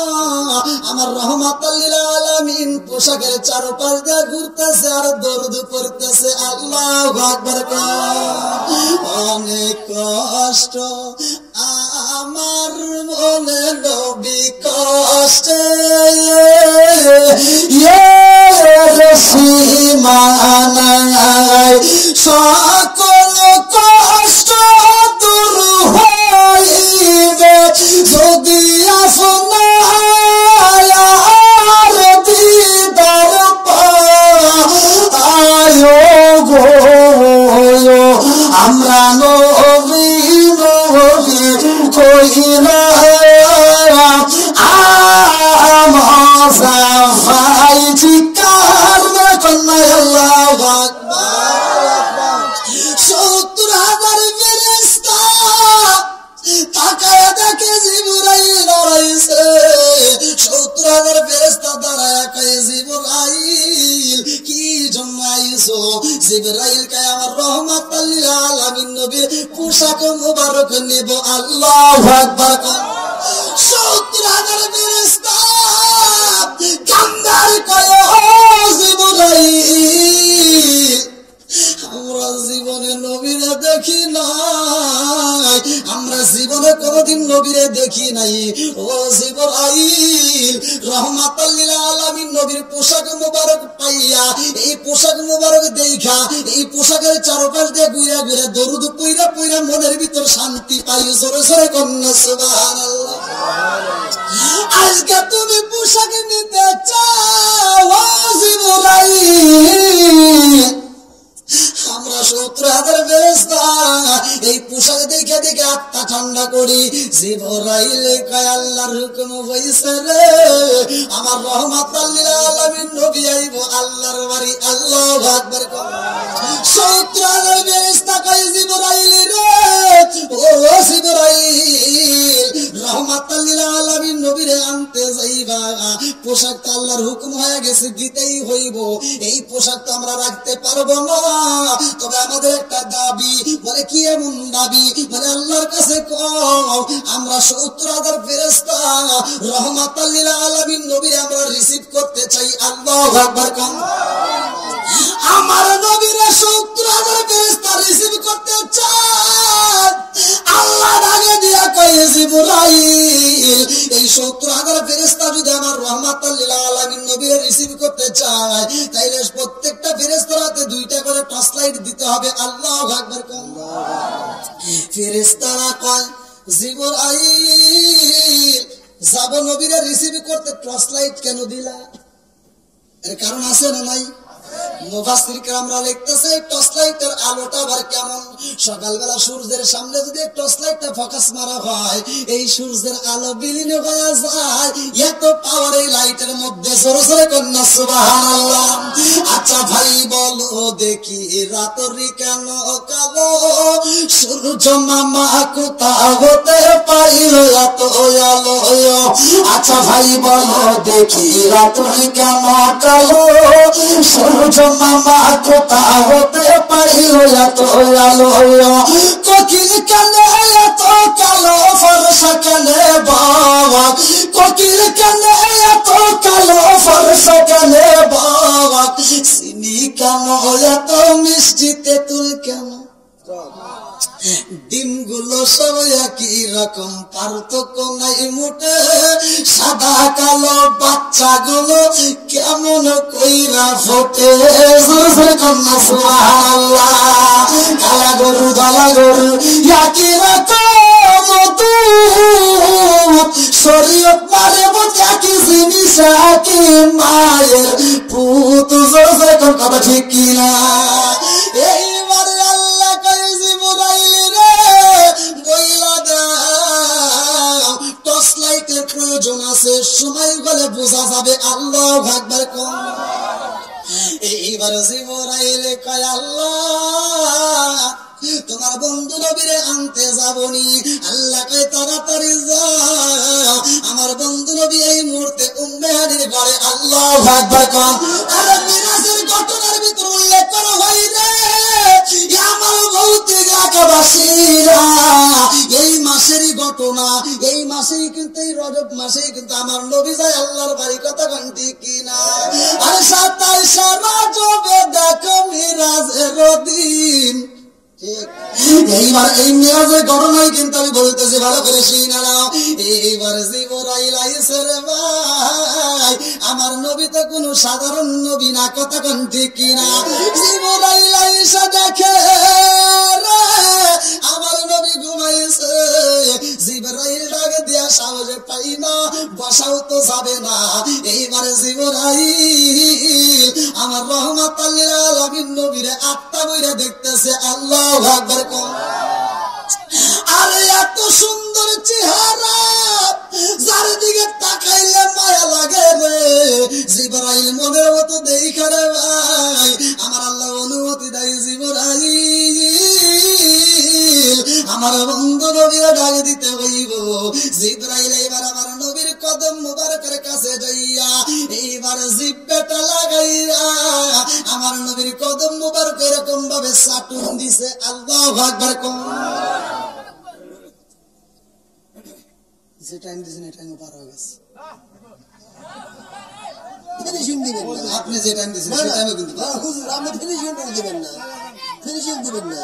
আমার রাহমাতাল লিল আলামিন পোশাকের চারপাশ দিয়ে ঘুরতেছে আর দরুদ পড়তেছে। আল্লাহু আকবার। অনেক কষ্ট আমার মনে নবী কষ্টে সীমানায় সকল কষ্ট দূর হইবে যদি আপনার দিদার পায় গো। আমরা নবী নবী কইনা আমায় চিৎকার কন্যা। আল্লাহু আকবার। ৭০,০০০ ফেরেশতা তাকায় দেখে জিবরাইল দাঁড়াইছে। ৭০,০০০ ফেরেশতা দাঁড়ায় কয় জিবরাইল কি জন্য আইছো? জিবরাইল কয় আমার রাহমাতাল লিল আলামিন নবীর পোশাক মুবারক নেব। আল্লাহু আকবার। ৭০,০০০ ফেরেশতা কান্দার কয় ও জিবরাইল আমরা জীবনে নবীরে দেখি নাই, আমরা জীবনে কোনদিন নবীরে দেখি নাই। ও জিবরাইল রাহমাতাল লিল আলামিন নবীর পোশাক মুবারক পাইয়া এই পোশাক মুবারক দেখা এই পোশাকের চারপাশ দিয়ে ঘুরে ঘুরে দরুদ পইরা পইরা মনের ভিতর শান্তি পাই। জোরে জোরে কন্যা সুবহানাল্লাহ। আজকে তুমি পোশাক নিতে চাও জিবরাইল, আমরা ৭০,০০০ ফেরেশতা এই পোশাক দেখে দেখে আত্মা ঠান্ডা করি। জিবরাইল কয় আল্লাহর হুকুম হইছে রে আমার রাহমাতাল লিল আলামিন নবী আইব আল্লাহর বাড়ি। আল্লাহু আকবার। ৭০,০০০ ফেরেশতা কয় জিবরাইল রে ও জিবরাইল রাহমাতাল লিল আলামিন নবীরে আনতে যাইবা, পোশাক তো আল্লাহর হুকুম হয়ে গেছে দিতেই হইব, এই পোশাক তো আমরা রাখতে পারবো না, তবে আমাদের একটা দাবি। বলে কি এমন দাবি? মানে আল্লাহর কাছে কও আমরা ৭০,০০০ ফেরেশতা রাহমাতাল লিল আলামিন নবী আমরা রিসিভ করতে চাই। আল্লাহু আকবার। আমার নবীরে ৭০,০০০ ফেরেশতা রিসিভ করতে চায়। আল্লাহ ডাকে দিয়া কয় জিবরাইল এই ৭০,০০০ ফেরেশতা যদি আমার রাহমাতাল লিল আলামিন নবীরে রিসিভ করতে চায় তাইলে প্রত্যেকটা ফেরেশতার হাতে ২টা করে টর্চ লাইট দিতে হবে। আল্লাহু আকবার। ফেরেশতারা কয় জিবরাইল যাব নবীরে রিসিভ করতে টর্চ লাইট কেন দিলা? এর কারণ আছে না নাই? মুফাসসির কেরামরা লিখতেছে টর্চ লাইটের আলোটা আবার কেমন, সকালবেলা সূর্যের সামনে যদি টর্চ লাইটটা ফোকাস মারা হয় এই সূর্যের আলো বিলীন হয়ে যায়, এত পাওয়ার এই লাইটের মধ্যে। জোরে জোরে কন্যা সুবহানাল্লাহ। আচ্ছা ভাই বলো দেখি রাতরি কেন কালো, সূর্য মামা কোথা হতে পাইল এত আলো। আচ্ছা ভাই বলো দেখি রাতরি কেন কালো, সূর্য মামা কোথা হতে পাইল এত আলো। কোকিল কেন এত কালো, ফর্সা কেন বাবা, কোকিল কেন এত কালো, ফর্সা কেন বাবা, চিনি কেন এত মিষ্টি, তেঁতুল কেন, ডিমগুলো সব একই রকম, পার্থক্য নাই মোটে, সাদা কালো বাচ্চাগুলো কেমন কইরা ফোটে। সুবহানাল্লাহ। কালা গরু ধলা গরু একই রকম দুধ, শরীয়ত মারে বোঝে একই জিনিস, একই মায়ের পুত। কথা ঠিক কিনা? এইবারে আল্লাহ কয় জিবরাইল রে বইলা দাও টর্চ লাইটের প্রয়োজন আছে, সময় গলে বোঝা যাবে। আল্লাহু আকবার কোন। এইবার জিবরাইল কয় আল্লাহ তোমার বন্ধু নবীরে আনতে যাবনি। আল্লাহ কয় তাড়াতাড়ি যাও, আমার বন্ধু নবী এই মুহূর্তে উম্মে হানির ঘরে। আল্লাহু আকবার কোন। আরে মিরাজের ঘটনার ভিতর উল্লেখ করা হয় রে আমার ভৌতিক এলাকাবাসীরা, এই মাসেরই ঘটনা, এই মাসেই কিন্তু এই রজব মাসেই কিন্তু আমার নবী যায় আল্লাহর বাড়ি। কথা কোনটি কিনা? আরে 27 রজবে দেখো মিরাজের দিন। এইবার এই মিরাজের ঘটনাই কিন্তু আমি বলতেছি, ভালো করে শুনে নাও। এইবার জিবরাইল আইছে রে ভাই, আমার নবী তো কোনো সাধারণ নবী না। কথা কোন ঠিক কিনা? জিবরাইল আইসা দেখে রে আমার নবী ঘুমাইছে। জিবরাইল ডাকে দিয়া সাহসে পাই না, বসাও তো যাবে না। এইবারে জিবরাইল আমার রহমাতাল লিল আলামিন নবীরে আত্মা বইরা দেখতেছে। আল্লাহু আকবার কোন। আরে এত সুন্দর চেহারা, যার দিকে তাকাইলে মায়া লাগে রে। জিবরাইল মনের মতো দেখা রে ভাই, আমার আল্লাহ অনুমতি দেয় জিবরাইল আমার বন্ধু নবীরে ডাক দিতে হইব। জিবরাইল এবার আমার নবীর কদম মুবারকের কাছে যাইয়া এইবার জিব্বাটা লাগাইয়া আমার নবীর কদম মুবারক এরকম ভাবে চাটুন দিছে। আল্লাহু আকবার কোন। যে টাইম দিয়েছেন এই টাইমে পার হয়ে গেছে। ফিনিশিং দিবেন না, আপনি যে টাইম দিয়েছেন সেই টাইমে কিন্তু আপনি ফিনিশিং দিবেন না, ফিনিশিং দিবেন না।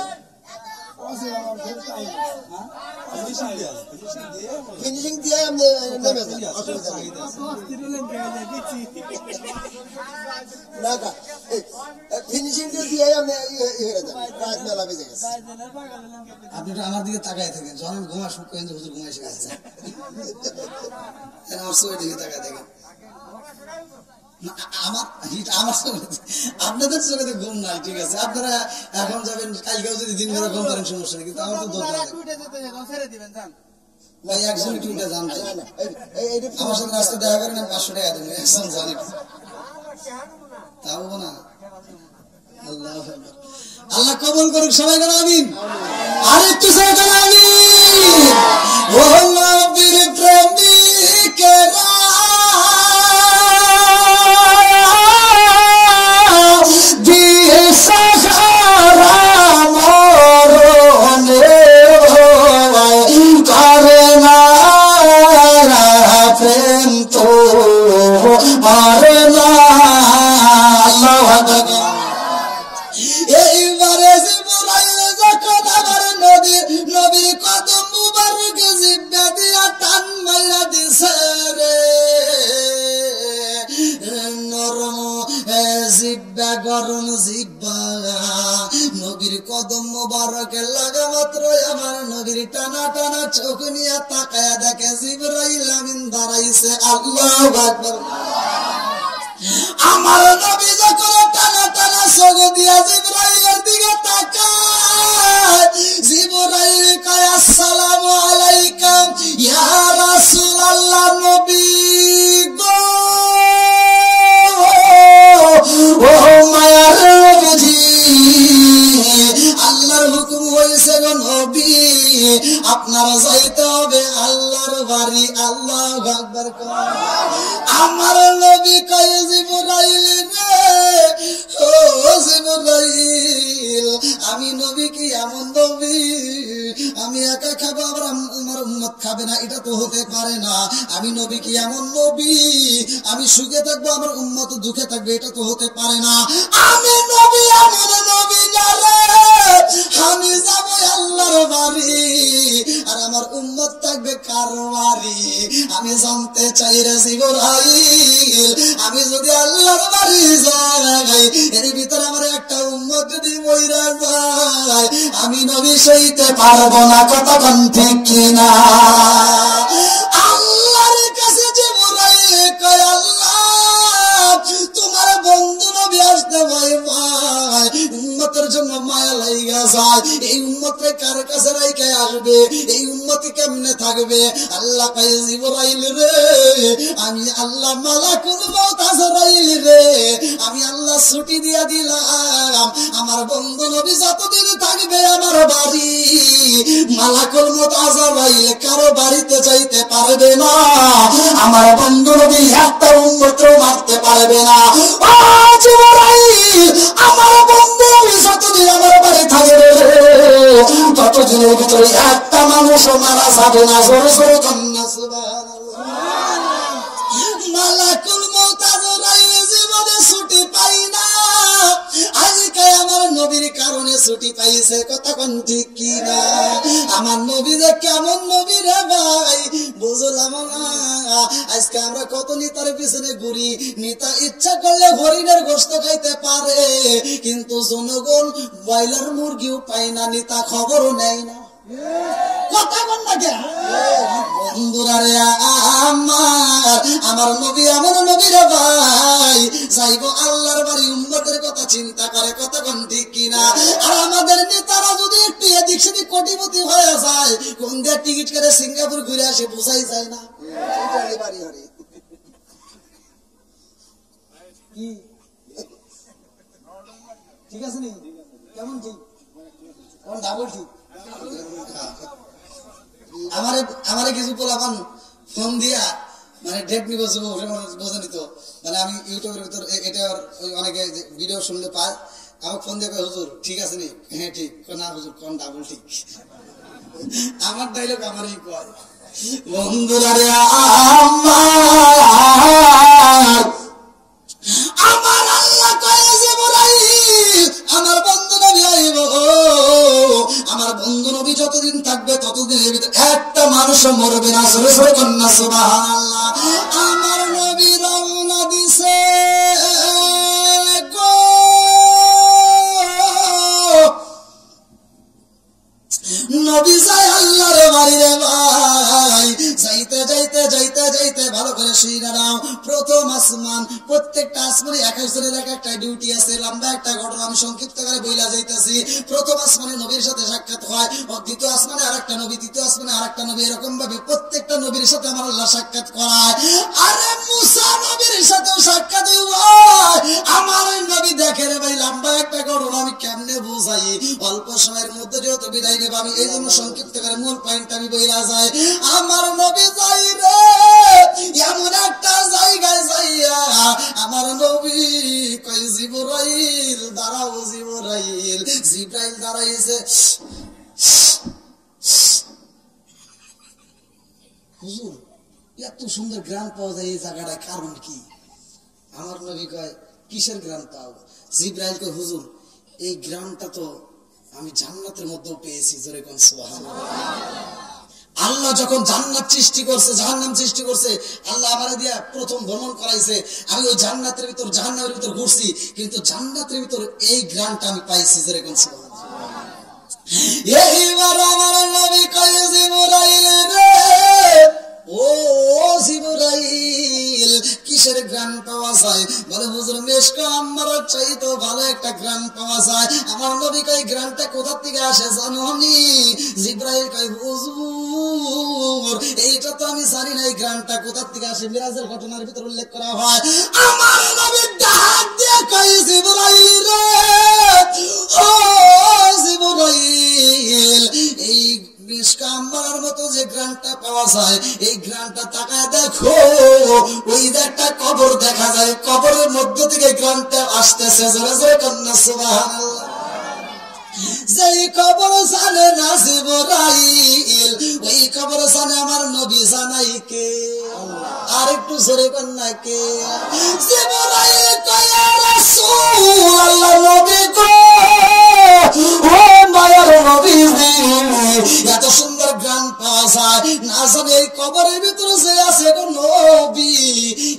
ফিনিশিং দিয়ে আমি নেমে যাই, অসুবিধা নেই। না না ফিনিশিং দিয়ে আমি কাজ মেলা বেজে গেছে। আপনি তো আমার দিকে তাকাই থাকেন, যখন ঘুমা শুক করেন হুজুর ঘুমাই এসে গেছে, আমার সবাই দিকে তাকাই থাকেন। আপনাদের চোখে তো ঘুম নাই, ঠিক আছে, আপনারা এখন যাবেন, কালকেও যদি দিন ভরে ঘুম করেন সমস্যা নেই, কিন্তু আমার তো দরকার ভাই একজন একটু উঠে যান ভাই, আমার সাথে রাস্তা দেখা করেন, আমি 500 টাকা দেবেন, একজন জানি তাও না। আল্লাহ আল্লাহ কবুল করুক, সবাই করে আমিন। আরেকটু সবাই করে আমিন। ও নবীর প্রেমিকেরা দিয়ে সাহারা মরণে করে না প্রেম তো মারে না। এইবারে জিবরাইল যখন আমার নবীর কদম মুবারক জিব্বা দিয়া টান মাইরা দিছে রে, নরম জিব্বা গরম জিব্বা নবীর কদম মুবারকে লাগা মাত্র আমার নবীর টানা টানা চোখ নিয়ে তাকায়া দেখে জিবরাইল আমিন দাঁড়াইছে। আল্লাহু আকবার। আমার নবী যখন টানা টানা চোখ দিয়া জিবরাইলের দিকে তাকায়। জিবরাইল কয় আসসালামু আলাইকা ইয়া রাসূলুল্লাহ, নবী গো, ও মায়ার নবী, আল্লাহর হুকুম হয়েছে গো নবী, আপনার যাইতে হবে আল্লাহর বাড়ি। আল্লাহু আকবার। আমার নবী কয় জিবরাইল রে, ও জিবরাইল, আমি নবী কি এমন নবী আমি একা খাবো আবার আমার উম্মত খাবে না? এটা তো হতে পারে না। আমি নবী কি এমন নবী আমি সুখে থাকবো আমার উম্মত দুঃখে থাকবে? এটা তো হতে পারে না। আমি নবী এমন নবী না রে, আমি যাব আল্লাহর বাড়ি আর আমার উম্মত থাকবে কার বাড়ি? আমি জানতে চাই রে জিবরাইল, আমি যদি আল্লাহর বাড়ি যাই, এর ভিতরে আমার একটা উম্মত যদি মইরা যায়, আমি নবী সইতে পারবো না। কথা কোন ঠিক কিনা? আল্লাহর কাছে জিবরাইল কয় আল্লাহ, তোমার বন্ধু নবী আসতে ভয় পায়, উম্মতের জন্য মায়া লাইগা যায়, এই উম্মতরে কার কাছে রাইখা আসবে? এই উম্মতি কেমনে থাকবে? আল্লাহ কয় জিবরাইল রে, আমি আল্লাহ মালাকুল মউত আজরাইল রে, আমি আল্লাহ ছুটি দিয়া দিলাম, আমার বন্ধু নবী যতদিন থাকবে আমার বাড়ি, মালাকুল মউত আজরাইল কারো বাড়িতে যাইতে পারবে না, আমার বন্ধু নবী একটা উম্মতও মারতে পারবে না। ও জিবরাইল, আমার বন্ধু নবী যতদিন আমার বাড়ি থাকবে ততদিনের ভিতরে একটা মানুষও মারা যাবে না। জোরে জোরে কান্না সুবহানাল্লাহ। মালাকুল মউত আজরাইল জীবনে ছুটি পাই না, আজকে আমার নবীর কারণে ছুটি পাইছে। কথা কোন ঠিক কিনা? আমার নবী যে কেমন নবী রে ভাই, বুঝলাম না। আজকে আমরা কত নেতার পিছনে ঘুরি, নেতা ইচ্ছা করলে হরিণের গোশত খাইতে পারে, কিন্তু জনগণ ব্রয়লার মুরগিও পায় না, নেতা খবরও নেয় না। কথা বল না কে বন্ধুরা রে আমার নবী আমার নবী রে ভাই, যাইবো আল্লাহর বাড়ি, উম্মতের কথা চিন্তা করে। কথা কোন ঠিক কিনা? আর আমাদের নেতারা যদি একটু এদিক সেদিক কোটিপতি হয়ে যায়, কোন দিয়ে টিকিট করে সিঙ্গাপুর ঘুরে আসে বোঝাই যায় না। বাড়ি হরে কি ঠিক আছে নি? কেমন ঠিক? কেমন ডাবল ঠিক? আমারে কিছু পোলাপান ফোন দিয়া মানে ডেট নিব বোঝা নিত, মানে আমি ইউটিউবের ভিতর এটা অনেকে ভিডিও শুনলে পায়, আমাকে ফোন দিয়ে হুজুর ঠিক আছে নি? হ্যাঁ ঠিক। না হুজুর কোন ডাবল ঠিক? আমার ডাইলগ আমারই কয়। বন্ধুরা রে আমার আল্লাহ কয় জিবরাইল, আমার বন্ধু নবী আইব, আমার বন্ধু নবী যতদিন থাকবে ততদিনের ভিতরে একটা মানুষও মরবে না। জোরে জোরে কন্যা সুবহানাল্লাহ। আমার নবী রওনা দিছে গো, নবী যায় আল্লাহর বাড়ি রে ভাই, যাইতে যাইতে যাইতে যাইতে ভালো করে শুইনা নাও। প্রথম আসমান, প্রত্যেকটা আসমানে এক একজনের এক একটা ডিউটি আছে। লম্বা একটা ঘটনা আমি সংক্ষিপ্ত করে বইলা যাইতেছি। প্রথম আসমানে নবীর সাথে সাক্ষাৎ হয়, দ্বিতীয় আসমানে আরেকটা নবী, তৃতীয় আসমানে আরেকটা নবী, এরকম ভাবে প্রত্যেকটা নবীর সাথে আমার আল্লাহ সাক্ষাৎ করায়। আরে মুসা নবীর সাথেও সাক্ষাৎ হয়। আমার নবী দেখে রে ভাই, লম্বা একটা ঘটনা আমি কেমনে বুঝাই, অল্প সময়ের মধ্যে যেহেতু বিদায় নেব আমি এই জন্য সংক্ষিপ্ত করে মূল পয়েন্ট আমি বইলা যাই। আমার নবী যাই রে এমন একটা জায়গায় যাইয়া, আমার নবী কই জিবরাইল দাঁড়াও, জিবরাইল। জিবরাইল দাঁড়াইছে, হুজুর এত সুন্দর গ্রাম পাওয়া যায় এই জায়গাটা, কারণ কি? আমার নবী কয় কিসের গ্রাম পাও? জিবরাইল কয় হুজুর এই গ্রামটা তো আমি জান্নাতের মধ্যেও পেয়েছি। জোরে কোন সুবহানাল্লাহ। আল্লাহ যখন জান্নাত সৃষ্টি করছে, জাহান্নাম সৃষ্টি করছে, আল্লাহ আমারে দিয়া প্রথম ভ্রমণ করাইছে। আমি ওই জান্নাতের ভিতর জাহান্নামের ভিতর ঘুরছি, কিন্তু জান্নাতের ভিতর এই গ্রামটা আমি পাইছি। জোরে কোন সুবহানাল্লাহ। এইবার আমার নবী কয় জিবরাইল রে, ও জিবরাইল কিসের গ্রাম পাওয়া যায়? বলে হুজুর মিশক আম্বারের চাইতে ভালো একটা গ্রাম পাওয়া যায়। আমার নবী কই গ্রামটা কোথা থেকে আসে জানোনি? জিবরাইল কই হুজুর এইটা তো আমি জানি না, এই গ্রামটা কোথা থেকে আসে। মিরাজের ঘটনার ভিতর উল্লেখ করা হয়, আমার নবী ডাক দিয়ে কই জিবরাইল রে, ও জিবরাইল, এই মিশকাম্বরের মতো যে গ্রামটা পাওয়া যায়, এই গ্রামটা তাকায় দেখো, ওই যে একটা কবর দেখা যায়, কবরের মধ্য থেকে গ্রামটা আসতেছে। জোরে জোরে কন্যা সুবহানাল্লাহ। যেই কবর জানে না জিবরাইল, ওই কবর জানে আমার নবী জানাই কে? আর একটু জোরে কন্যা কে? জিবরাইল কয় ইয়া রাসূলুল্লাহ, নবী গো, ও মায়ার নবীজি, এত সুন্দর গান পাওয়া যায়, না জানে এই কবরের ভিতরে যে আছে গো নবী,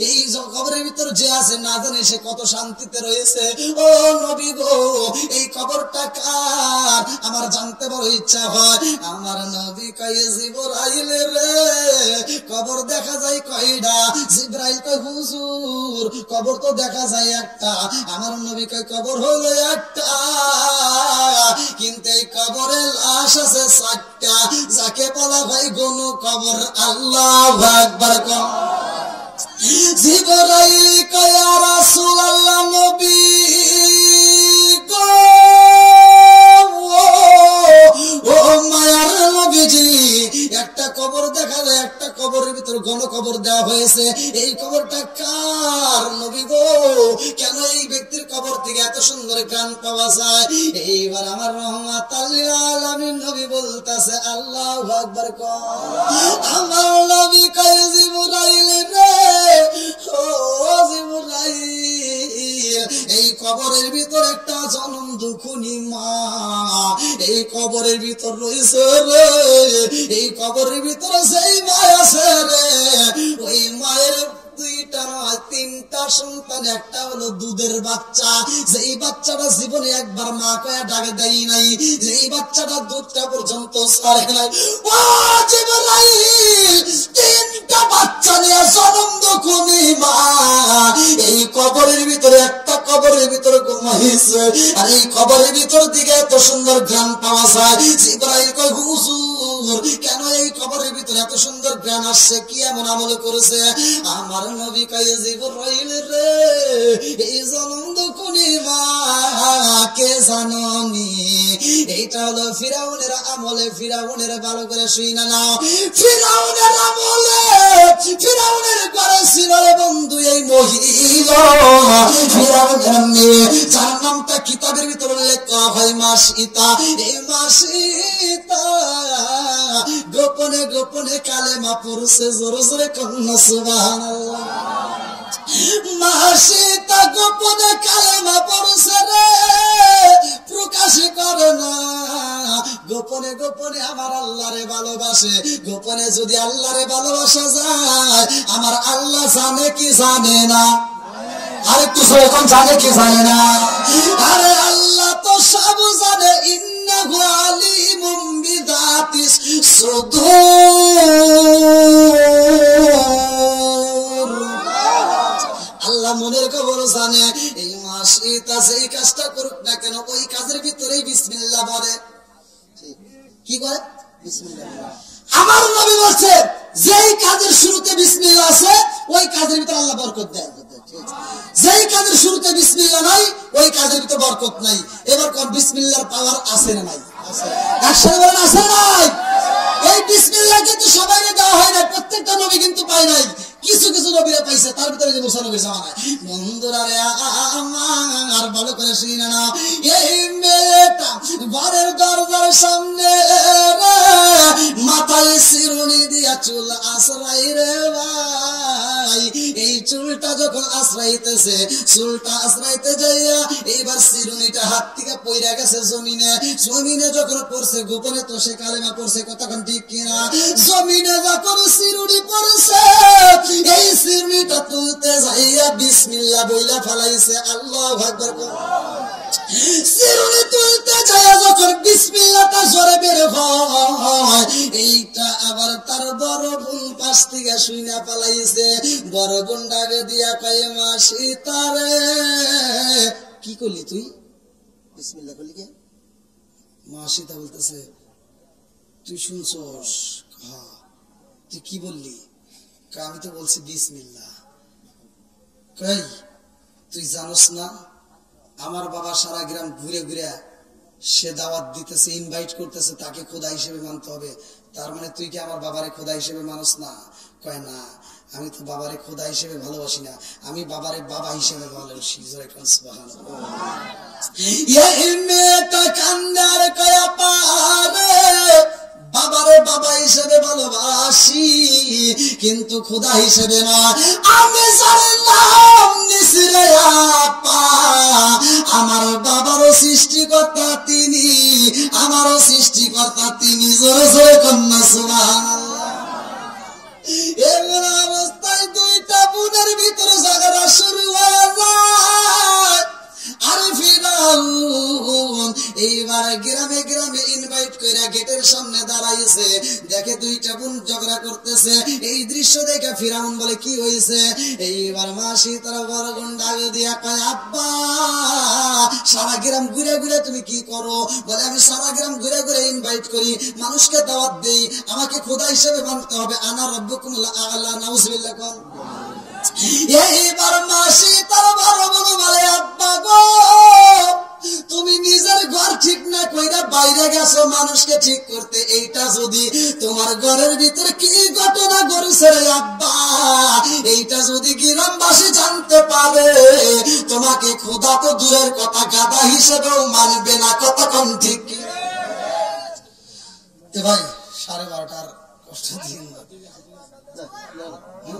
এই কবরের ভিতরে যে আছে না জানে সে কত শান্তিতে রয়েছে। ও নবী গো, এই কবরটা কার? আমার জানতে বড় ইচ্ছা হয়। আমার নবী কয় জিবরাইল রে, কবর দেখা যায় কয়টা? জিবরাইল কয় হুজুর কবর তো দেখা যায় একটা। আমার নবী কয় কবর হলো একটা, কিন্তু এই কবরে লাশ আছে 4টা, যাকে বলা ভাই গণ কবর। আল্লাহু আকবার। জিবরাইল কয় ইয়া রাসূলুল্লাহ, নবী গো, ও মায়ার নবীজি, একটা কবর দেখা যায়, একটা কবরের ভিতর ঘন কবর দেওয়া হয়েছে, এই কবরটা কার? নবী গো, কেন এই ব্যক্তির কবর থেকে এত সুন্দর গান পাওয়া যায়? এইবার আমার রাহমাতাল লিল আলামিন নবী বলতাছে আল্লাহু আকবার। আমার নবী কয় জিবরাইল রে, ও জিবরাইল, এই কবরের ভিতর একটা জনম দুঃখনী মা, এই কবরের ভিতর রয়েছে রে, এই কবরের ভিতরে সেই মা আছে রে, ওই মায়ের 2টা নয় 3টা সন্তান, একটা হলো দুধের বাচ্চা, যেই বাচ্চাটা জীবনে একবার মা কয়া ডাকে দেয় নাই, যেই বাচ্চাটা দুধটা পর্যন্ত ছাড়ে নাই। ও জিবরাইল, 3টা বাচ্চা নিয়ে জনম দুঃখনী মা এই কবরের ভিতরে, একটা কবরের ভিতরে ঘুমাইছে, আর এই কবরের ভিতর দিকে এত সুন্দর গ্রাম পাওয়া যায়। জিবরাইল কয় হুজুর কেন এই কবরের ভিতরে এত সুন্দর গ্রাম আসছে? কি এমন আমল করেছে? আমার নবী কয় জিবরাইল রে, এই জনম দুঃখনী মা কে জাননি? এইটা হলো ফিরাউনের আমলে। ফিরাউনের ভালো করে শুইনা নাও, ফিরাউনের আমলে ফিরাউনের ঘরে ছিল বন্ধু এই মহিলা, ফিরাউনের মেয়ে, যার নামটা কিতাবের ভিতরে উল্লেখ করা হয় মাসিতা। এই মাসিতা গোপনে গোপনে কালেমা পড়ছে। জোরে জোরে কন্যা সুবহানাল্লাহ। মাসিতা গোপনে কালেমা পড়ছে রে, প্রকাশ করে না, গোপনে গোপনে আমার আল্লাহরে ভালোবাসে। গোপনে যদি আল্লাহরে ভালোবাসা যায়, আমার আল্লাহ জানে কি জানে না? আরেকটু এখন জানে কি জানে না? আরে আল্লাহ তো সব জানে, ইন্নাহু আলিমুম বিযাতিস সুদূর। আল্লাহ মনের খবর জানে। এই মাসিতা যেই কাজটা করুক না কেন, ওই কাজের ভিতরেই বিসমিল্লাহ বলে। কি করে? বিসমিল্লাহ। আমার নবী বলছে যেই কাজের শুরুতে বিসমিল্লাহ আছে, ওই কাজের ভিতরে আল্লাহ বরকত দেয়। যেই কাজের শুরুতে বিসমিল্লাহ নাই, ওই কাজের ভিতরে বরকত নাই। এবার কোন বিসমিল্লাহর পাওয়ার আছে না নাই? একসাথে বলেন আছে নাই? এই বিসমিল্লাহ কিন্তু সবাই দেওয়া হয় না, প্রত্যেকটা নবী কিন্তু পায় নাই, কিছু কিছু নবীরা পাইছে, তার ভিতরে যে মুসা নবীর জামানায়। বন্ধুরা রে আমার ভালো করে শুনে না, এই মেয়েটা ঘরের দরজার সামনে মাথায় শিরুনি দিয়া চুল আশ্রাই রে ভাই। এই চুলটা যখন আশ্রাইতেছে, চুলটা আশ্রাইতে যাইয়া এইবার শিরুনিটা হাত থেকে পইরা গেছে জমিনে। জমিনে যখন পড়ছে, গোপনে তো সে কালেমা পড়ছে, কতক্ষণ ঠিক কিনা? জমিনে যখন শিরুনি পড়ছে, এই শিরুনিটা তুলতে যাইয়া বিসমিল্লাহ বইলা ফেলাইছে। আল্লাহু আকবার। চিরুনি তুলতে যায় যখন বিসমিল্লাহটা জোরে বের হয়, এইটা আবার তার বড় বোন পাশ থেকে শুইনা পালাইছে। বড় বোন ডাকে দিয়া কয় মাসি তারে কি করলি তুই? বিসমিল্লাহ করলি কে? মাসি তা বলতেছে তুই শুনছস? হ্যাঁ। তুই কি বললি? আমি তো বলছি বিসমিল্লাহ। কই তুই জানোস না আমার বাবা সারা গ্রাম ঘুরে ঘুরে সে দাওয়াত দিতেছে, ইনভাইট করতেছে, তাকে খোদা হিসেবে মানতে হবে। তার মানে তুই কি আমার বাবারে খোদা হিসেবে মানুষ না? কয় না, আমি তো বাবারে খোদা হিসেবে ভালোবাসি না, আমি বাবারে বাবা হিসেবে ভালোবাসি। এই মেয়েটা কান্দার কয়া পারে বাবারে বাবা হিসেবে ভালোবাসি, কিন্তু খোদা হিসেবে না। আমি জানলাম নিসিরে আপা আমার বাবারও সৃষ্টিকর্তা তিনি, আমারও সৃষ্টিকর্তা তিনি। জোরে জোরে কন্যা সুবহানাল্লাহ। এমন অবস্থায় দুইটা বোনের ভিতরে ঝগড়া শুরু হয়ে যায়। আরে ফিরাউন এইবার গ্রামে গ্রামে ইনভাইট করে গেটের সামনে দাঁড়াইছে, দেখে দুইটা বোন ঝগড়া করতেছে। এই দৃশ্য দেখে ফিরাউন বলে কি হয়েছে? এইবার মাসি তারা বড় বোন ডাকে দিয়া কয় আব্বা সারা গ্রাম ঘুরে ঘুরে তুমি কি করো? বলে আমি সারা গ্রাম ঘুরে ঘুরে ইনভাইট করি, মানুষকে দাওয়াত দেই, আমাকে খোদা হিসেবে মানতে হবে। আনা রব্বুকুমুল আ'লা। নাউযুবিল্লাহ। কোন এইবার মাসি তার বড় বোন বলে আব্বা গো তুমি নিজের ঘর ঠিক না কইরা বাইরে গেছো মানুষকে ঠিক করতে, এইটা যদি তোমার ঘরের ভিতরে কি ঘটনা ঘটেছে রে আব্বা, এইটা যদি গ্রামবাসী জানতে পারে তোমাকে খোদা তো দূরের কথা গাদা হিসেবেও মানবে না। কতক্ষণ ঠিক ভাই 12:30 কষ্ট দিন।